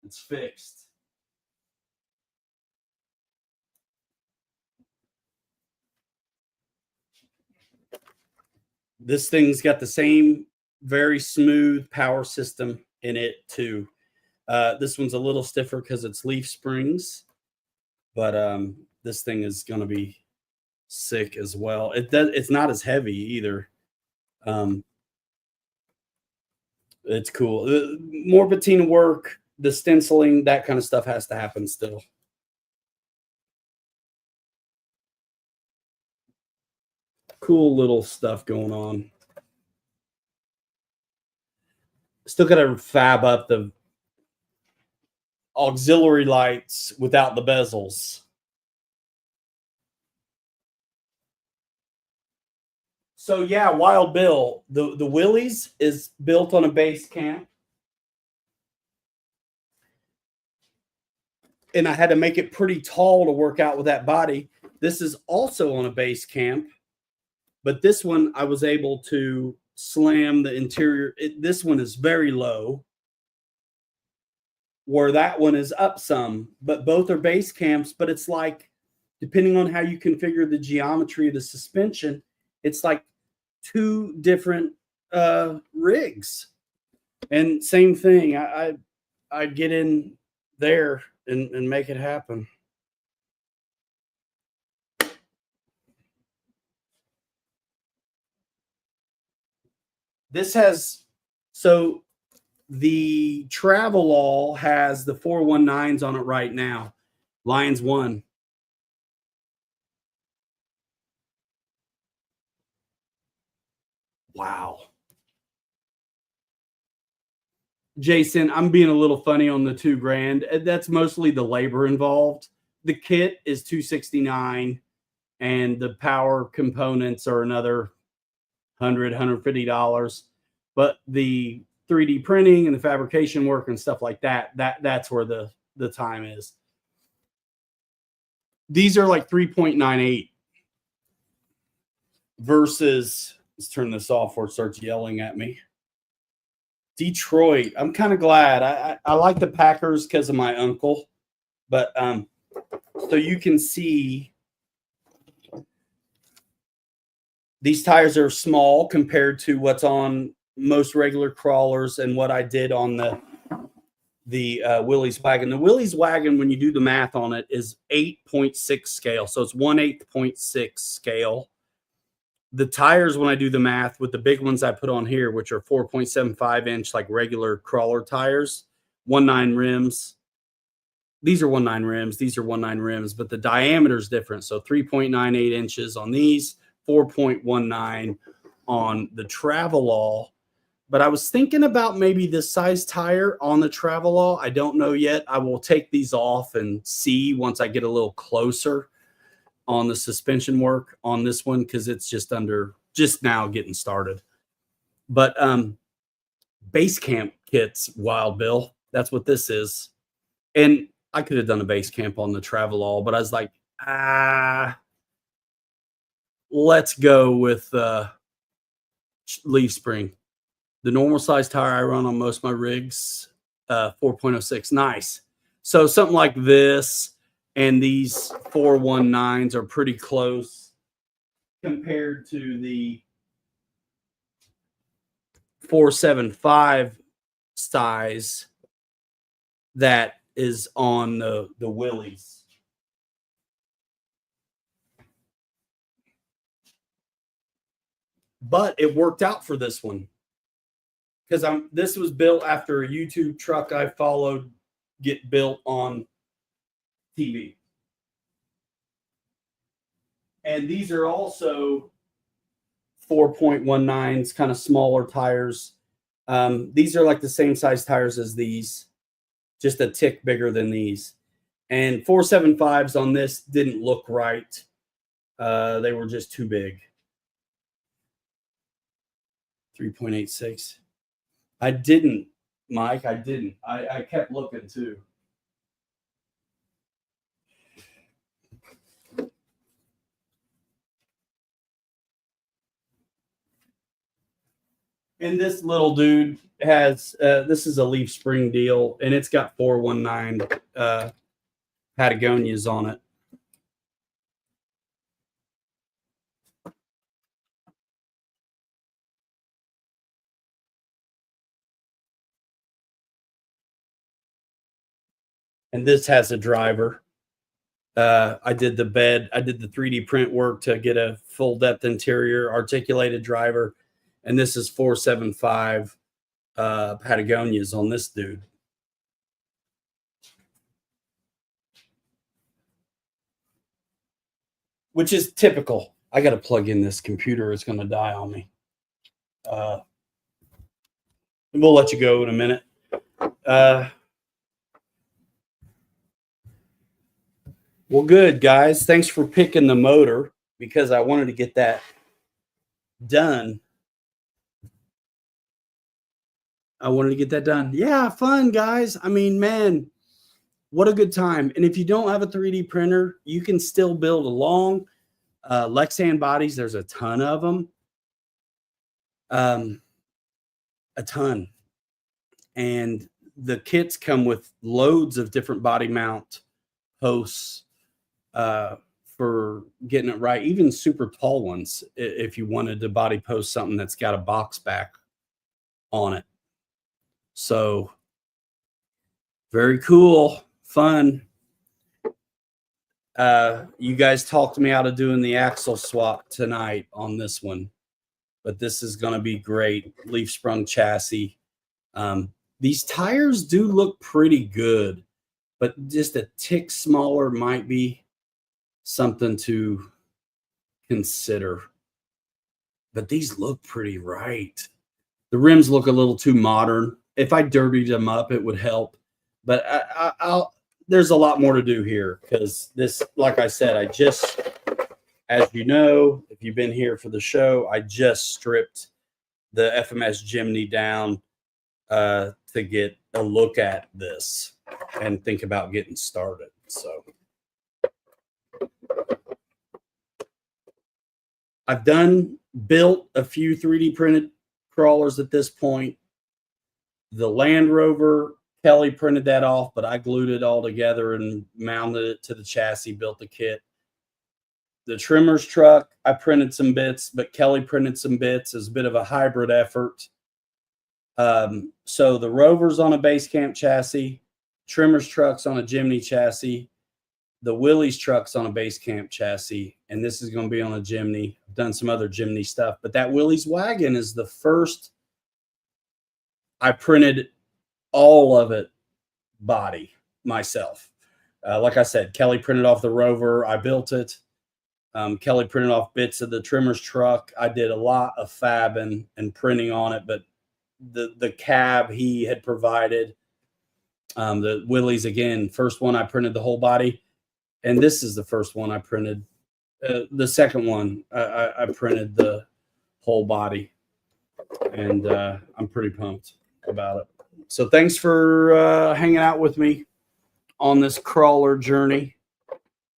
It's fixed. This thing's got the same very smooth power system in it too. This one's a little stiffer because it's leaf springs, but this thing is going to be sick as well. It's not as heavy either. It's cool. More patina work, the stenciling, that kind of stuff has to happen still. Cool little stuff going on. Still got to fab up the auxiliary lights without the bezels. So yeah, Wild Bill, the Willys is built on a base camp. And I had to make it pretty tall to work out with that body. This is also on a base camp, but this one I was able to slam the interior. This one is very low, where that one is up some, but both are base camps. But it's like, depending on how you configure the geometry of the suspension, it's like two different rigs. And same thing, I get in there and make it happen. This has, so the Travelall has the 419s on it right now. Lions 1. Wow. Jason, I'm being a little funny on the $2,000. That's mostly the labor involved. The kit is $269, and the power components are another $150. But the 3D printing and the fabrication work and stuff like that's where the time is. These are like 3.98 versus, let's turn this off before it starts yelling at me. Detroit. I'm kind of glad. I like the Packers because of my uncle, but so you can see these tires are small compared to what's on most regular crawlers and what I did on the Willys wagon. The Willys wagon, when you do the math on it, is 8.6 scale, so it's 1/8.6 scale. The tires, when I do the math with the big ones I put on here, which are 4.75 inch, like regular crawler tires, 1/9 rims. These are 1/9 rims. These are 1/9 rims, but the diameter is different. So 3.98 inches on these, 4.19 on the Travelall. But I was thinking about maybe this size tire on the Travelall. I don't know yet. I will take these off and see once I get a little closer on the suspension work on this one, because it's just now getting started. But base camp kits, Wild Bill, that's what this is. And I could have done a base camp on the Travelall, but I was like, let's go with leaf spring. The normal size tire I run on most of my rigs, 4.06. Nice. So something like this, And these 419s are pretty close compared to the 475 size that is on the Willys. But it worked out for this one because this was built after a YouTube truck I followed get built on TV. And these are also 4.19s, kind of smaller tires. These are like the same size tires as these, just a tick bigger than these. And 475s on this didn't look right. They were just too big. 3.86. I didn't, Mike. I didn't. I kept looking too. And this little dude has, this is a leaf spring deal, and it's got 419 Patagonias on it. And this has a driver. I did the bed. I did the 3D print work to get a full depth interior articulated driver. And this is 475 Patagonias on this dude. Which is typical. I got to plug in this computer. It's going to die on me. We'll let you go in a minute. Well, good, guys. Thanks for picking the motor because I wanted to get that done. Yeah, fun, guys. I mean, man, what a good time. And if you don't have a 3D printer, you can still build along. Lexan bodies, there's a ton of them. A ton. And the kits come with loads of different body mount hosts for getting it right. Even super tall ones, if you wanted to body post something that's got a box back on it. So very cool, fun. You guys talked me out of doing the axle swap tonight on this one, but this is going to be great. Leaf sprung chassis. These tires do look pretty good, but just a tick smaller might be something to consider. But these look pretty right. The rims look a little too modern. If I dirtied them up, it would help. But there's a lot more to do here because this, like I said, I just, as you know, if you've been here for the show, I just stripped the FMS Jimny down to get a look at this and think about getting started. So I've built a few 3D printed crawlers at this point. The Land Rover, Kelly printed that off, but I glued it all together and mounted it to the chassis, built the kit. The Trimmers truck, I printed some bits, but Kelly printed some bits as a bit of a hybrid effort. So the Rover's on a base camp chassis, Trimmers truck's on a Jimny chassis, the Willys truck's on a base camp chassis, and this is going to be on a Jimny. I've done some other Jimny stuff, but that Willys wagon is the first I printed all of it body myself. Like I said, Kelly printed off the Rover. I built it. Kelly printed off bits of the Trimmers truck. I did a lot of fabbing and printing on it, but the cab he had provided. The Willys, again, first one I printed the whole body. And this is the first one I printed. The second one, I printed the whole body. And I'm pretty pumped about it. So thanks for hanging out with me on this crawler journey.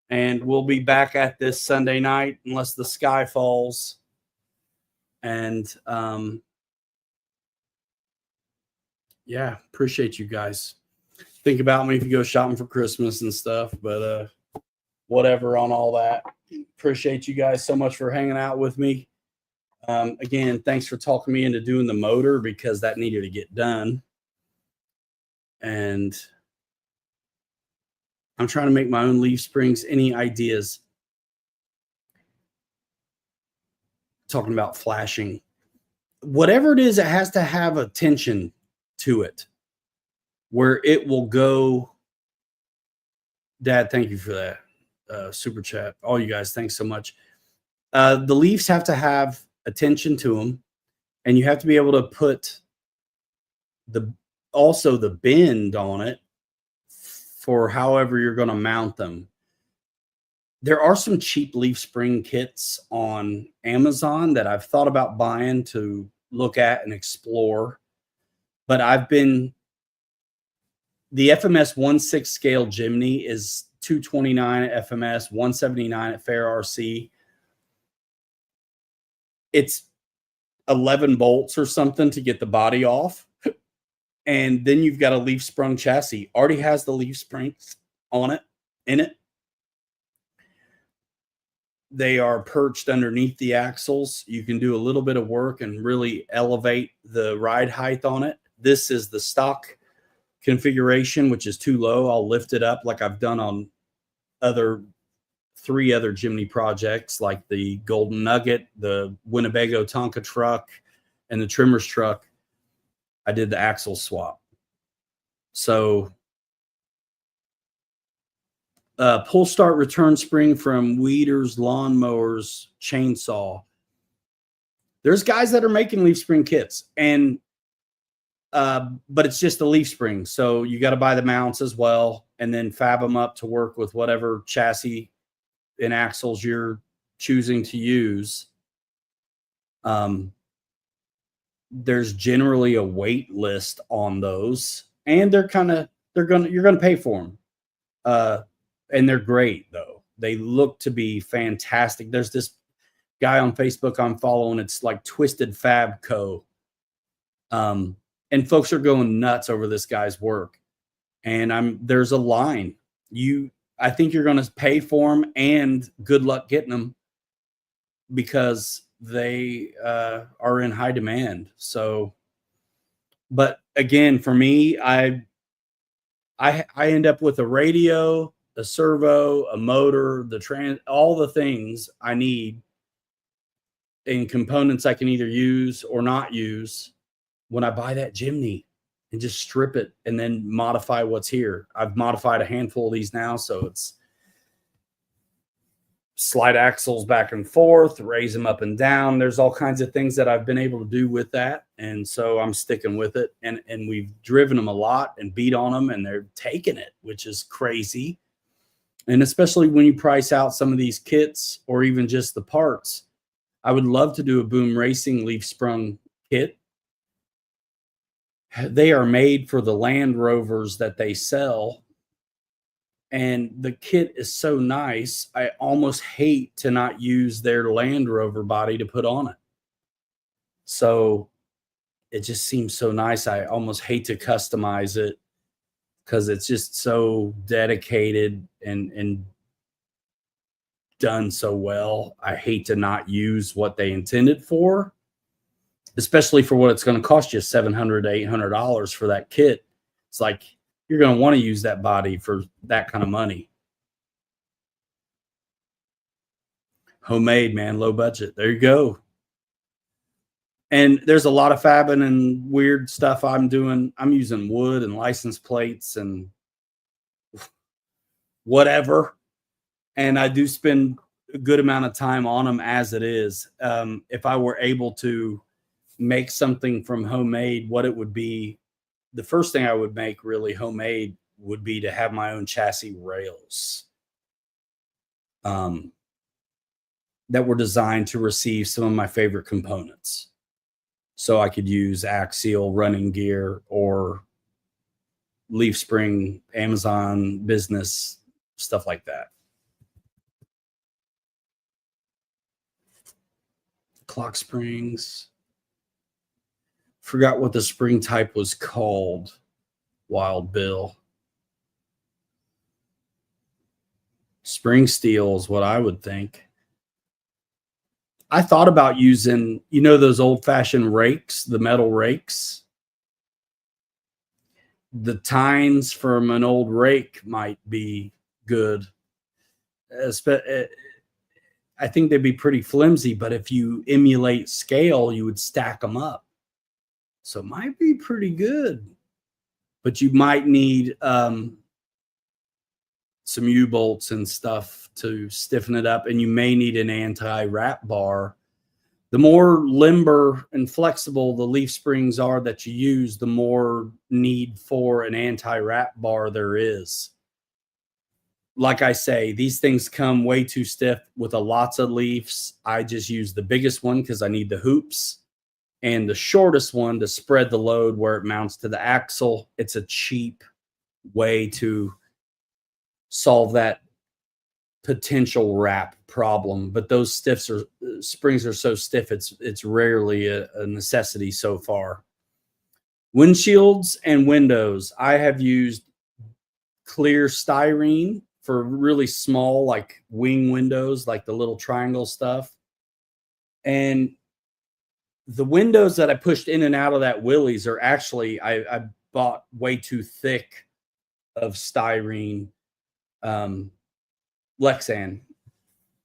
And we'll be back at this Sunday night unless the sky falls. And yeah, appreciate you guys. Think about me if you go shopping for Christmas and stuff. But whatever on all that. Appreciate you guys so much for hanging out with me. Again, thanks for talking me into doing the motor because that needed to get done. And I'm trying to make my own leaf springs. Any ideas? Talking about flashing. Whatever it is, it has to have a tension to it where it will go. Dad, thank you for that super chat. All you guys, thanks so much. The leaves have to have a tension to them, and you have to be able to put also the bend on it for however you're going to mount them. There are some cheap leaf spring kits on Amazon that I've thought about buying to look at and explore, but the FMS 1/6 scale Jimny is $229 at FMS, $179 at Fair RC. It's 11 bolts or something to get the body off. And then you've got a leaf sprung chassis. Already has the leaf springs on it, in it. They are perched underneath the axles. You can do a little bit of work and really elevate the ride height on it. This is the stock configuration, which is too low. I'll lift it up like I've done on three other Jimny projects, like the Golden Nugget, the Winnebago Tonka truck, and the Trimmers truck. I did the axle swap. So pull start return spring from Weeder's Lawnmowers Chainsaw. There's guys that are making leaf spring kits, and but it's just a leaf spring. So you got to buy the mounts as well and then fab them up to work with whatever chassis and axles you're choosing to use. There's generally a wait list on those, and you're going to pay for them. And they're great though. They look to be fantastic. There's this guy on Facebook I'm following. It's like Twisted Fab Co. And folks are going nuts over this guy's work. And there's a line. I think you're going to pay for them, and good luck getting them because they are in high demand. So, but again, for me, I end up with a radio, a servo, a motor, all the things I need in components I can either use or not use when I buy that Jimny, and just strip it and then modify what's here. I've modified a handful of these now, so it's slide axles back and forth, raise them up and down. There's all kinds of things that I've been able to do with that, and so I'm sticking with it. And we've driven them a lot and beat on them, and they're taking it, which is crazy. And especially when you price out some of these kits or even just the parts, I would love to do a Boom Racing leaf sprung kit. They are made for the Land Rovers that they sell, and the kit is so nice. I almost hate to not use their Land Rover body to put on it. So it just seems so nice. I almost hate to customize it because it's just so dedicated and done so well. I hate to not use what they intended for, especially for what it's going to cost you, $700 to $800 for that kit. It's like you're going to want to use that body for that kind of money. Homemade, man, low budget. There you go. And there's a lot of fabbing and weird stuff I'm doing. I'm using wood and license plates and whatever. And I do spend a good amount of time on them as it is. If I were able to make something from homemade, what it would be, the first thing I would make really homemade would be to have my own chassis rails that were designed to receive some of my favorite components. So I could use axial running gear or leaf spring, Amazon business, stuff like that. Clock springs. Forgot what the spring type was called. Wild Bill. Spring steel is what I would think. I thought about using, you know, those old-fashioned rakes, the metal rakes. The tines from an old rake might be good. I think they'd be pretty flimsy, but if you emulate scale, you would stack them up. So it might be pretty good. But you might need some U-bolts and stuff to stiffen it up, and you may need an anti-wrap bar. The more limber and flexible the leaf springs are that you use, the more need for an anti-wrap bar there is. Like I say, these things come way too stiff with lots of leaves. I just use the biggest one because I need the hoops, and the shortest one to spread the load where it mounts to the axle. It's a cheap way to solve that potential wrap problem, but those springs are so stiff, it's rarely a necessity so far. Windshields and windows, I have used clear styrene for really small, like wing windows, like the little triangle stuff. And the windows that I pushed in and out of that Willys are actually, I bought way too thick of styrene Lexan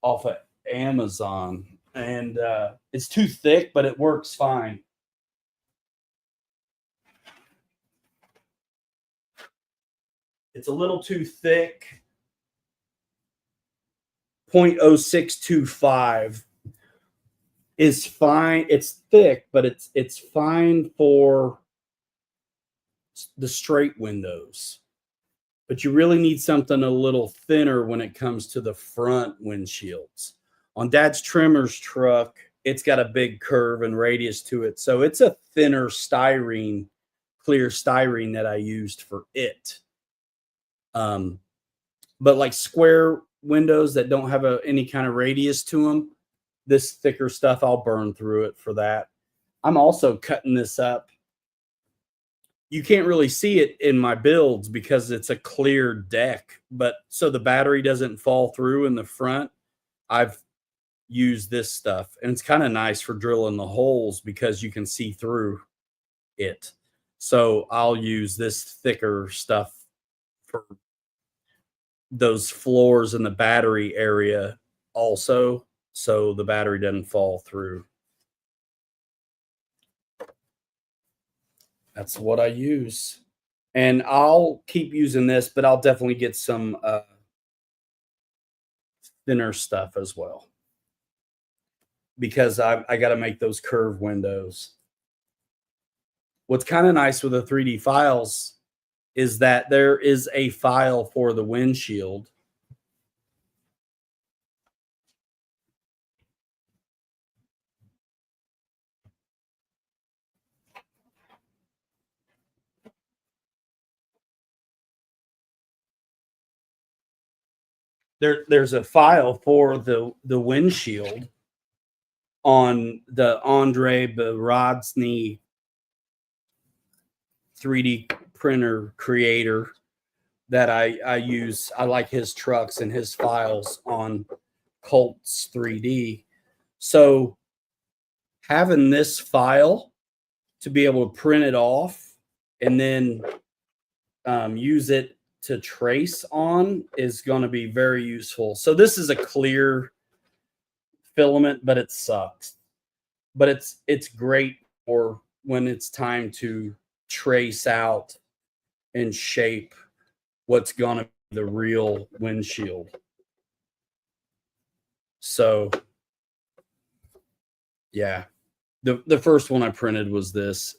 off of Amazon, and it's too thick, but it works fine. It's a little too thick. 0.0625 is fine. It's thick, but it's fine for the straight windows. But you really need something a little thinner when it comes to the front windshields. On Dad's Trimmer's truck, it's got a big curve and radius to it. So it's a thinner styrene, clear styrene that I used for it. But like square windows that don't have any kind of radius to them, this thicker stuff, I'll burn through it for that. I'm also cutting this up. You can't really see it in my builds because it's a clear deck, but so the battery doesn't fall through in the front, I've used this stuff, and it's kind of nice for drilling the holes because you can see through it. So I'll use this thicker stuff for those floors in the battery area also, so the battery doesn't fall through. That's what I use. And I'll keep using this, but I'll definitely get some thinner stuff as well, because I got to make those curved windows. What's kind of nice with the 3D files is that there is a file for the windshield. There's a file for the windshield on the Andre Barodsny 3D printer creator that I use. I like his trucks and his files on Colts 3D. So having this file to be able to print it off and then use it to trace on is going to be very useful. So this is a clear filament, but it sucks. But it's great for when it's time to trace out and shape what's going to be the real windshield. So yeah, the first one I printed was this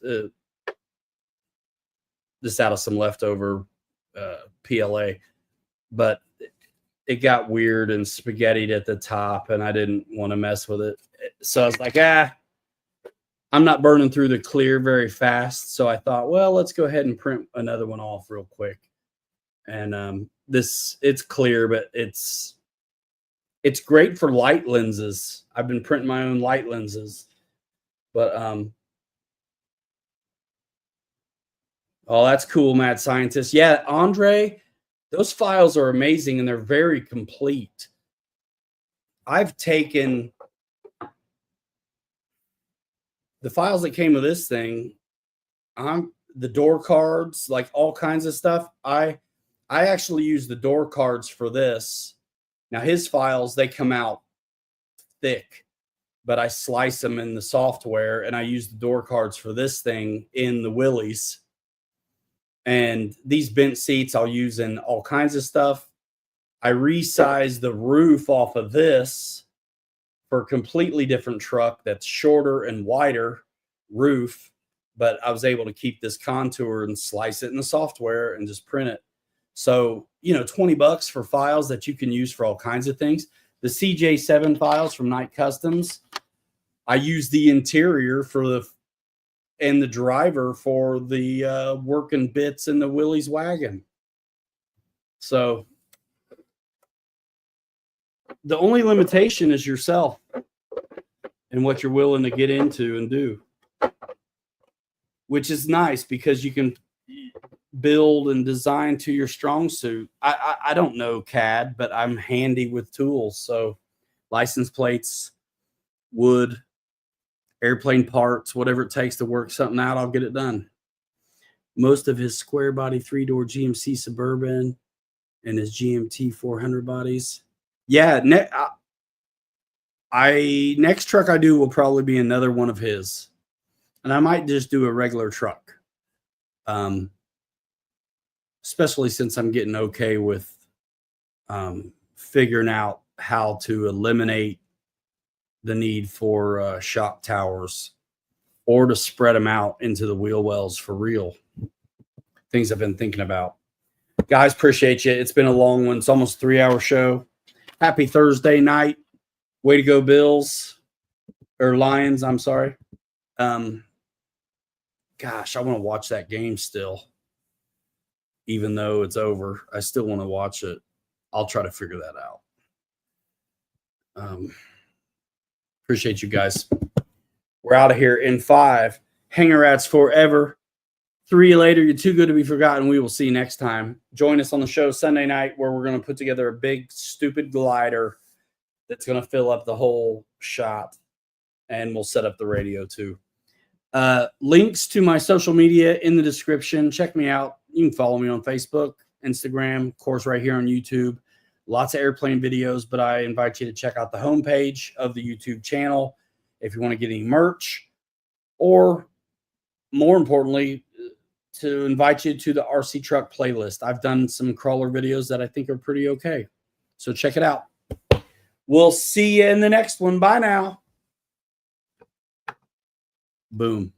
out of some leftover PLA, but it got weird and spaghettied at the top, and I didn't want to mess with it. So I was like, I'm not burning through the clear very fast. So I thought, well, let's go ahead and print another one off real quick. And it's clear, but it's great for light lenses. I've been printing my own light lenses, but oh, that's cool, mad scientist. Yeah, Andre, Those files are amazing and they're very complete. I've taken the files that came with this thing, the door cards, like all kinds of stuff. I actually use the door cards for this. Now his files, they come out thick, but I slice them in the software and I use the door cards for this thing in the Willys. And these bent seats I'll use in all kinds of stuff. I resized the roof off of this for a completely different truck that's shorter and wider roof, but I was able to keep this contour and slice it in the software and just print it. So, you know, $20 for files that you can use for all kinds of things. The CJ7 files from Knight Customs, I use the interior for and the driver for the working bits in the Willys wagon. So the only limitation is yourself and what you're willing to get into and do, which is nice because you can build and design to your strong suit. I don't know CAD, but I'm handy with tools. So license plates, wood, airplane parts, whatever it takes to work something out, I'll get it done. Most of his square body 3-door GMC Suburban and his GMT 400 bodies. Yeah, next truck I do will probably be another one of his. And I might just do a regular truck. Especially since I'm getting okay with figuring out how to eliminate the need for shock towers or to spread them out into the wheel wells for real. Things I've been thinking about. Guys, appreciate you. It's been a long one. It's almost a 3-hour show. Happy Thursday night. Way to go, Bills. Or Lions, I'm sorry. Gosh, I want to watch that game still. Even though it's over, I still want to watch it. I'll try to figure that out. Appreciate you guys. We're out of here in 5. Hanger rats forever. 3 later. You're too good to be forgotten. We will see you next time. Join us on the show Sunday night where we're going to put together a big, stupid glider that's going to fill up the whole shot. And we'll set up the radio too. Links to my social media in the description. Check me out. You can follow me on Facebook, Instagram, of course, right here on YouTube. Lots of airplane videos, but I invite you to check out the homepage of the YouTube channel if you want to get any merch, or more importantly, to invite you to the RC Truck playlist. I've done some crawler videos that I think are pretty okay. So check it out. We'll see you in the next one. Bye now. Boom.